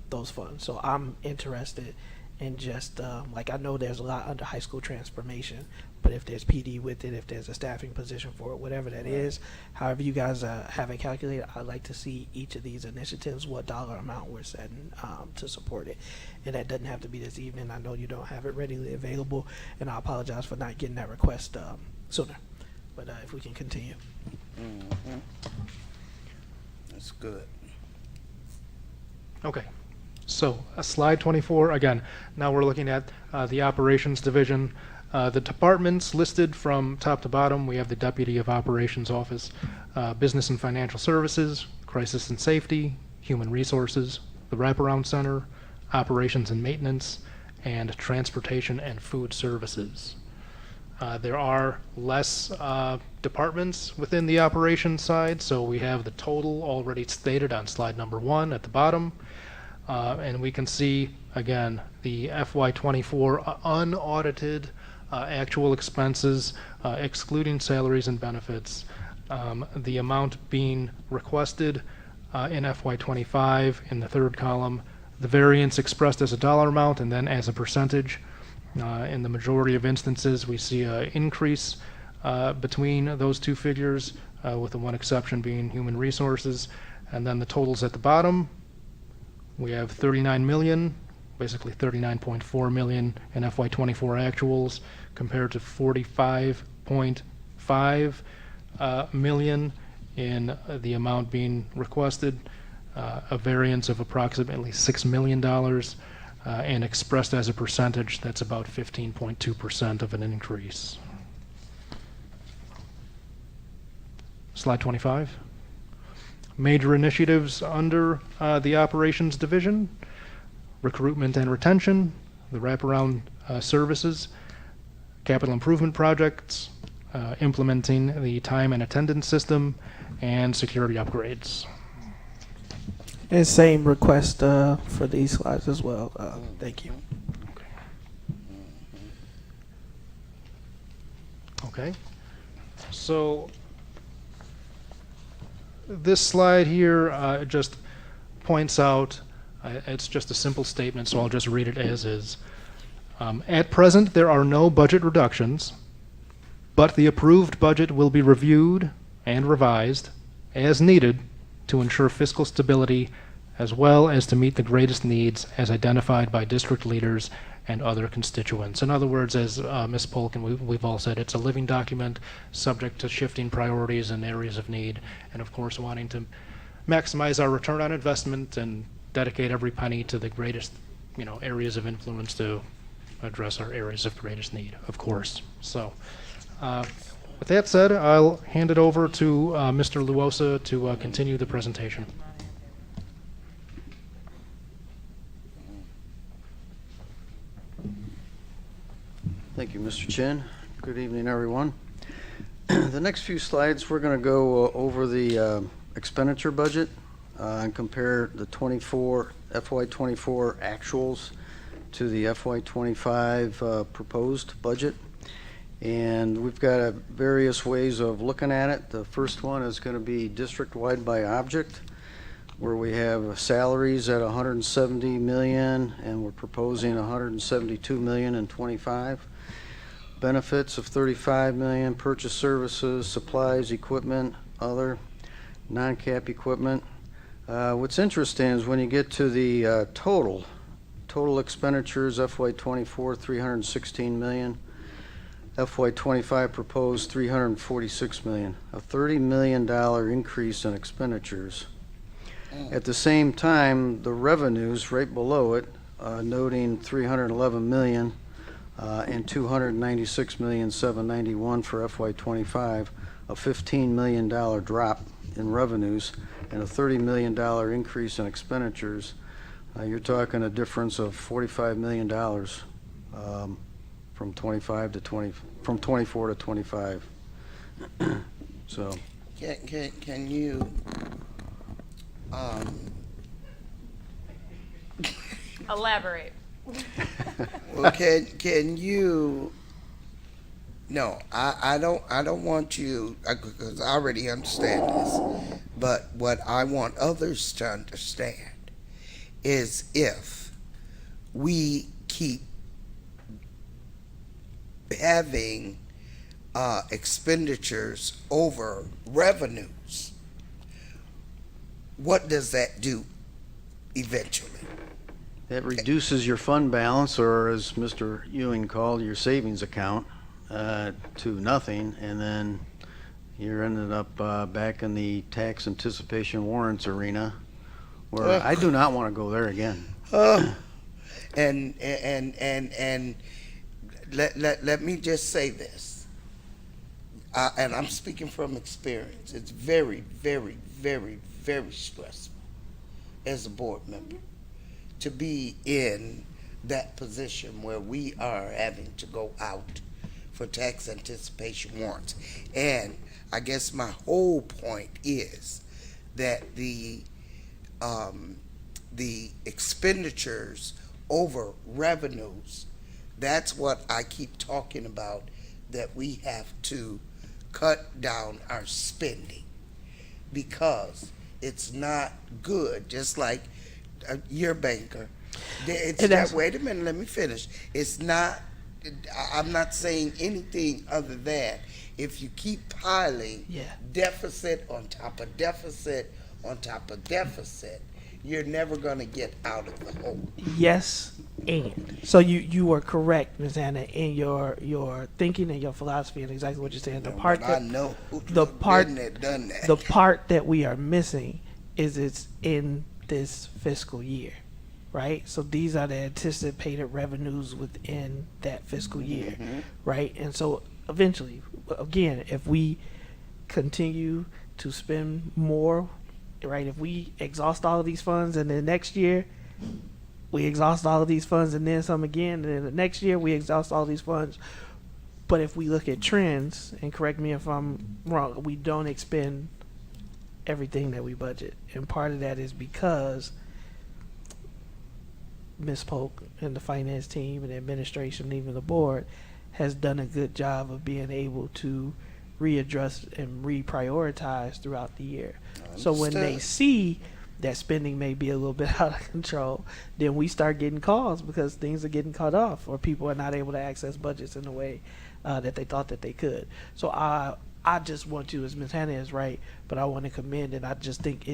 those funds. So I'm interested in just like, I know there's a lot under high school transformation, but if there's PD with it, if there's a staffing position for it, whatever that is, however you guys have it calculated, I'd like to see each of these initiatives, what dollar amount we're setting to support it. And that doesn't have to be this evening. I know you don't have it readily available, and I apologize for not getting that request sooner. But if we can continue. Mm-hmm. That's good. Okay. So slide 24, again, now we're looking at the operations division. The departments listed from top to bottom, we have the Deputy of Operations Office, Business and Financial Services, Crisis and Safety, Human Resources, the Wraparound Center, Operations and Maintenance, and Transportation and Food Services. There are less departments within the operations side, so we have the total already stated on slide number 1 at the bottom. And we can see, again, the FY24 unaudited actual expenses, excluding salaries and benefits, the amount being requested in FY25 in the third column, the variance expressed as a dollar amount and then as a percentage. In the majority of instances, we see an increase between those two figures, with the one exception being human resources. And then the totals at the bottom, we have 39 million, basically 39.4 million in FY24 actuals, compared to 45.5 million in the amount being requested, a variance of approximately $6 million, and expressed as a percentage, that's about 15.2% of an increase. Slide 25. Major initiatives under the operations division: recruitment and retention, the wraparound services, capital improvement projects, implementing the time and attendance system, and security upgrades. And same request for these slides as well. Thank you. Okay. So this slide here just points out, it's just a simple statement, so I'll just read it as is. At present, there are no budget reductions, but the approved budget will be reviewed and revised as needed to ensure fiscal stability, as well as to meet the greatest needs as identified by district leaders and other constituents. In other words, as Ms. Polk and we've all said, it's a living document subject to shifting priorities and areas of need, and of course wanting to maximize our return on investment and dedicate every penny to the greatest, areas of influence to address our areas of greatest need, of course. So with that said, I'll hand it over to Mr. Luosa to continue the presentation. Thank you, Mr. Chen. Good evening, everyone. The next few slides, we're going to go over the expenditure budget and compare the FY24 actuals to the FY25 proposed budget. And we've got various ways of looking at it. The first one is going to be district-wide by object, where we have salaries at 170 million, and we're proposing 172 million in '25. Benefits of 35 million, purchase services, supplies, equipment, other, non-cap equipment. What's interesting is when you get to the total expenditures, FY24, 316 million. FY25 proposed 346 million, a $30 million increase in expenditures. At the same time, the revenues right below it, noting 311 million and 296 million 791 for FY25, a $15 million drop in revenues and a $30 million increase in expenditures. You're talking a difference of $45 million from 24 to 25. So Can you Elaborate. well, can you? No, I don't want you, because I already understand this. But what I want others to understand is if we keep having expenditures over revenues, what does that do eventually? that reduces your fund balance, or as Mr. Ewing called, your savings account, to nothing, and then you're ended up back in the tax anticipation warrants arena, where I do not want to go there again. And let me just say this, and I'm speaking from experience. It's very, very, very, very stressful as a board member to be in that position where we are having to go out for tax anticipation warrants. And I guess my whole point is that the expenditures over revenues, that's what I keep talking about, that we have to cut down our spending, because it's not good. Just like your banker, it's not, wait a minute, let me finish. It's not, I'm not saying anything other than if you keep piling deficit on top of deficit on top of deficit, you're never going to get out of the hole. Yes, and so you were correct, Ms. Anna, in your thinking and your philosophy and exactly what you're saying. The part that I know the part that done that. The part that we are missing is it's in this fiscal year, right? So these are the anticipated revenues within that fiscal year, right? And so eventually, again, if we continue to spend more, right, if we exhaust all of these funds and then next year we exhaust all of these funds and then some again, and then the next year we exhaust all these funds. But if we look at trends, and correct me if I'm wrong, we don't expend everything that we budget. And part of that is because Ms. Polk and the finance team and the administration, even the board, has done a good job of being able to readdress and reprioritize throughout the year. So when they see that spending may be a little bit out of control, then we start getting calls because things are getting cut off, or people are not able to access budgets in the way that they thought that they could. So I just want to, as Ms. Hannah is right, but I want to commend, and I just think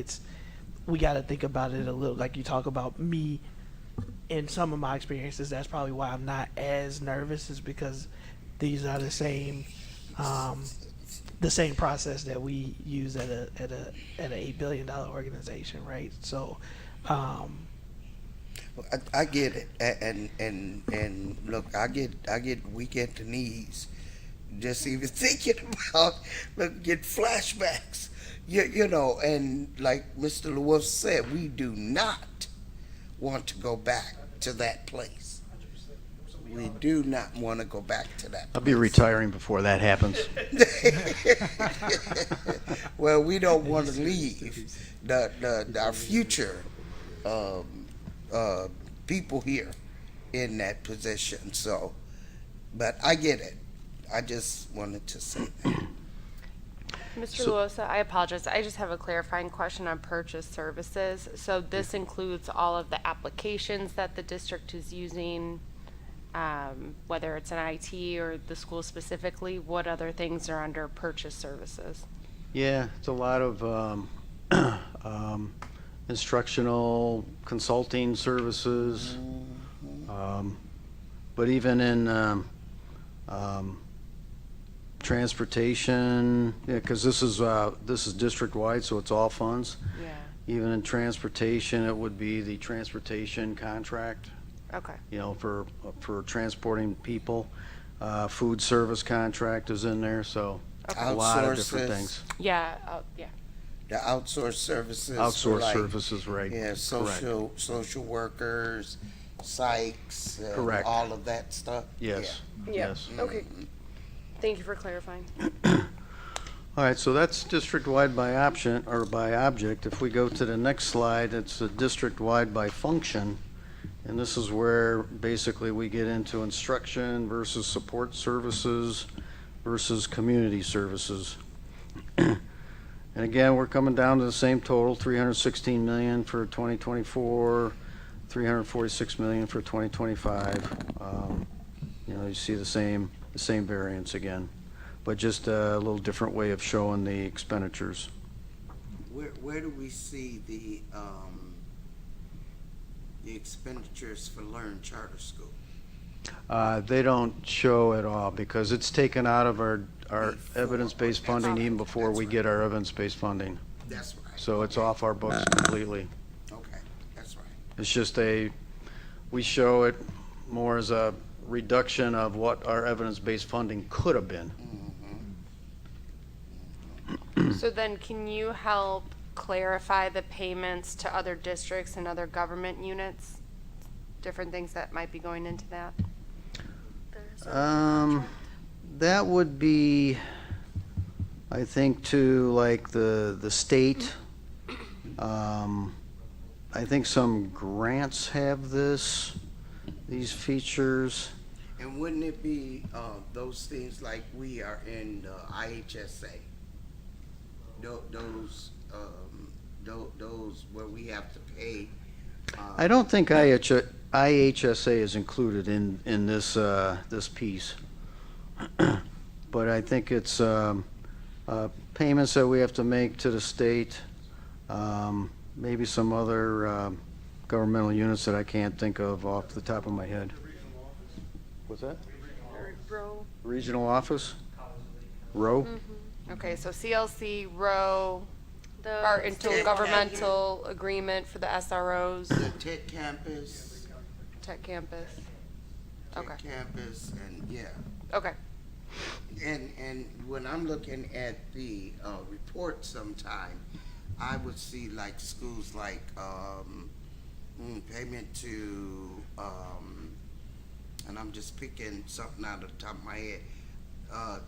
we got to think about it a little, like you talk about me. In some of my experiences, that's probably why I'm not as nervous, is because these are the same process that we use at an $8 billion organization, right? So, I get it, and look, I get weak at the knees, just even thinking about, get flashbacks, you know, and like Mr. LeWolf said, we do not want to go back to that place. We do not want to go back to that place. I'll be retiring before that happens. Well, we don't want to leave our future people here in that position. So, but I get it. I just wanted to say that. Mr. Luosa, I apologize. I just have a clarifying question on purchase services. So this includes all of the applications that the district is using, whether it's an IT or the school specifically. What other things are under purchase services? Yeah, it's a lot of instructional consulting services, but even in transportation, yeah, because this is district-wide, so it's all funds. Yeah. Even in transportation, it would be the transportation contract, Okay. you know, for transporting people. Food service contract is in there, so a lot of different Outsources. things. Yeah. Yeah. The outsourced services. for Outsourced like, services, right. Yeah, Correct. social workers, psychs, and Correct. all of that stuff. Yes, Yeah. yes. Okay. Thank you for clarifying. All right, so that's district-wide by option, or by object. If we go to the next slide, it's a district-wide by function. And this is where basically we get into instruction versus support services versus community services. And again, we're coming down to the same total, 316 million for 2024, 346 million for 2025. You know, you see the same variance again, but just a little different way of showing the expenditures. Where do we see the expenditures for Learn Charter School? They don't show at all because it's taken out of our evidence-based funding even before we get our evidence-based funding. That's right. So it's off our books completely. Okay, that's right. It's just we show it more as a reduction of what our evidence-based funding could have been. So then can you help clarify the payments to other districts and other government units? Different things that might be going into that? That would be, I think, to like the state. I think some grants have these features. And wouldn't it be those things like we are in IHSA? Those where we have to pay. I don't think IHSA is included in this piece, but I think it's payments that we have to make to the state, maybe some other governmental units that I can't think of off the top of my head. What's that? Regional office? Row? Okay, so CLC, row, our intergovernmental agreement for the SROs. The Tech Campus. Tech Campus. Okay. Tech Campus, and yeah. Okay. And when I'm looking at the report sometime, I would see like schools like payment to, and I'm just picking something out of the top of my head,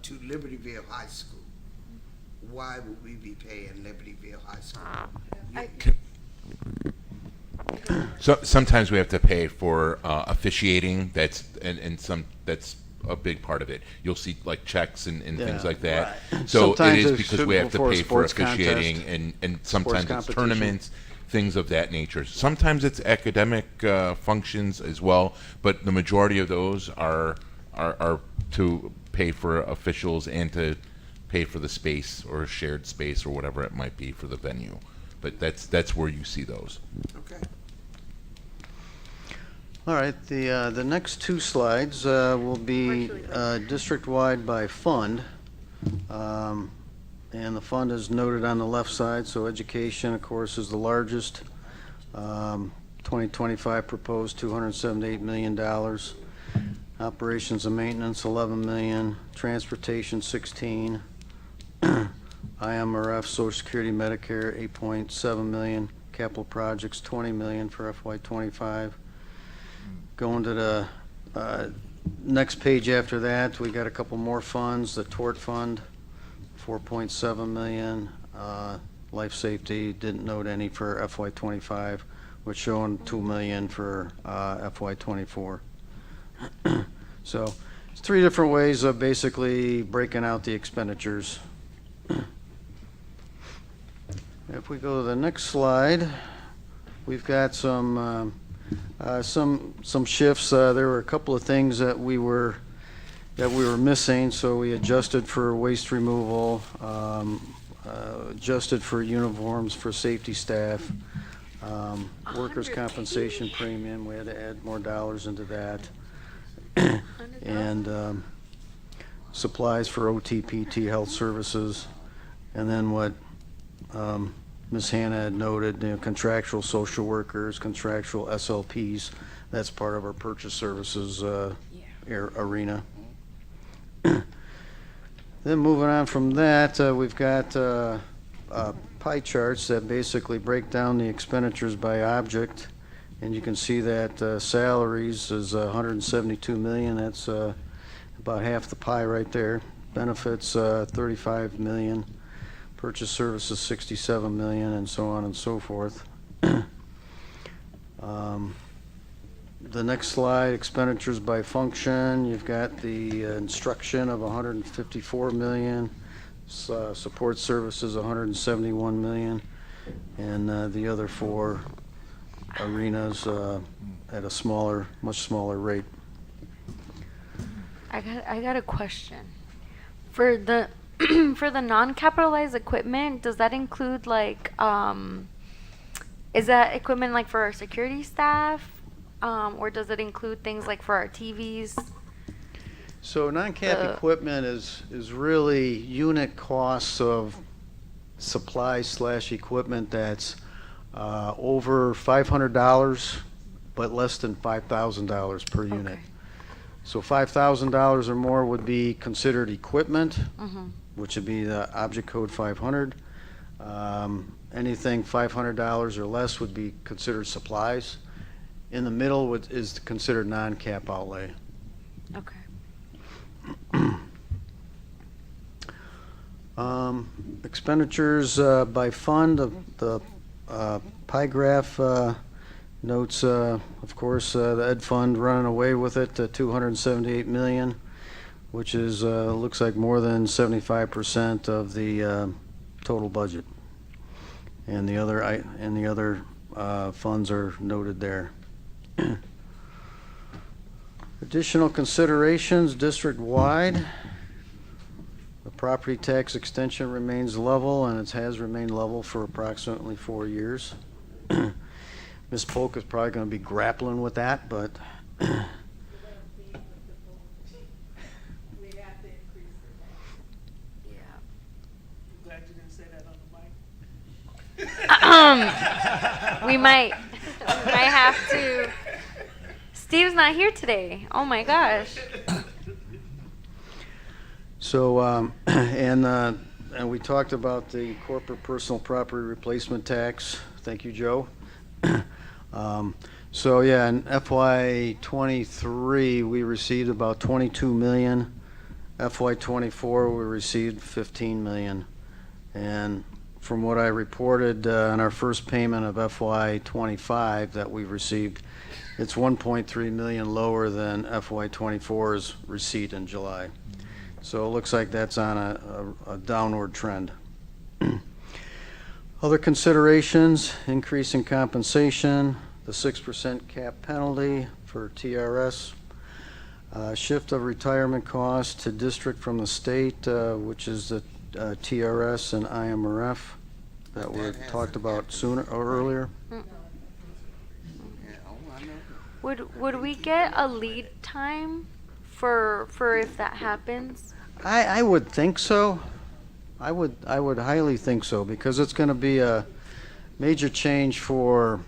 to Libertyville High School. Why would we be paying Libertyville High School? So sometimes we have to pay for officiating. That's a big part of it. You'll see like checks and things like that. Right. So Sometimes it is it's because we have to before a pay for sports contest, officiating and sometimes it's competition. tournaments, things of that nature. Sometimes it's academic functions as well, but the majority of those are to pay for officials and to pay for the space or shared space or whatever it might be for the venue. But that's where you see those. Okay. All right, the next two slides will be district-wide by fund. And the fund is noted on the left side, so education, of course, is the largest. 2025 proposed $278 million. Operations and maintenance, 11 million. Transportation, 16. IMRF, Social Security, Medicare, 8.7 million. Capital projects, 20 million for FY25. Going to the next page after that, we got a couple more funds. The Tort Fund, 4.7 million. Life Safety, didn't note any for FY25. We're showing 2 million for FY24. So It's three different ways of basically breaking out the expenditures. If we go to the next slide, we've got some shifts. There were a couple of things that we were missing, so we adjusted for waste removal, adjusted for uniforms for safety staff, workers' compensation premium. We had to add more dollars into that, and supplies for OTPT health services, and then what Ms. Hannah had noted, contractual social workers, contractual SLPs. That's part of our purchase services arena. Then moving on from that, we've got pie charts that basically break down the expenditures by object, and you can see that salaries is 172 million. That's about half the pie right there. Benefits 35 million. Purchase services 67 million, and so on and so forth. The next slide, expenditures by function. You've got the instruction of 154 million, support services 171 million, and the other four arenas at a much smaller rate. I got a question. For the for the non-capitalized equipment, does that include like is that equipment like for our security staff? Or does it include things like for our TVs? So non-cap equipment is really unit costs of supplies/equipment that's over $500, but less than $5,000 per unit. Okay. So $5,000 or more would be considered equipment, Mm-hmm. which would be the object code 500. Anything $500 or less would be considered supplies. In the middle is considered non-cap outlay. Okay. Expenditures by fund, the pie graph notes, of course, the ed fund running away with it, 278 million, which is looks like more than 75% of the total budget, and the other funds are noted there. Additional considerations district-wide. The property tax extension remains level, and it has remained level for approximately 4 years. Ms. Polk is probably going to be grappling with that, but Glad you didn't say that on the mic. We might have to. Steve's not here today. Oh my gosh. so and we talked about the corporate personal property replacement tax. Thank you, Joe. So yeah, in FY23 we received about 22 million. FY24 we received 15 million, and from what I reported on our first payment of FY25 that we received, it's 1.3 million lower than FY24's receipt in July. So it looks like that's on a downward trend. Other considerations, increase in compensation, the 6% cap penalty for TRS, shift of retirement costs to district from the state, which is the TRS and IMRF that were talked about sooner or earlier. Would we get a lead time for if that happens? I would think so. I would highly think so, because it's going to be a major change for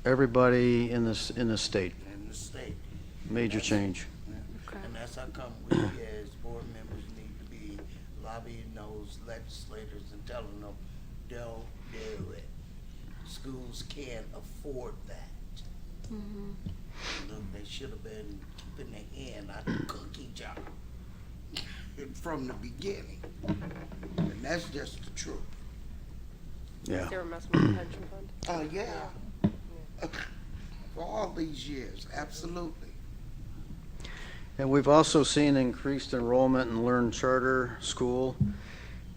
everybody in the state. In the state. Major change. Okay. And that's how come we as board members need to be lobbying those legislators and telling them, don't do it. Schools can't afford that. Mm-hmm. Look, they should have been keeping their hand out of the cookie jar from the beginning. And that's just the truth. Yeah. They were messing with the pension fund. Oh, yeah. For all these years, absolutely. And we've also seen increased enrollment in Learn Charter School,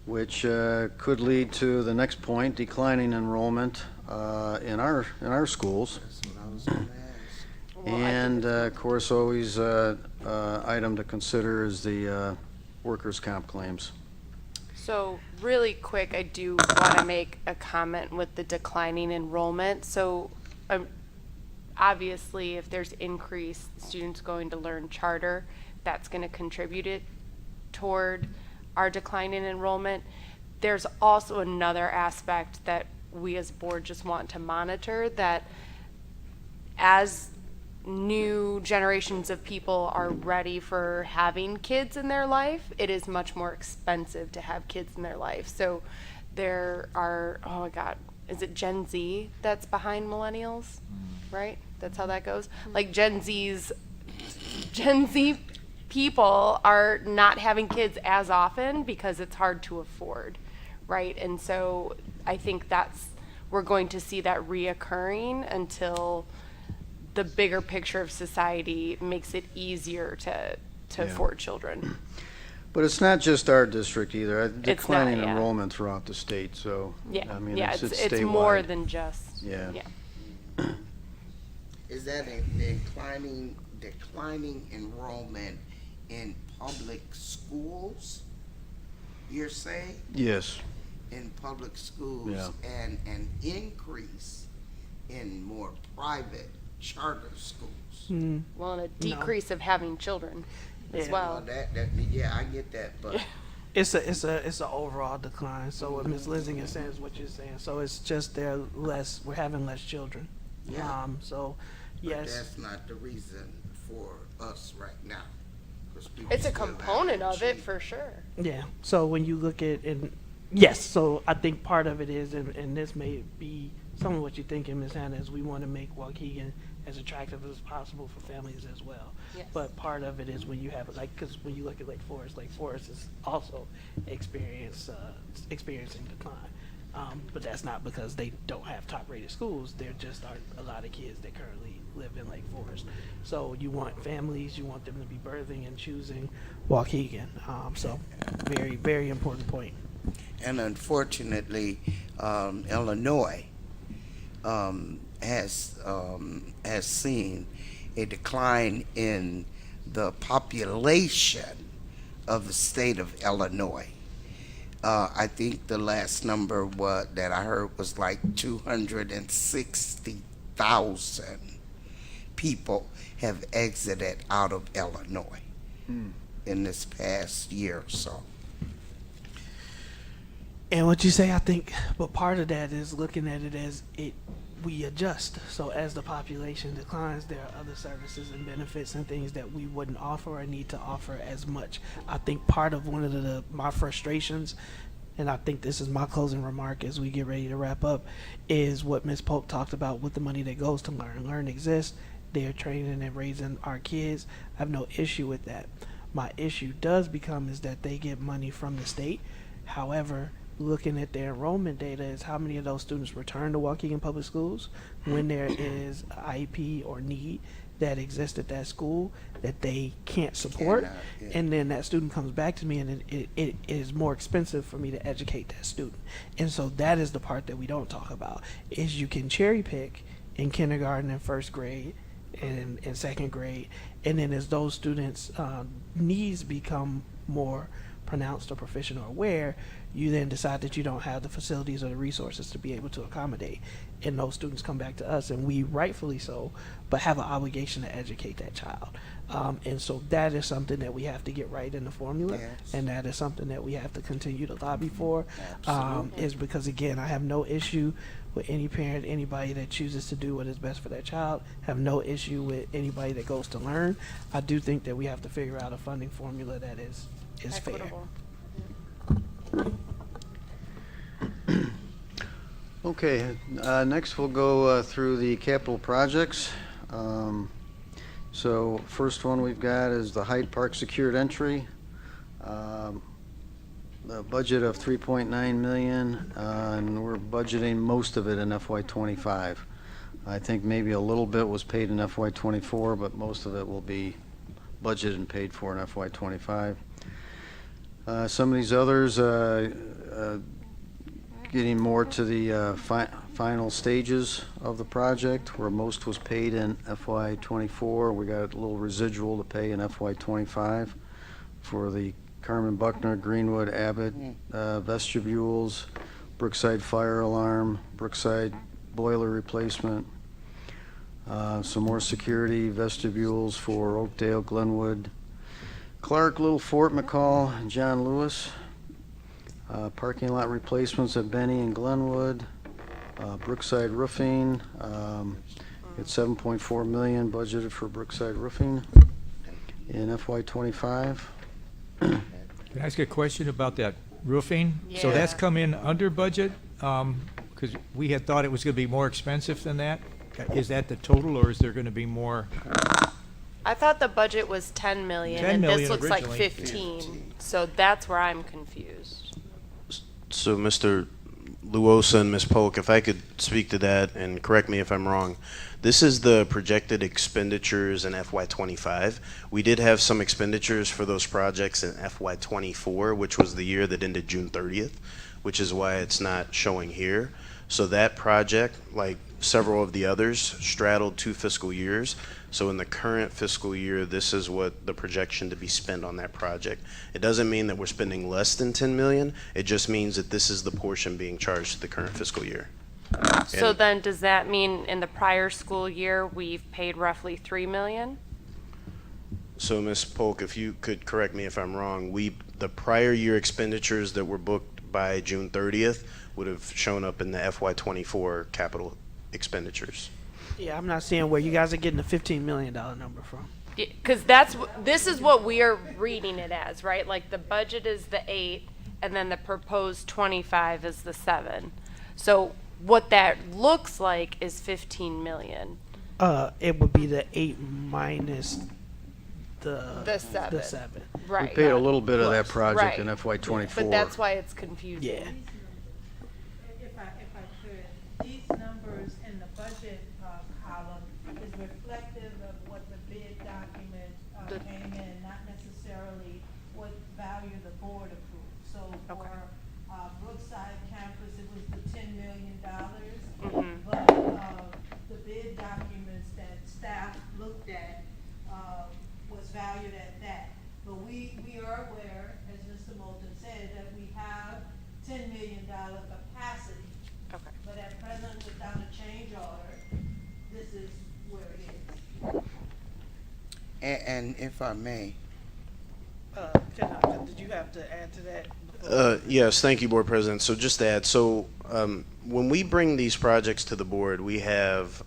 which could lead to the next point, declining enrollment in our schools. And of course, always item to consider is the workers' comp claims. So really quick, I do want to make a comment with the declining enrollment. So obviously, if there's increased students going to Learn Charter, that's going to contribute it toward our decline in enrollment. There's also another aspect that we as a board just want to monitor, that as new generations of people are ready for having kids in their life, it is much more expensive to have kids in their life. So there are, oh my God, is it Gen Z that's behind millennials? Right? That's how that goes. Like Gen Z people are not having kids as often because it's hard to afford, right? And so I think we're going to see that reoccurring until the bigger picture of society makes it easier to afford children. But it's not just our district either. Declining yeah. enrollment throughout the state. So Yeah, I mean, yeah, it's it's more statewide. than just Yeah. Is that a declining enrollment in public schools, you're saying? Yes. In public schools, Yeah. and an increase in more private charter schools? Well, and a decrease of having children as Yeah, well. Yeah, I get that, but It's an overall decline. So what Ms. Lindsay is saying is what you're saying. So it's just we're having less children. Yeah. So but yes. that's not the reason for us right now. 'Cause people It's a still have component to of it cheat. for sure. Yeah. So when you look at yes. So I think part of it is, and this may be some of what you're thinking, Ms. Hannah, is we want to make Waukegan as attractive as possible for families as well. Yes. But part of it is when you have because when you look at Lake Forest is also experiencing decline. But that's not because they don't have top-rated schools. There just aren't a lot of kids that currently live in Lake Forest. So you want families, you want them to be birthing and choosing Waukegan. So very, very important point. And unfortunately, Illinois has seen a decline in the population of the state of Illinois. I think the last number that I heard was like 260,000 people have exited out of Illinois in this past year or so. And what you say, I think, but part of that is looking at it as we adjust. So as the population declines, there are other services and benefits and things that we wouldn't offer or need to offer as much. I think part of one of my frustrations, and I think this is my closing remark as we get ready to wrap up, is what Ms. Polk talked about with the money that goes to Learn. Learn exists. They're training and raising our kids. I have no issue with that. My issue does become is that they get money from the state. However, looking at their enrollment data is how many of those students return to Waukegan Public Schools when there is IEP or need that exists at that school that they can't support, and then that student comes back to me and it is more expensive for me to educate that student. And so that is the part that we don't talk about, is you can cherry pick in kindergarten and first grade and in second grade, and then as those students' needs become more pronounced or proficient or aware, you then decide that you don't have the facilities or the resources to be able to accommodate, and those students come back to us, and we rightfully so, but have an obligation to educate that child. And so that is something that we have to get right in the formula, and that is something that we have to continue to lobby for, is because, again, I have no issue with any parent, anybody that chooses to do what is best for their child, have no issue with anybody that goes to Learn. I do think that we have to figure out a funding formula that is fair. Equitable. Okay, next we'll go through the capital projects. So first one we've got is the Hyde Park secured entry. The budget of $3.9 million, and we're budgeting most of it in FY25. I think maybe a little bit was paid in FY24, but most of it will be budgeted and paid for in FY '25. Some of these others, getting more to the final stages of the project, where most was paid in FY '24. We got a little residual to pay in FY '25 for the Carmen Buckner, Greenwood, Abbott vestibules, Brookside fire alarm, Brookside boiler replacement, some more security vestibules for Oakdale, Glenwood, Clark, Little Fort, McCall, and John Lewis. Parking lot replacements at Benny and Glenwood. Brookside roofing. It's $7.4 million budgeted for Brookside roofing in FY '25. Can I ask a question about that roofing? So that's come in under budget, because we had thought it was going to be more expensive than that. Is that the total, or is there going to be more? I thought the budget was 10 million, 10 and this million looks like originally. 15. So that's where I'm confused. So, Mr. Luosa and Ms. Polk, if I could speak to that, and correct me if I'm wrong, this is the projected expenditures in FY '25. We did have some expenditures for those projects in FY '24, which was the year that ended June 30th, which is why it's not showing here. So that project, like several of the others, straddled 2 fiscal years. So in the current fiscal year, this is what the projection to be spent on that project. It doesn't mean that we're spending less than 10 million. It just means that this is the portion being charged to the current fiscal year. So And- then does that mean in the prior school year, we've paid roughly 3 million? So Ms. Polk, if you could correct me if I'm wrong, the prior year expenditures that were booked by June 30th would have shown up in the FY '24 capital expenditures. Yeah, I'm not seeing where you guys are getting the $15 million number from. Because this is what we are reading it as, right? Like the budget is the 8, and then the proposed 25 is the 7. So what that looks like is 15 million. It would be the 8 minus The 7. The 7. Right. We paid a little bit of that project Right. in FY '24. But that's why it's confusing. Yeah. If I could, these numbers in the budget column is reflective of what the bid document came in, not necessarily what value the board approved. So for Brookside campus, it was the $10 million, but the bid documents that staff looked at was valued at that. But we are aware, as Mr. Moulton said, that we have $10 million capacity. Okay. But at present, without a change order, this is where it is. And if I may, Did you have to add to that? Yes, thank you, Board President. So just to add, when we bring these projects to the board, we have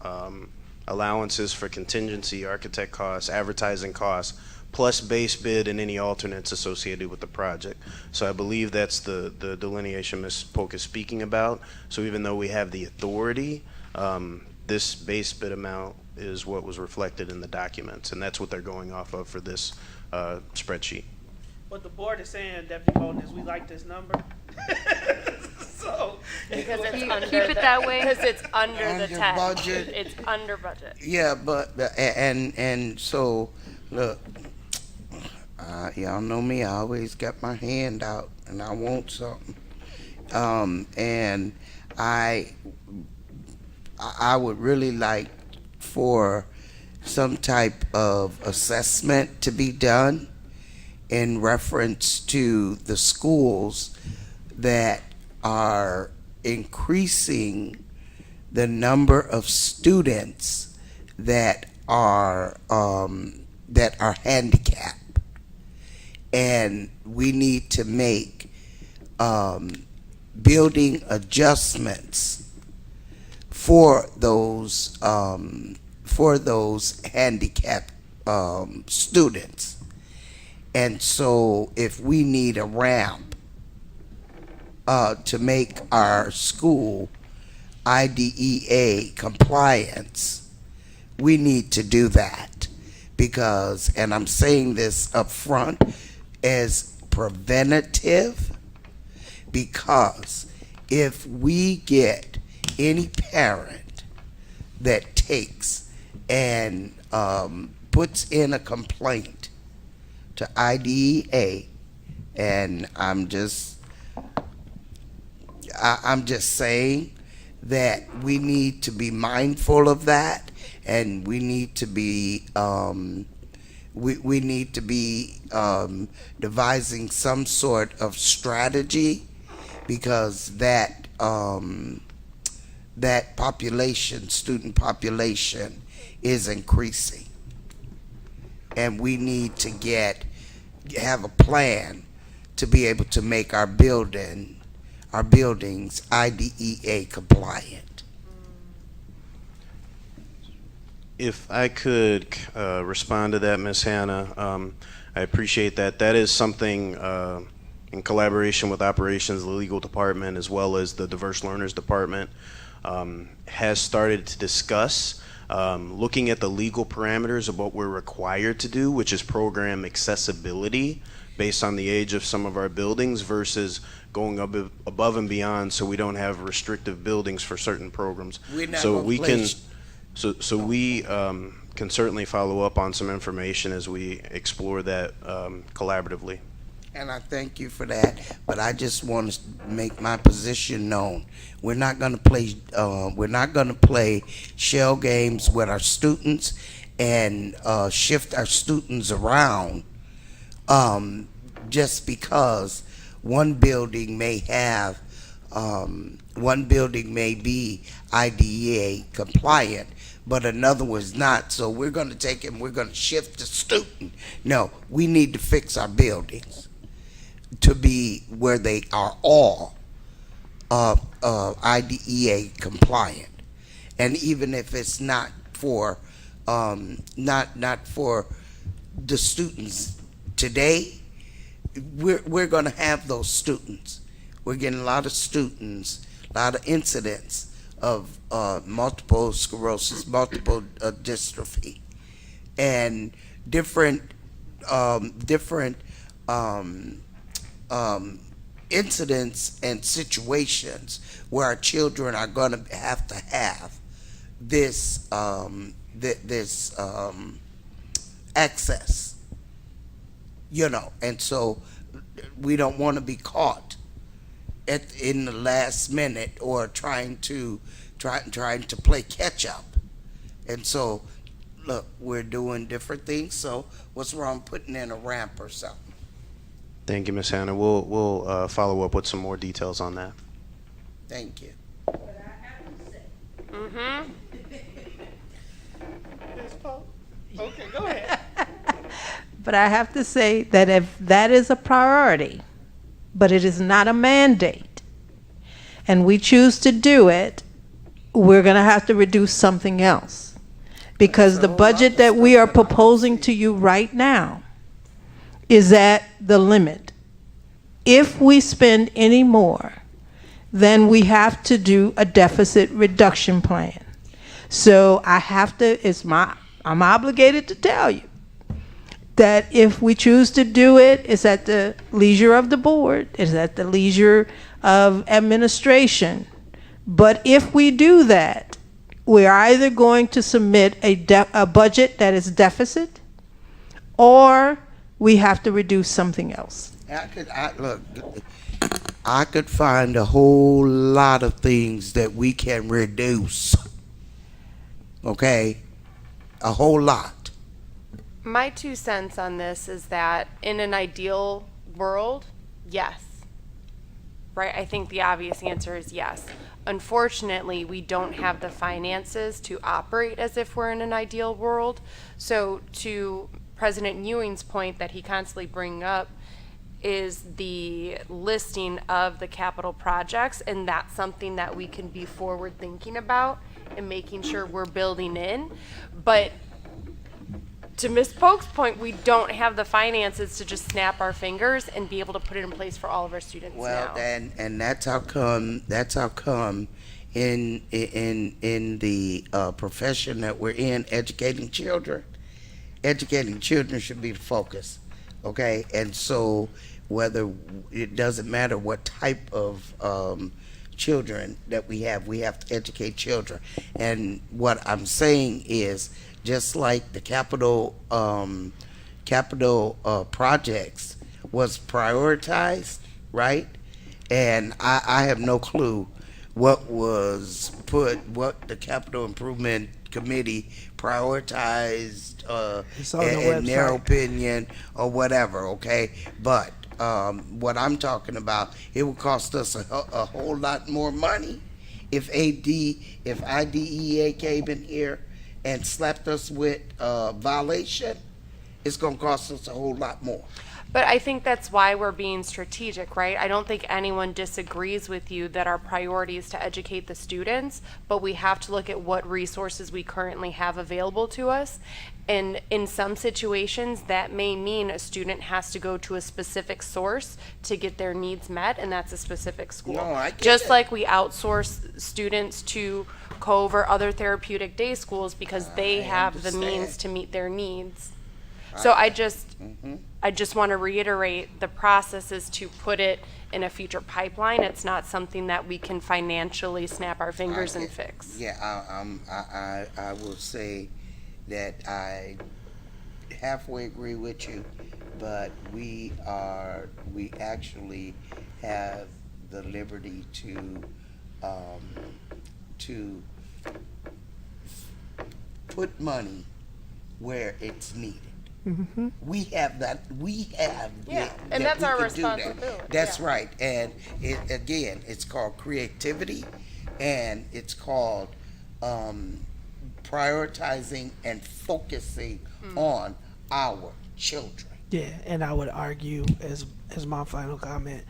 allowances for contingency, architect costs, advertising costs, plus base bid and any alternates associated with the project. So I believe that's the delineation Ms. Polk is speaking about. So even though we have the authority, this base bid amount is what was reflected in the documents, and that's what they're going off of for this spreadsheet. What the board is saying, Deputy Bolton, is we like this number. So Because it's Keep under it that way. Because it's under the Under 10. budget. It's under budget. yeah, but and so look, y'all know me. I always got my hand out, and I want something. And I would really like for some type of assessment to be done in reference to the schools that are increasing the number of students that are handicapped, and we need to make building adjustments for those handicapped students. And so if we need a ramp to make our school IDEA compliance, we need to do that, because, and I'm saying this up front as preventative, because if we get any parent that takes and puts in a complaint to IDEA, and I'm just saying that we need to be mindful of that, and we need to be we need to be devising some sort of strategy, because that that population, student population, is increasing, and we need to have a plan to be able to make our buildings IDEA compliant. If I could respond to that, Ms. Hannah, I appreciate that. That is something in collaboration with operations, the legal department, as well as the diverse learners department, has started to discuss looking at the legal parameters of what we're required to do, which is program accessibility based on the age of some of our buildings versus going above and beyond, so we don't have restrictive buildings for certain programs. So we can certainly follow up on some information as we explore that collaboratively. And I thank you for that, but I just want to make my position known. We're not going to play shell games with our students and shift our students around just because one building may be IDEA compliant, but another was not. So we're going to take it and we're going to shift the student. No, we need to fix our buildings to be where they are all IDEA compliant, and even if it's not for not for the students today, we're going to have those students. We're getting a lot of students, a lot of incidents of multiple sclerosis, multiple dystrophy, and different incidents and situations where our children are going to have this access, and so we don't want to be caught in the last minute or trying to play catch up. And so, look, we're doing different things. So, what's wrong putting in a ramp or something? Thank you, Ms. Hannah. We'll follow up with some more details on that. Thank you. Mm-hmm. Okay, go ahead. But I have to say that if that is a priority, but it is not a mandate, and we choose to do it, we're going to have to reduce something else. Because the budget that we are proposing to you right now is at the limit. If we spend any more, then we have to do a deficit reduction plan. So I have to, I'm obligated to tell you that if we choose to do it, it's at the leisure of the board, it's at the leisure of administration. But if we do that, we're either going to submit a budget that is deficit, or we have to reduce something else. I could find a whole lot of things that we can reduce. Okay? A whole lot. My 2 cents on this is that in an ideal world, yes. Right? I think the obvious answer is yes. Unfortunately, we don't have the finances to operate as if we're in an ideal world. So to President Ewing's point that he constantly brings up is the listing of the capital projects, and that's something that we can be forward thinking about and making sure we're building in. But to Ms. Polk's point, we don't have the finances to just snap our fingers and be able to put it in place for all of our students now. And that's how come in the profession that we're in, educating children should be the focus. Okay? And so whether it doesn't matter what type of children that we have to educate children. And what I'm saying is, just like the capital capital projects was prioritized, right? And I have no clue what the capital improvement committee prioritized It's on the in their website. opinion or whatever, okay? But what I'm talking about, it would cost us a whole lot more money if IDEA came in here and slapped us with violation. It's gonna cost us a whole lot more. But I think that's why we're being strategic, right? I don't think anyone disagrees with you that our priority is to educate the students, but we have to look at what resources we currently have available to us. And in some situations, that may mean a student has to go to a specific source to get their needs met, and that's a specific school. No, I get Just it. like we outsource students to Cove or other therapeutic day schools because they have the means understand. to meet their needs. So I just want to reiterate, the process is to put it in a future pipeline. It's not something that we can financially snap our fingers and fix. Yeah, I will say that I halfway agree with you, but we actually have the liberty to put money where it's needed. We have that. We have. Yeah, that and that's we our can do that. responsibility, That's yeah. right. And it's called creativity, and it's called prioritizing and focusing on our children. Yeah, and I would argue, as my final comment,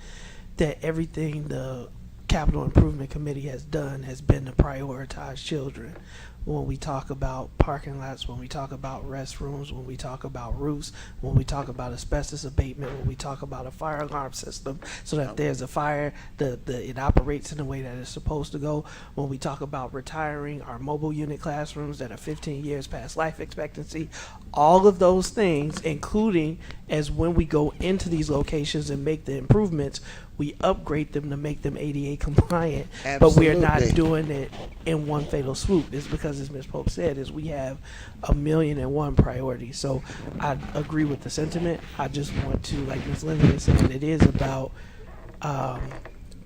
that everything the Capital Improvement Committee has done has been to prioritize children. When we talk about parking lots, when we talk about restrooms, when we talk about roofs, when we talk about asbestos abatement, when we talk about a fire alarm system, so that if there's a fire, it operates in the way that it's supposed to go. When we talk about retiring our mobile unit classrooms that are 15 years past life expectancy, all of those things, including as when we go into these locations and make the improvements, we upgrade them to make them ADA compliant, but we are not Absolutely. doing it in one fatal swoop. It's because, as Ms. Pope said, is we have 1,000,001 priorities. So I agree with the sentiment. I just want to, like Ms. Lindsay said, it is about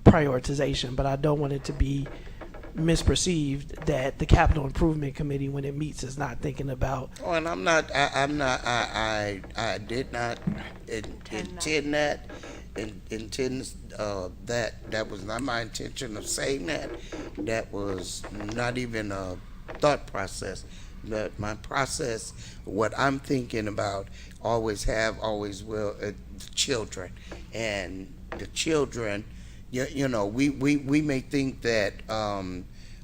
prioritization, but I don't want it to be misperceived that the Capital Improvement Committee, when it meets, is not thinking about. Oh, and I did not intend that. That was not my intention of saying that. That was not even a thought process. But my process, what I'm thinking about, always will, the children. And the children, you know, we may think that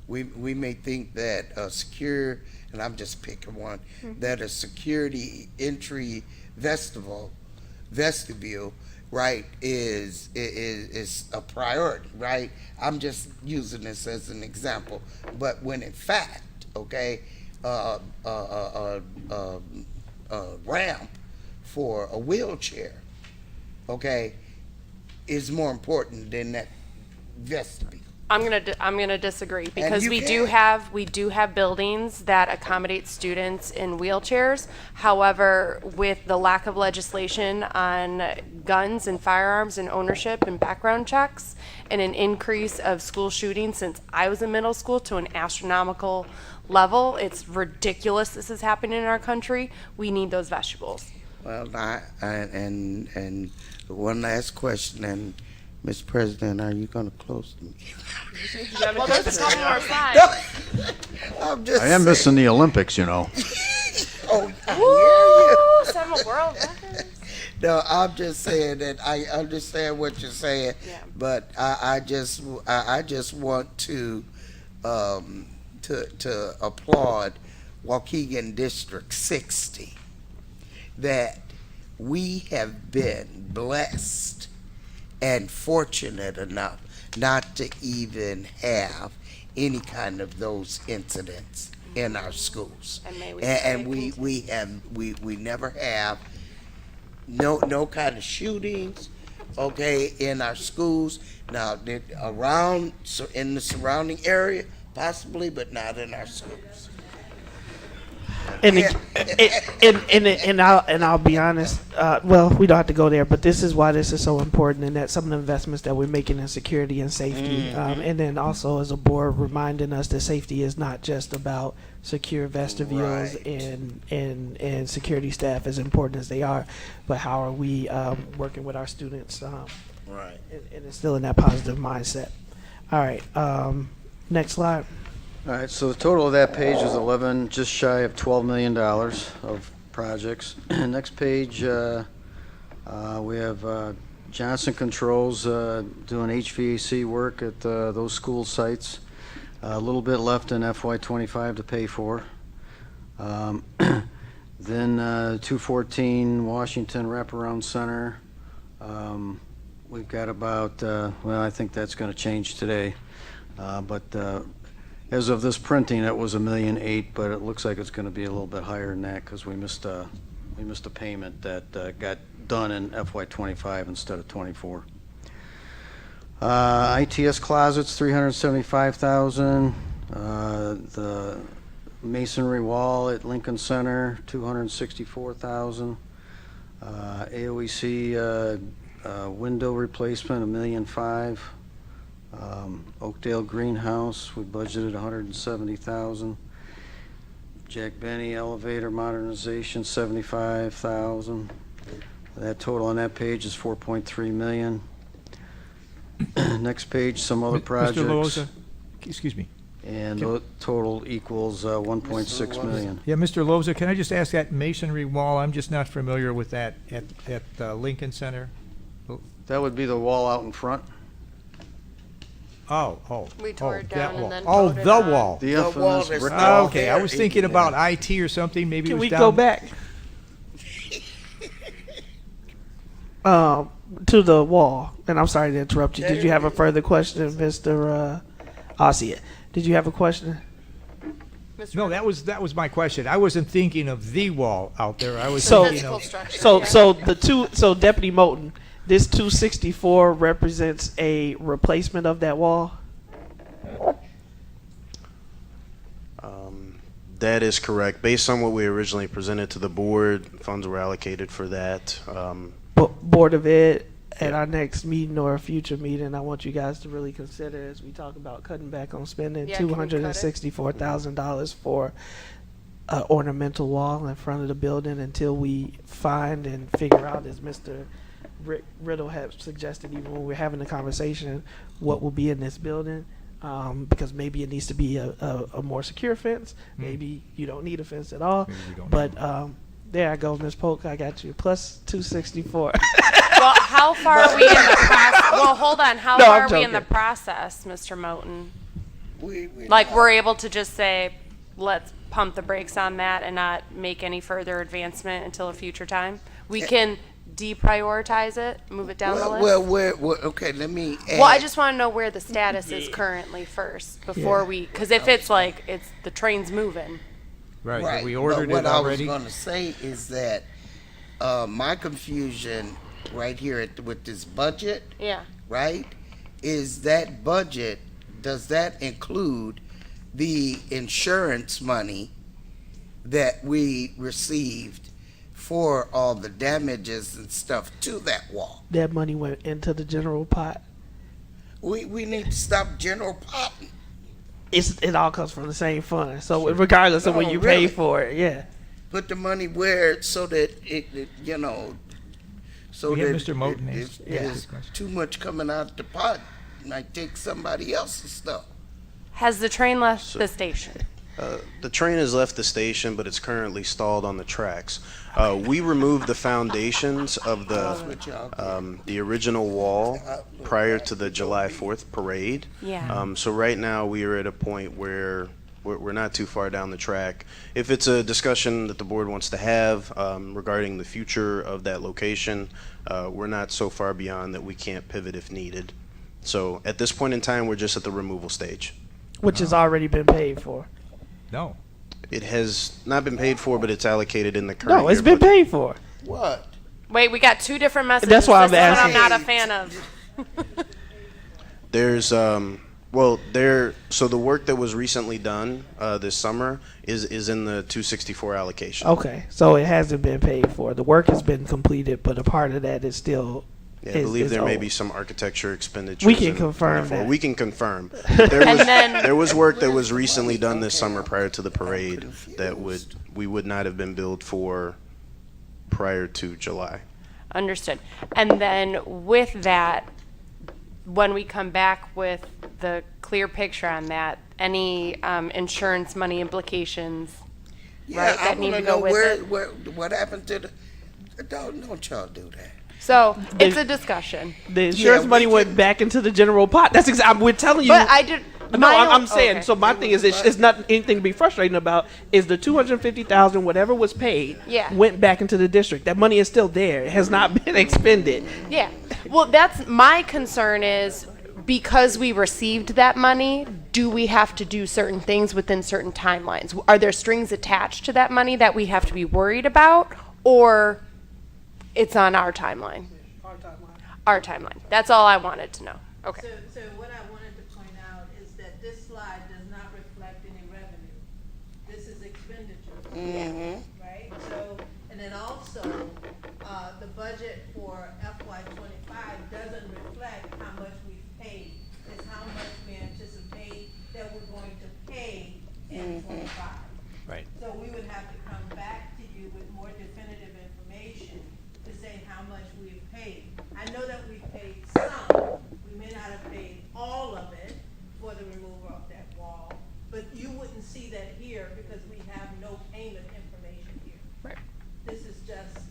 we may think that a secure, and I'm just picking one, that a security entry vestibule, right, is a priority, right? I'm just using this as an example, but when in fact, okay, a ramp for a wheelchair, okay, is more important than that vestibule. I'm gonna disagree because you we can. do have buildings that accommodate students in wheelchairs. However, with the lack of legislation on guns and firearms and ownership and background checks, and an increase of school shootings since I was in middle school to an astronomical level, it's ridiculous this is happening in our country. We need those vestibules. Well, and one last question, and Mr. President, are you going to close the meeting? Well, there's a couple more slides. I'm just I am missing the Olympics, you know. Oh, I hear you. 7 world records. No, I'm just saying that I understand what you're saying, Yeah. but I just want to applaud Waukegan District 60 that we have been blessed and fortunate enough not to even have any kind of those incidents in our schools. And may we And continue. we never have no kind of shootings, okay, in our schools. Now, in the surrounding area, possibly, but not in our schools. And I'll be honest. Well, we don't have to go there, but this is why this is so important, and that some of the investments that we're making in security and safety, and then also as a board reminding us that safety is not just about secure vestibules and security staff, as important as they are, but how are we working with our students, and instilling that positive mindset. All right, next slide. All right, so the total of that page is 11, just shy of $12 million of projects. Next page, we have Johnson Controls doing HVAC work at those school sites. A little bit left in FY25 to pay for. Then 214 Washington Wraparound Center. We've got about, well, I think that's going to change today. But as of this printing, it was $1.8 million, but it looks like it's going to be a little bit higher than that because we missed a payment that got done in FY25 instead of 24. ITS closets, $375,000. The masonry wall at Lincoln Center, $264,000. AOEC window replacement, $1.5 million. Oakdale Greenhouse, we budgeted $170,000. Jack Benny elevator modernization, $75,000. That total on that page is $4.3 million. Next page, some other projects. Mr. Loza, excuse me. And the total equals $1.6 million. Yeah, Mr. Loza, can I just ask that masonry wall? I'm just not familiar with that at Lincoln Center. That would be the wall out in front. We tore it down and then oh, voted the on. wall. The infamous brick Oh, wall. okay, I was thinking about IT or something. Maybe Can it was we down. go back to the wall? And I'm sorry to interrupt you. Did you have a further question, Mr. Ossie? Did you have a question? No, that was my question. I wasn't thinking of the wall out there. I was So, thinking of so Deputy Moulton, this 264 represents a replacement of that wall. That is correct. Based on what we originally presented to the board, funds were allocated for that. Board of Ed, at our next meeting or a future meeting, I want you guys to really consider, as we talk about cutting back on spending, Yeah, can we cut it? $264,000 for an ornamental wall in front of the building until we find and figure out, as Mr. Riddle had suggested even when we were having the conversation, what will be in this building. Because maybe it needs to be a more secure fence. Maybe you don't need a fence at all. But there I go, Ms. Polk, I got you. Plus 264. Well, how far are we in the process? Well, hold on. How No, far I'm are we in the joking. process, Mr. Moten? We're able to just say, let's pump the brakes on that and not make any further advancement until a future time? We can deprioritize it, move it down the list? Well, okay, let me add. Well, I just want to know where the status is currently first before we, because if it's like, it's the train's moving. Right, we ordered but what it already. I was going to say is that my confusion right here with this budget, Yeah. right, is that budget, does that include the insurance money that we received for all the damages and stuff to that wall? That money went into the general pot. We need to stop general potting. It all comes from the same fund. So regardless of when you really? pay for it, yeah. Put the money where so that it you know, so We have that Mr. Moten if ask there's a question. too much coming out the pot, might take somebody else's stuff. Has the train left the station? The train has left the station, but it's currently stalled on the tracks. We removed the foundations of the original wall prior to the July 4th parade. Yeah. So right now we are at a point where we're not too far down the track. If it's a discussion that the board wants to have regarding the future of that location, we're not so far beyond that we can't pivot if needed. So at this point in time, we're just at the removal stage. Which has already been paid for. No. It has not been paid for, but it's allocated in the current No, it's year been budget. paid for. What? Wait, we got two different messages. That's why I'm This is what asking. I'm not a fan of. There's Well, so the work that was recently done this summer is in the 264 allocation. Okay, so it hasn't been paid for. The work has been completed, but a part of that is still. Yeah, I believe there may owed. be some architecture expenditures. We can in confirm 24. that. We can confirm. But there was work that was recently done this summer prior to the parade that we would not have been billed for prior to July. Understood. And then with that, when we come back with the clear picture on that, any insurance money implications, right, I that need wanna to go know with it? what happened to the, don't y'all do that. So it's a discussion. The insurance money went back into the general pot. That's exactly. We're telling you. But I did. No, I'm saying. Okay. So my thing is, it's not anything to be frustrating about. Is the $250,000, whatever was paid, went back into the district. That money is still there. It has not been expended. Yeah. Well, that's my concern is because we received that money, do we have to do certain things within certain timelines? Are there strings attached to that money that we have to be worried about, or it's on our timeline? Our timeline. That's all I wanted to know. Okay. So what I wanted to point out is that this slide does not reflect any revenue. This is expenditure. Right? So, and then also, the budget for FY25 doesn't reflect how much we've paid. It's how much we anticipate that we're going to pay in 25. Right. So we would have to come back to you with more definitive information to say how much we've paid. I know that we've paid some. We may not have paid all of it for the removal of that wall, but you wouldn't see that here because we have no payment information here. Right. This is just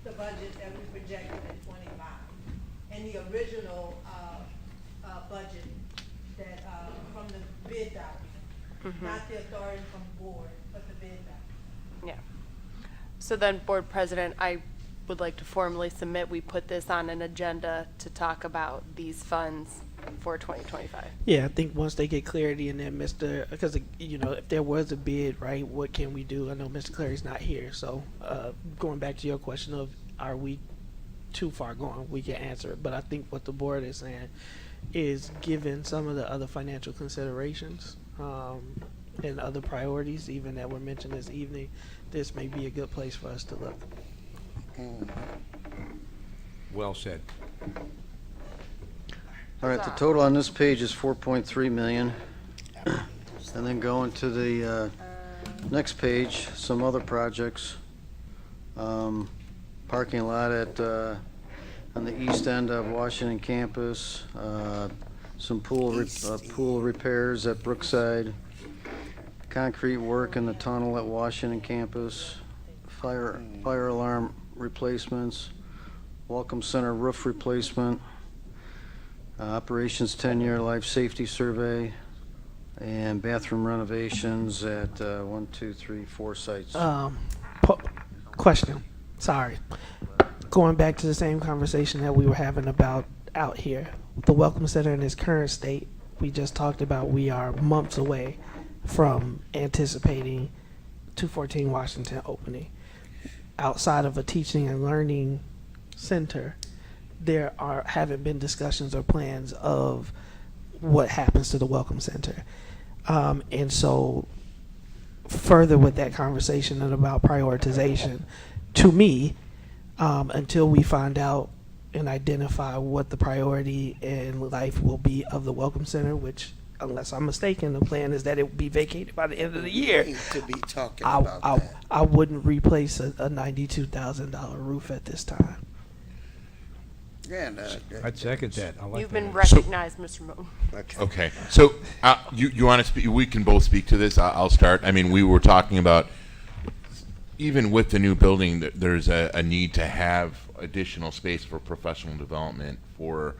the budget that we projected in 25 and the original budget that from the bid document, not the authority from the board, but the bid document. Yeah. So then, Board President, I would like to formally submit we put this on an agenda to talk about these funds for 2025. Yeah, I think once they get clarity in there, because if there was a bid, right, what can we do? I know Mr. Clary's not here, so going back to your question of are we too far gone, we can answer it. But I think what the board is saying is, given some of the other financial considerations and other priorities, even that were mentioned this evening, this may be a good place for us to look. Well said. All right, the total on this page is 4.3 million. And then going to the next page, some other projects. Parking lot on the east end of Washington campus, some pool repairs at Brookside, concrete work in the tunnel at Washington campus, fire alarm replacements, Welcome Center roof replacement, operations 10-year life safety survey, and bathroom renovations at 1, 2, 3, 4 sites. Question. Sorry. Going back to the same conversation that we were having about out here. The Welcome Center in its current state, we just talked about, we are months away from anticipating 214 Washington opening. Outside of a teaching and learning center, there haven't been discussions or plans of what happens to the Welcome Center. And so further with that conversation and about prioritization, to me, until we find out and identify what the priority in life will be of the Welcome Center, which, unless I'm mistaken, the plan is that it will be vacated by the end of the year. To be talking about that. I wouldn't replace a $92,000 roof at this time. Yeah, I'd second that. I like You've that. been recognized, Mr. Moon. Okay, so you want to speak? We can both speak to this. I'll start. I mean, we were talking about, even with the new building, there's a need to have additional space for professional development for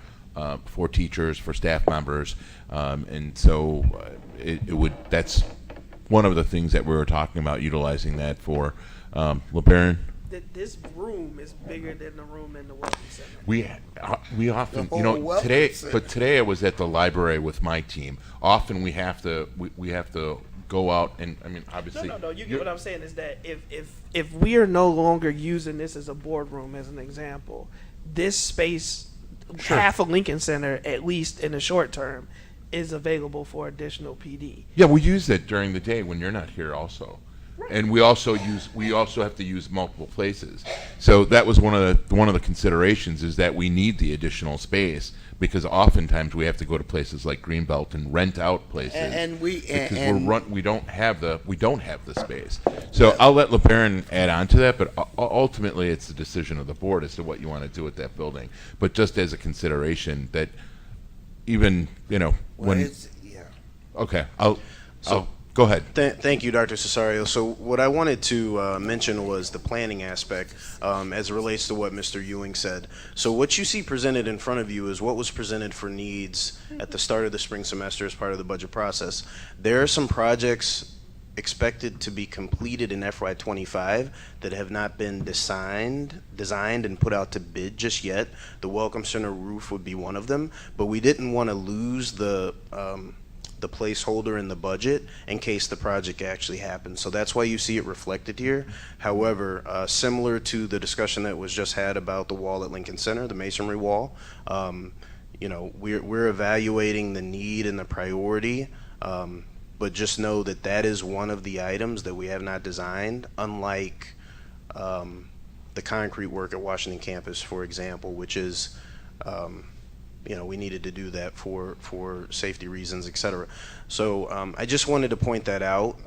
teachers, for staff members, and so it would. That's one of the things that we were talking about, utilizing that for. LeBaron? This room is bigger than the room in the Welcome Center. We often, The whole today, Welcome Center. but today I was at the library with my team. Often we have to go out and, I mean, obviously. No. You get what I'm saying is that if we are no longer using this as a boardroom, as an example, this space, Sure. half of Lincoln Center, at least in the short term, is available for additional PD. Yeah, we use it during the day when you're not here also. And we also have to use multiple places. So that was one of the considerations, is that we need the additional space, because oftentimes we have to go to places like Greenbelt and rent out places. We don't have the space. So I'll let LeBaron add on to that, but ultimately it's the decision of the board as to what you want to do with that building. But just as a consideration that even, when okay, I'll go ahead. Thank you, Dr. Cesario. So what I wanted to mention was the planning aspect as it relates to what Mr. Ewing said. So what you see presented in front of you is what was presented for needs at the start of the spring semester as part of the budget process. There are some projects expected to be completed in FY25 that have not been designed and put out to bid just yet. The Welcome Center roof would be one of them, but we didn't want to lose the placeholder in the budget in case the project actually happens. So that's why you see it reflected here. However, similar to the discussion that was just had about the wall at Lincoln Center, the masonry wall, we're evaluating the need and the priority, but just know that that is one of the items that we have not designed, unlike the concrete work at Washington campus, for example, which is we needed to do that for safety reasons, et cetera. So I just wanted to point that out.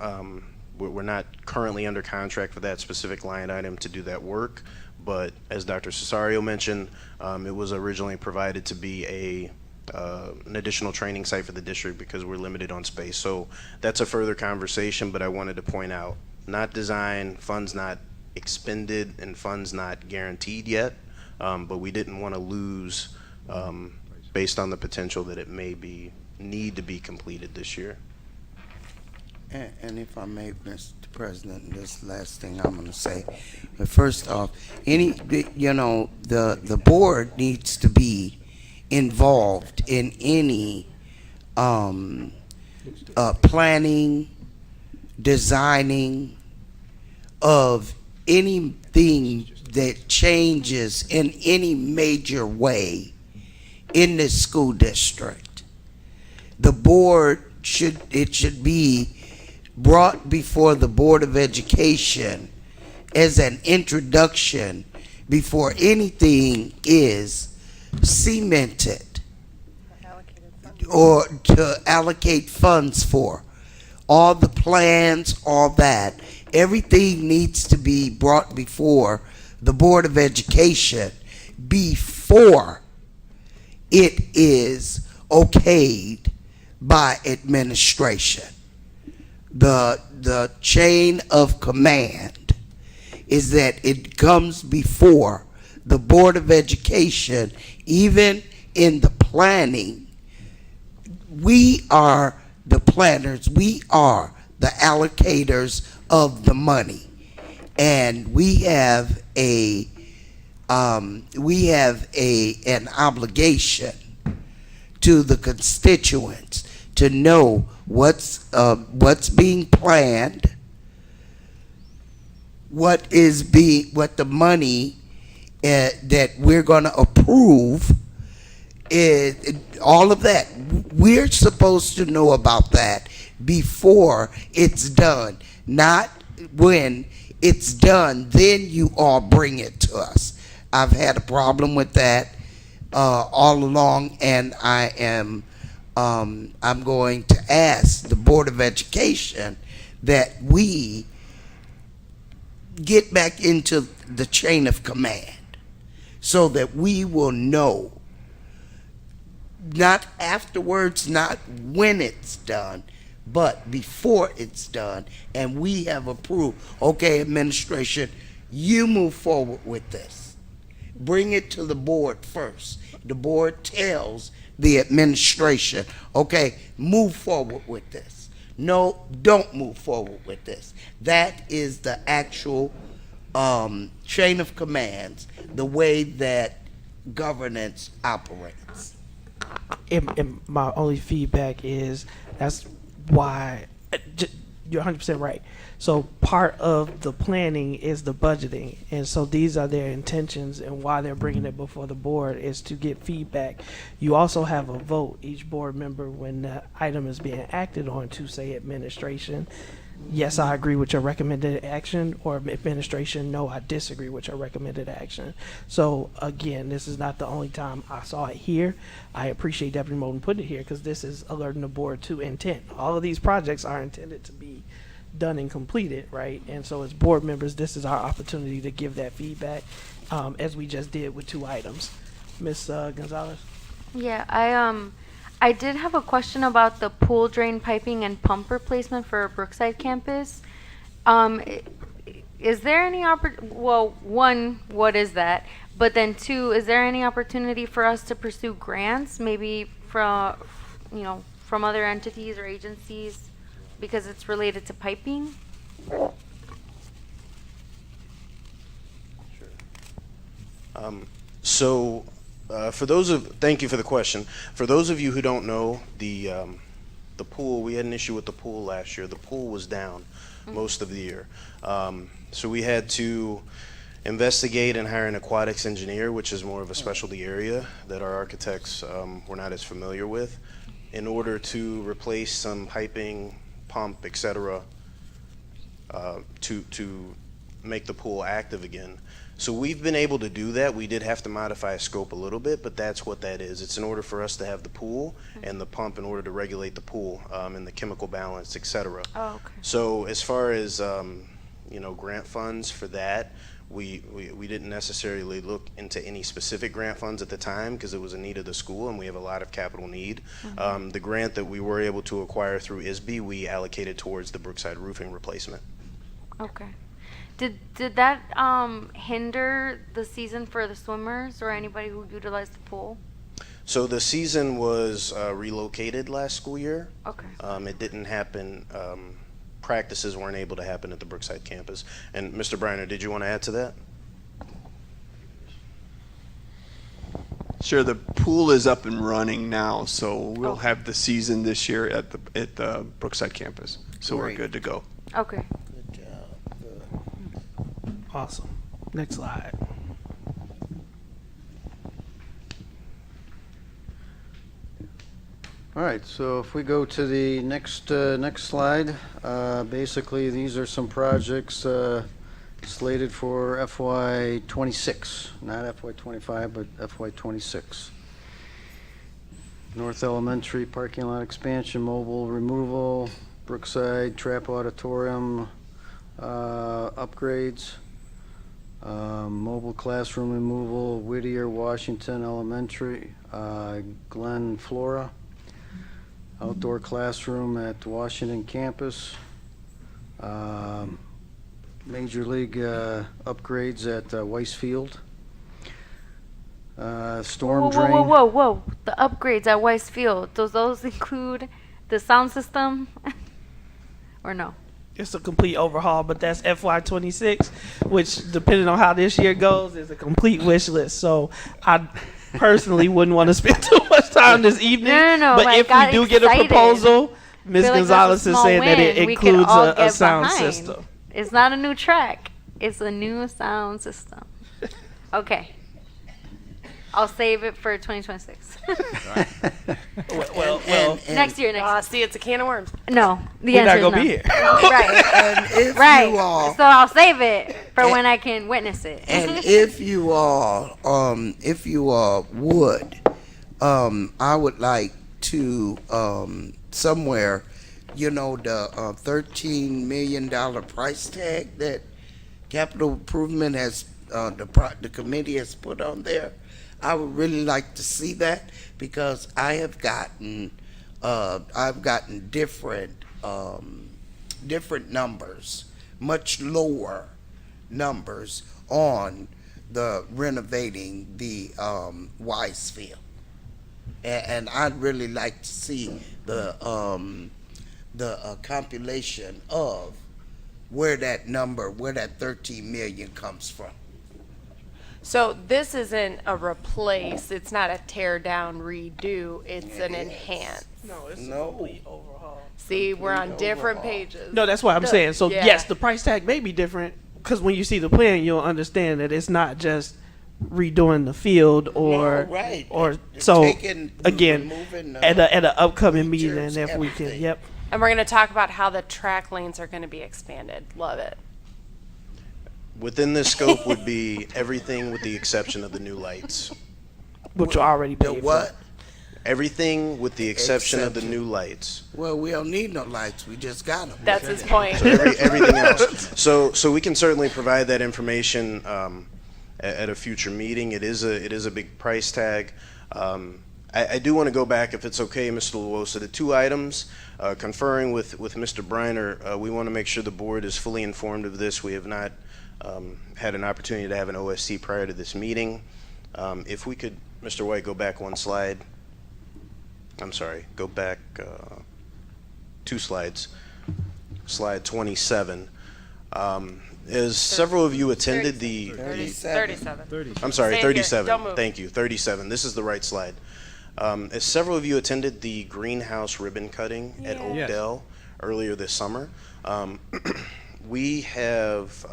We're not currently under contract for that specific line item to do that work, but as Dr. Cesario mentioned, it was originally provided to be an additional training site for the district because we're limited on space. So that's a further conversation, but I wanted to point out, not designed, funds not expended, and funds not guaranteed yet, but we didn't want to lose based on the potential that it may need to be completed this year. And if I may, Mr. President, this last thing I'm going to say. But first off, the board needs to be involved in any planning, designing of anything that changes in any major way in this school district. The board should be brought before the Board of Education as an introduction before anything is cemented or to allocate funds for. All the plans, all that, everything needs to be brought before the Board of Education before it is okayed by administration. The chain of command is that it comes before the Board of Education. Even in the planning, we are the planners, we are the allocators of the money, and we have an obligation to the constituents to know what's being planned, what the money that we're going to approve, all of that. We're supposed to know about that before it's done, not when it's done, then you all bring it to us. I've had a problem with that all along, and I'm going to ask the Board of Education that we get back into the chain of command so that we will know, not afterwards, not when it's done, but before it's done, and we have approved, okay, administration, you move forward with this. Bring it to the board first. The board tells the administration, okay, move forward with this. No, don't move forward with this. That is the actual chain of commands, the way that governance operates. And my only feedback is that's why you're 100% right. So part of the planning is the budgeting, and so these are their intentions and why they're bringing it before the board is to get feedback. You also have a vote, each board member, when the item is being acted on, to say administration, yes, I agree with your recommended action, or administration, no, I disagree with your recommended action. So again, this is not the only time I saw it here. I appreciate Deputy Moulton putting it here because this is alerting the board to intent. All of these projects are intended to be done and completed, right? And so as board members, this is our opportunity to give that feedback, as we just did with 2 items. Ms. Gonzalez? Yeah, I did have a question about the pool drain piping and pump replacement for Brookside campus. Is there any well, one, what is that? But then 2, is there any opportunity for us to pursue grants, maybe from, from other entities or agencies, because it's related to piping? Thank you for the question. For those of you who don't know, the pool, we had an issue with the pool last year. The pool was down most of the year. So we had to investigate and hire an aquatics engineer, which is more of a specialty area that our architects were not as familiar with, in order to replace some piping, pump, etc., to make the pool active again. So we've been able to do that. We did have to modify a scope a little bit, but that's what that is. It's in order for us to have the pool and the pump in order to regulate the pool and the chemical balance, etc. Oh, okay. So as far as grant funds for that, we didn't necessarily look into any specific grant funds at the time because it was a need of the school and we have a lot of capital need. The grant that we were able to acquire through ISB, we allocated towards the Brookside roofing replacement. Okay. Did that hinder the season for the swimmers or anybody who utilized the pool? So the season was relocated last school year. Okay. It didn't happen. Practices weren't able to happen at the Brookside campus. And Mr. Briner, did you want to add to that? Sure. The pool is up and running now, so we'll have the season this year at the Brookside campus. So Great. we're good to go. Okay. Good job. Good. Awesome. Next slide. All right, so if we go to the next slide, basically these are some projects slated for FY26, not FY25, but FY26. North Elementary parking lot expansion, mobile removal, Brookside Trap Auditorium upgrades, mobile classroom removal, Whittier Washington Elementary, Glen Flora, outdoor classroom at Washington campus, Major League upgrades at Weiss Field, storm drain. Whoa. The upgrades at Weiss Field, does those include the sound system or no? It's a complete overhaul, but that's FY26, which, depending on how this year goes, is a complete wish list. So I personally wouldn't want to spend too much time this evening. No. But I if got we do get a excited. proposals, Ms. Feel like that's Gonzalez a is small saying that it win. We could includes all a get sound behind. system. It's not a new track. It's a new sound system. Okay. I'll save it for 2026. Well, next year. See, it's a can of worms. No, the we're not answer is gonna no. be here. Right. And if Right. you all, So I'll save it for when I can witness it. and if you all would, I would like to somewhere, the $13 million price tag that capital improvement has the committee has put on there. I would really like to see that because I've gotten different numbers, much lower numbers on the renovating the Weiss Field, and I'd really like to see the compilation of where that 13 million comes from. So this isn't a replace, it's not a tear down redo, it's an enhance. No, it's a complete overhaul. See, we're on different pages. No, that's what I'm saying. So Yeah. yes, the price tag may be different because when you see the plan, you'll understand that it's not just redoing the field or No, right. or so Taking- again removing, at an upcoming meeting features, if we can. everything. Yep. And we're going to talk about how the track lanes are going to be expanded. Love it. Within this scope would be everything with the exception of the new lights. Which are already The paid what? for. Everything with the exception of the new lights. Well, we don't need no lights. We just got them. That's his point. So everything else. So we can certainly provide that information at a future meeting. It is a big price tag. I do want to go back, if it's okay, Mr. Luosa, the two items, conferring with Mr. Briner, we want to make sure the board is fully informed of this. We have not had an opportunity to have an OSC prior to this meeting. If we could, Mr. White, go back one slide. I'm sorry, go back 2 slides. Slide 27. As several of you attended the... 37. I'm sorry, Stay here. 37. Don't move. Thank you, 37. This is the right slide. As several of you attended the greenhouse ribbon cutting at Yeah. Oakdale earlier this summer, we have...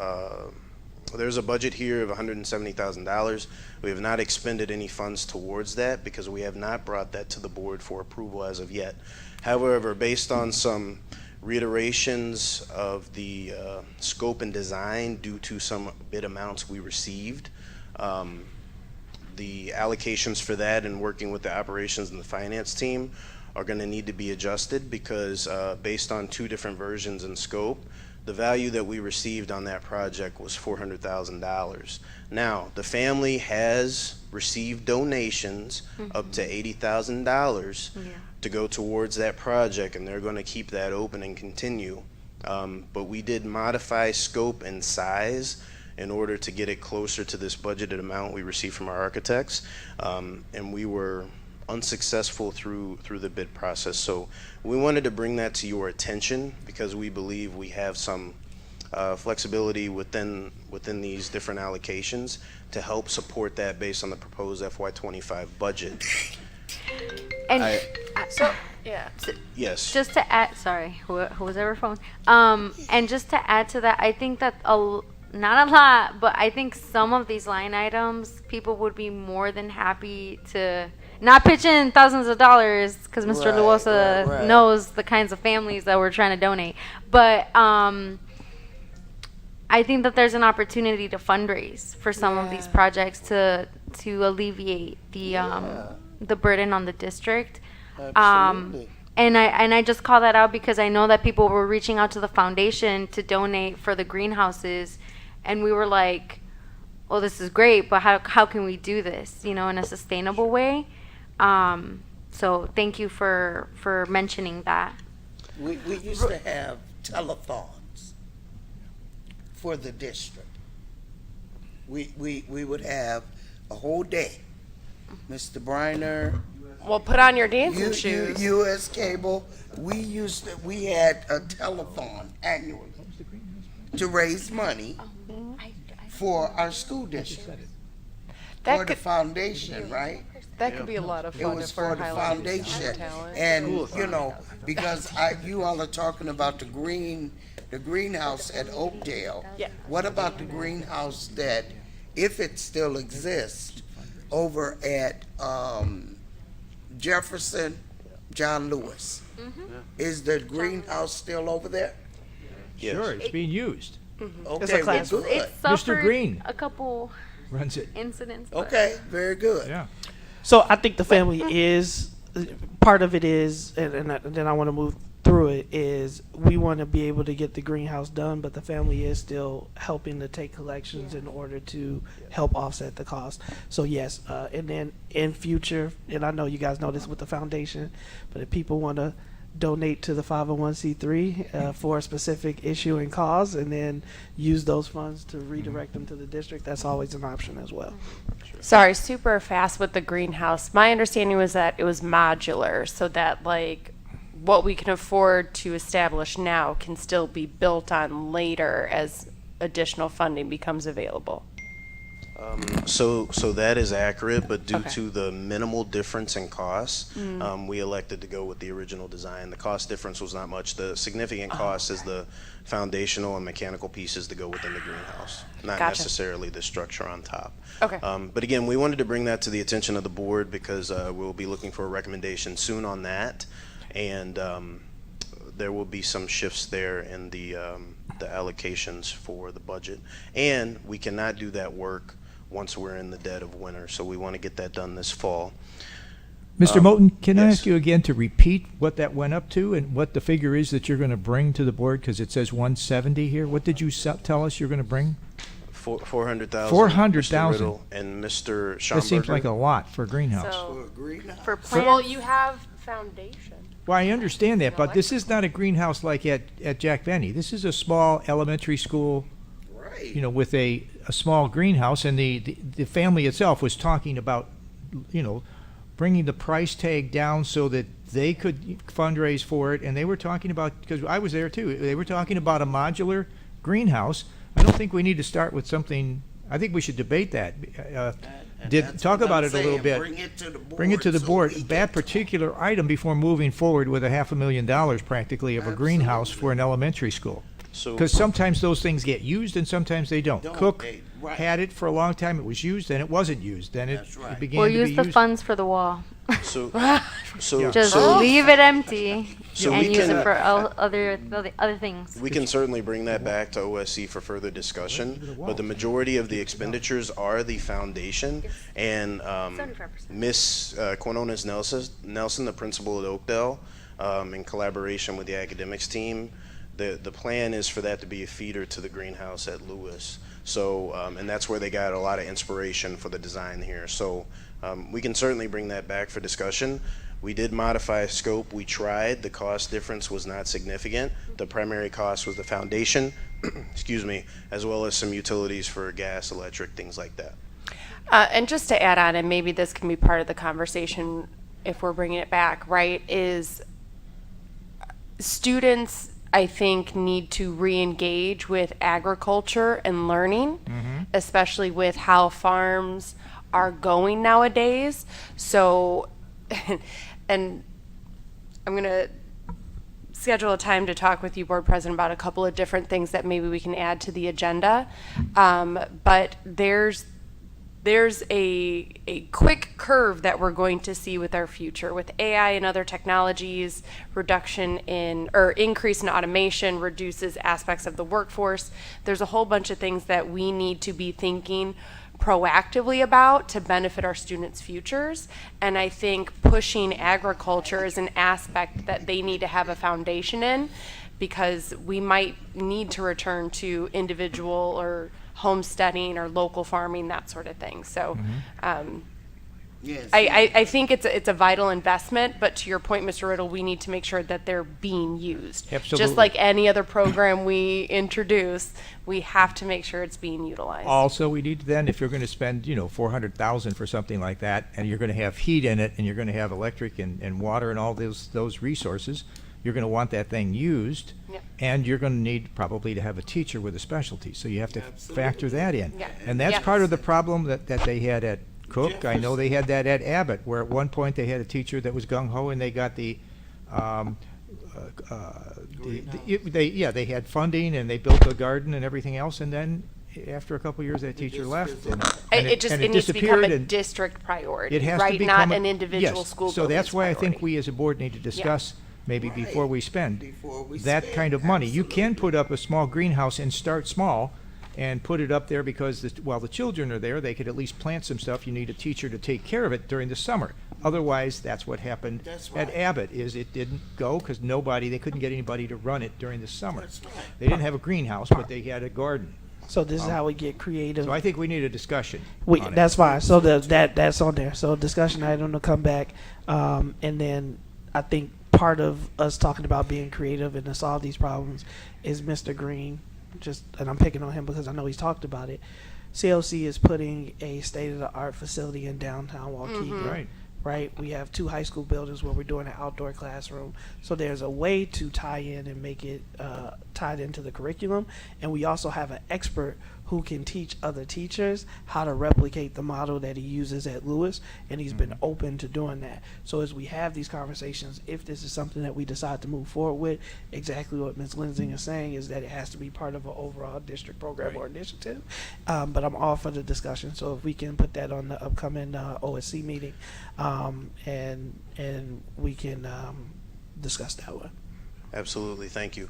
there's a budget here of $170,000. We have not expended any funds towards that because we have not brought that to the board for approval as of yet. However, based on some reiterations of the scope and design due to some bid amounts we received, the allocations for that and working with the operations and the finance team are going to need to be adjusted because based on 2 different versions in scope, the value that we received on that project was $400,000. Now, the family has received donations up to $80,000 to go towards that project, and they're going to keep that open and continue. But we did modify scope and size in order to get it closer to this budgeted amount we received from our architects, and we were unsuccessful through the bid process. So we wanted to bring that to your attention because we believe we have some flexibility within these different allocations to help support that based on the proposed FY25 budget. And Yeah. Yes. just to add, sorry, who was ever phone? And just to add to that, I think that not a lot, but I think some of these line items, people would be more than happy to not pitch in thousands of dollars because Mr. Right, Luosa right. knows the kinds of families that we're trying to donate. But I think that there's an opportunity to fundraise for some of these projects to alleviate the burden on the district. Absolutely. And I just call that out because I know that people were reaching out to the foundation to donate for the greenhouses, and we were like, "Oh, this is great, but how can we do this, in a sustainable way?" So thank you for mentioning that. We used to have telethons for the district. We would have a whole day. Mr. Briner, Well, put on your dancing shoes. U.S. Cable, we had a telethon annually to raise money for our school district. That For the could- foundation, right? That could be a lot of It fun was if we're for the highlighting foundation. talent. And, because you all are talking about the greenhouse at Oakdale. Yeah. What about the greenhouse that, if it still exists, over at Jefferson, John Lewis? Is the greenhouse still over there? Yes. Sure, it's being used. Okay, well, good. It suffered Green. a couple Runs it. incidents. but- Okay, very good. Yeah. So I think the family is part of it is, and then I want to move through it, is we want to be able to get the greenhouse done, but the family is still helping to take collections in order to help offset the cost. So yes, and then in future, and I know you guys know this with the foundation, but if people want to donate to the 501c3 for a specific issue and cause, and then use those funds to redirect them to the district, that's always an option as well. Sorry, super fast with the greenhouse. My understanding was that it was modular, so that what we can afford to establish now can still be built on later as additional funding becomes available. So that is accurate, but due Okay. to the minimal difference in costs, we elected to go with the original design. The cost difference was not much. The significant cost is the foundational and mechanical pieces to go within the greenhouse, not Gotcha. necessarily the structure on top. Okay. But again, we wanted to bring that to the attention of the board because we'll be looking for a recommendation soon on that, and there will be some shifts there in the allocations for the budget, and we cannot do that work once we're in the dead of winter, so we want to get that done this fall. Mr. Moulton, can I yes. ask you again to repeat what that went up to and what the figure is that you're going to bring to the board? Because it says 170 here. What did you tell us you're going to bring? 400,000. 400,000. Mr. Riddle and Mr. Schomburger. That seems like a lot for a greenhouse. So, for plants- well, you have foundation. Well, I understand that, but this is not a greenhouse like at Jack Benny. This is a small elementary school, you know, with a small greenhouse, and the family itself was talking about, you know, bringing the price tag down so that they could fundraise for it, and they were talking about, because I was there too, they were talking about a modular greenhouse. I don't think we need to start with something, I think we should debate that. Talk about it a little bit. Bring it to the board. Bring it to the so board, we that particular item, before moving forward with $500,000 practically of a greenhouse for an elementary school. So, Because sometimes those things get used and sometimes they don't. Don't Cook they? Right. had it for a long time, it was used, then it wasn't used, then it That's right. it began We'll to be use used. the funds for the wall. so, Just so leave it empty So and we use can- it for other things. we can certainly bring that back to OSC for further discussion, but the majority of the expenditures are the foundation, and 75%. Miss Quinones Nelson, the principal at Oakdale, in collaboration with the academics team, the plan is for that to be a feeder to the greenhouse at Lewis. So, and that's where they got a lot of inspiration for the design here. So we can certainly bring that back for discussion. We did modify scope. We tried. The cost difference was not significant. The primary cost was the foundation, excuse me, as well as some utilities for gas, electric, things like that. And just to add on, and maybe this can be part of the conversation if we're bringing it back, right, is students, I think, need to re-engage with agriculture and learning, especially with how farms are going nowadays. So, and I'm going to schedule a time to talk with you, Board President, about a couple of different things that maybe we can add to the agenda. But there's a quick curve that we're going to see with our future with AI and other technologies. Reduction in or increase in automation reduces aspects of the workforce. There's a whole bunch of things that we need to be thinking proactively about to benefit our students' futures. And I think pushing agriculture is an aspect that they need to have a foundation in, because we might need to return to individual or homesteading or local farming, that sort of thing. So Yes. I think it's a vital investment, but to your point, Mr. Riddle, we need to make sure that they're being used. Absolutely. Just like any other program we introduce, we have to make sure it's being utilized. Also, we need to then, if you're going to spend, you know, 400,000 for something like that, and you're going to have heat in it, and you're going to have electric and water and all those resources, you're going to want that thing used, Yep. and you're going to need probably to have a teacher with a specialty, so you have to factor that in. Yeah. And that's Yeah. part of the problem that they had at Cook. I know they had that at Abbott, where at one point they had a teacher that was gung-ho, and they got they had funding, and they built a garden and everything else, and then after a couple of years, that teacher left. And It needs to become disappeared, a and district priority, it has right? to become Not a- an individual yes. school So building's that's why I think priority. we as a board need to discuss, maybe Right. before we spend, Before we that spend, kind of money. You can absolutely. put up a small greenhouse and start small and put it up there because while the children are there, they could at least plant some stuff. You need a teacher to take care of it during the summer. Otherwise, that's what happened That's at right. Abbott, is it didn't go because they couldn't get anybody to run it during the summer. That's right. They didn't have a greenhouse, but they had a garden. So this is how we get creative. So I think we need a discussion We, on it. that's fine. So that's on there. So discussion item to come back, and then I think part of us talking about being creative and to solve these problems is Mr. Green. And I'm picking on him because I know he's talked about it. CLC is putting a state-of-the-art facility in downtown Waukegan. Right. Right. We have 2 high school buildings where we're doing an outdoor classroom. So there's a way to tie in and make it tied into the curriculum, and we also have an expert who can teach other teachers how to replicate the model that he uses at Lewis, and he's been open to doing that. So as we have these conversations, if this is something that we decide to move forward with, exactly what Ms. Lensing is saying is that it has to be part of an overall district program or initiative. But I'm all for the discussion, so if we can put that on the upcoming OSC meeting, and we can discuss that one. Absolutely, thank you.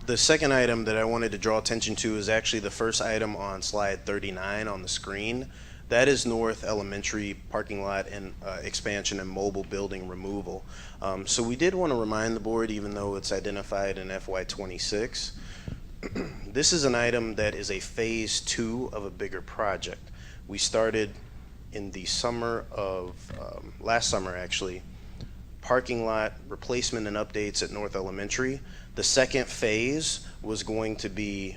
The second item that I wanted to draw attention to is actually the first item on slide 39 on the screen. That is North Elementary parking lot and expansion and mobile building removal. So we did want to remind the board, even though it's identified in FY26, this is an item that is a phase 2 of a bigger project. We started in the summer of, last summer actually, parking lot replacement and updates at North Elementary. The second phase was going to be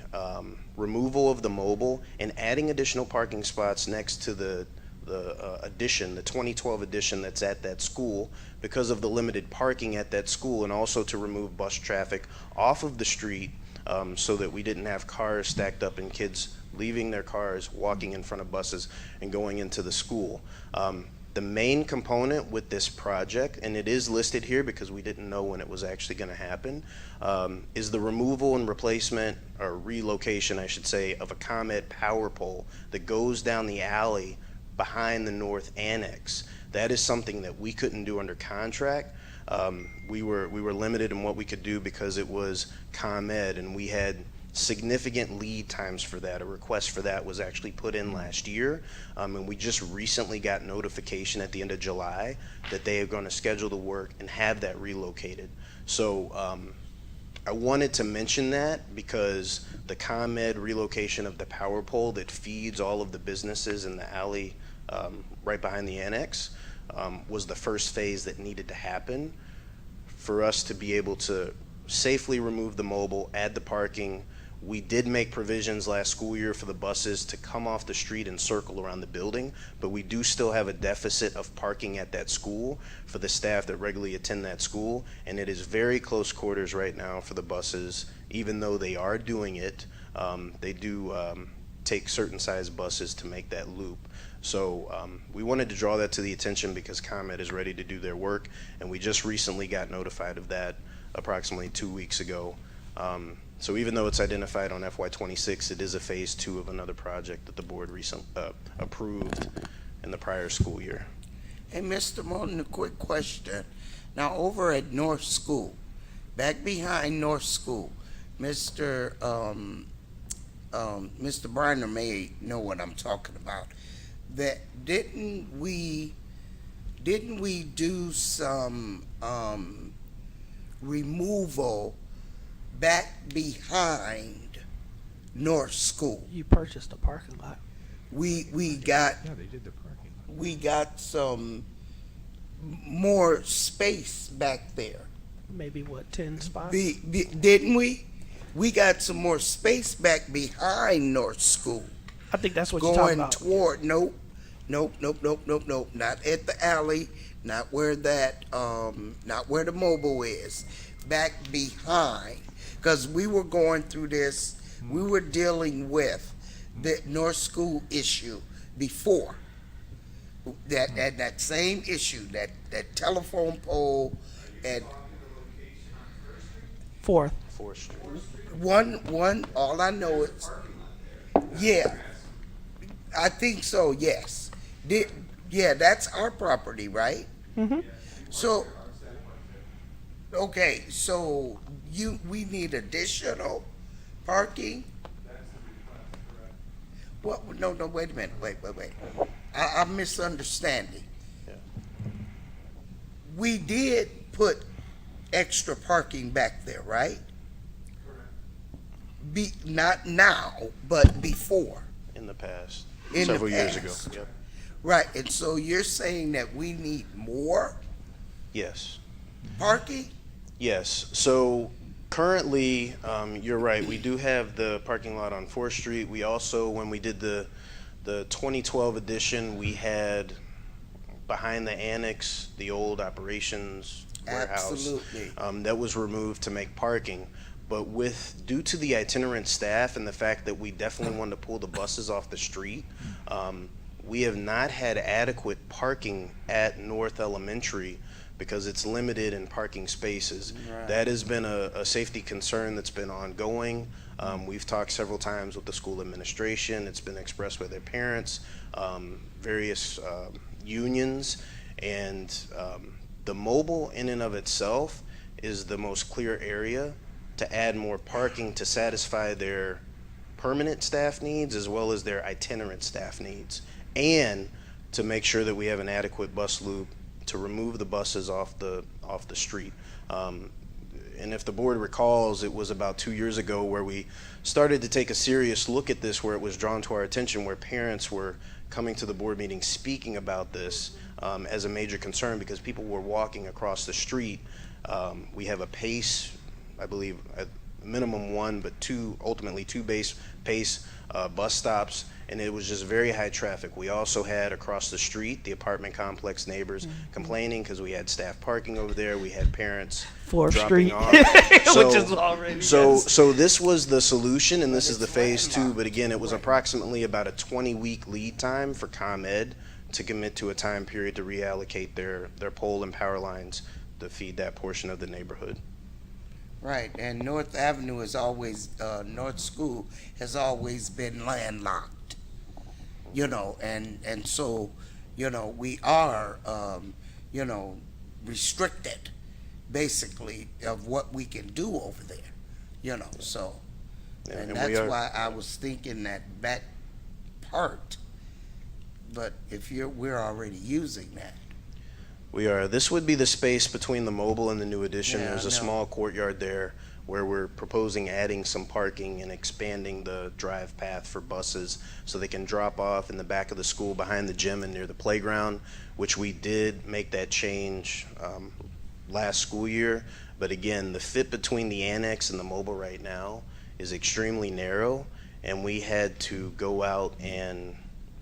removal of the mobile and adding additional parking spots next to the addition, the 2012 addition that's at that school, because of the limited parking at that school, and also to remove bus traffic off of the street so that we didn't have cars stacked up and kids leaving their cars, walking in front of buses, and going into the school. The main component with this project, and it is listed here because we didn't know when it was actually going to happen, is the removal and replacement, or relocation, I should say, of a ComEd power pole that goes down the alley behind the North Annex. That is something that we couldn't do under contract. We were limited in what we could do because it was ComEd, and we had significant lead times for that. A request for that was actually put in last year, and we just recently got notification at the end of July that they are going to schedule the work and have that relocated. So I wanted to mention that because the ComEd relocation of the power pole that feeds all of the businesses in the alley right behind the annex was the first phase that needed to happen for us to be able to safely remove the mobile, add the parking. We did make provisions last school year for the buses to come off the street and circle around the building, but we do still have a deficit of parking at that school for the staff that regularly attend that school, and it is very close quarters right now for the buses. Even though they are doing it, they do take certain size buses to make that loop. So we wanted to draw that to the attention because ComEd is ready to do their work, and we just recently got notified of that approximately 2 weeks ago. So even though it's identified on FY26, it is a phase 2 of another project that the board recently approved in the prior school year. Hey, Mr. Morton, a quick question. Now, over at North School, back behind North School, Mr. Briner may know what I'm talking about. That didn't we do some removal back behind North School? You purchased a parking lot. We got Yeah, they did the parking lot. we got some more space back there. Maybe what, 10 spots? Didn't we? We got some more space back behind North School. I think that's what you're talking Going about. toward, nope, not at the alley, not where that, not where the mobile is, back behind. Because we were going through this, we were dealing with the North School issue before. That same issue, that telephone pole and Fourth. Street. one, all I know is, yeah, I think so, yes. Yeah, that's our property, right? Mm-hmm. So, okay, so we need additional parking? What, no, wait a minute, wait. I'm misunderstanding. We did put extra parking back there, right? Not now, but before. In the past, In the several years ago. past. Yep. Right, and so you're saying that we need more Yes. parking? Yes. So currently, you're right. We do have the parking lot on 4th Street. We also, when we did the 2012 edition, we had behind the annex, the old operations warehouse. Absolutely. That was removed to make parking. But due to the itinerant staff and the fact that we definitely wanted to pull the buses off the street, we have not had adequate parking at North Elementary because it's limited in parking spaces. Right. That has been a safety concern that's been ongoing. We've talked several times with the school administration. It's been expressed by their parents, various unions, and the mobile in and of itself is the most clear area to add more parking to satisfy their permanent staff needs as well as their itinerant staff needs, and to make sure that we have an adequate bus loop to remove the buses off the street. And if the board recalls, it was about 2 years ago where we started to take a serious look at this, where it was drawn to our attention, where parents were coming to the board meeting speaking about this as a major concern because people were walking across the street. We have a pace, I believe, at minimum one, but ultimately two pace bus stops, and it was just very high traffic. We also had across the street the apartment complex neighbors complaining because we had staff parking over there. We had parents 4th dropping Street, off. which is already So this was the solution, and this is the phase 2. But again, it was approximately about a 20-week lead time for ComEd to commit to a time period to reallocate their pole and power lines to feed that portion of the neighborhood. Right, and North Avenue is always, North School has always been landlocked, and so, we are, restricted, basically, of what we can do over there, so. And that's why I was thinking that back part, but we're already using that. We are. This would be the space between the mobile and the new addition. Yeah, There's a small courtyard there where we're proposing adding some parking and expanding the drive path for buses so they can drop off in the back of the school behind the gym and near the playground, which we did make that change last school year. But again, the fit between the annex and the mobile right now is extremely narrow, and we had to go out and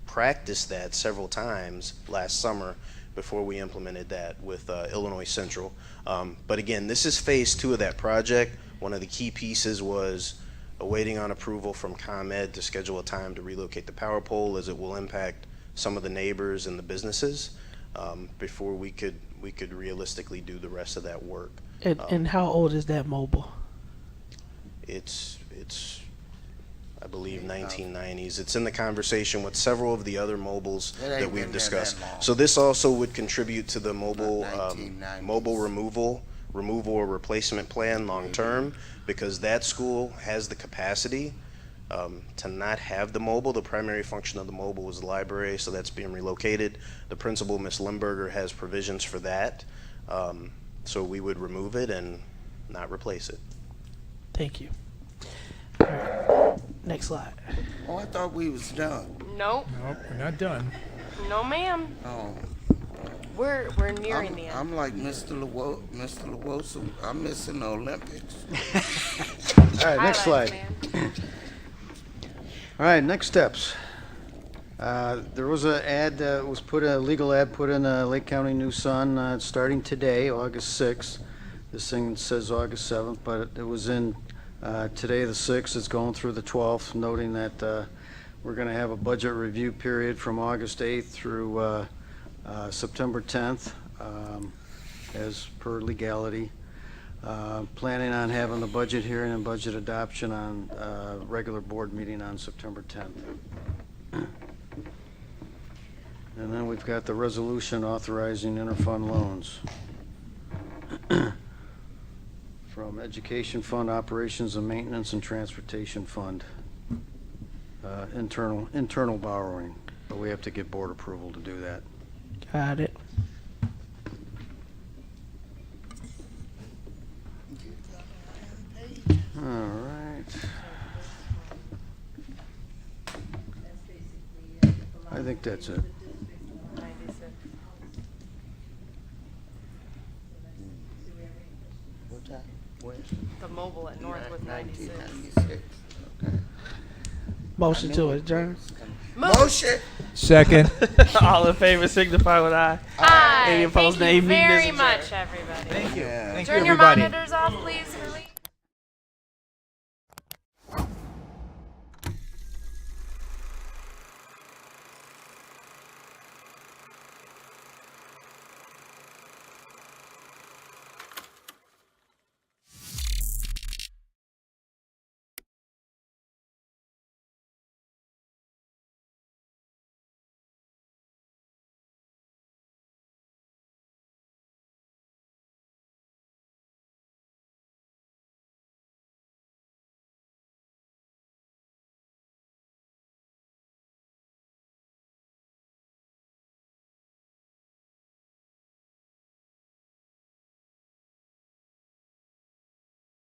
practice that several times last summer before we implemented that with Illinois Central. But again, this is phase 2 of that project. One of the key pieces was awaiting on approval from ComEd to schedule a time to relocate the power pole, as it will impact some of the neighbors and the businesses before we could realistically do the rest of that work. And how old is that mobile? It's I believe 1990s. It's in the conversation with several of the other mobiles that we've discussed. So this also would contribute to the mobile removal or replacement plan long term, because that school has the capacity to not have the mobile. The primary function of the mobile is the library, so that's being relocated. The principal, Ms. Limburger, has provisions for that. So we would remove it and not replace it. Thank you. All right. Next slide. Oh, I thought we was done. Nope. Nope, we're not done. No, ma'am. Oh. We're nearing the end. I'm like Mr. Lewosu. I'm missing the Olympics. All right, next slide. All right, next steps. There was a ad that was a legal ad put in Lake County News Sun starting today, August 6th. This thing says August 7th, but it was in today, the 6th. It's going through the 12th, noting that we're going to have a budget review period from August 8th through September 10th, as per legality. Planning on having the budget hearing and budget adoption on regular board meeting on September 10th. And then we've got the resolution authorizing interfund loans from Education Fund, Operations and Maintenance, and Transportation Fund. Internal borrowing, but we have to get board approval to do that. Got it. All right. I think that's it. The mobile at North was 96. 1996. Okay. Motion to adjourn. Motion. Second. All in favor signify with aye. Aye. Any opposed, nay. Thank you Meeting is very adjourned. much, everybody. Thank you. Yeah. Thank you, Turn your everybody. monitors off, please.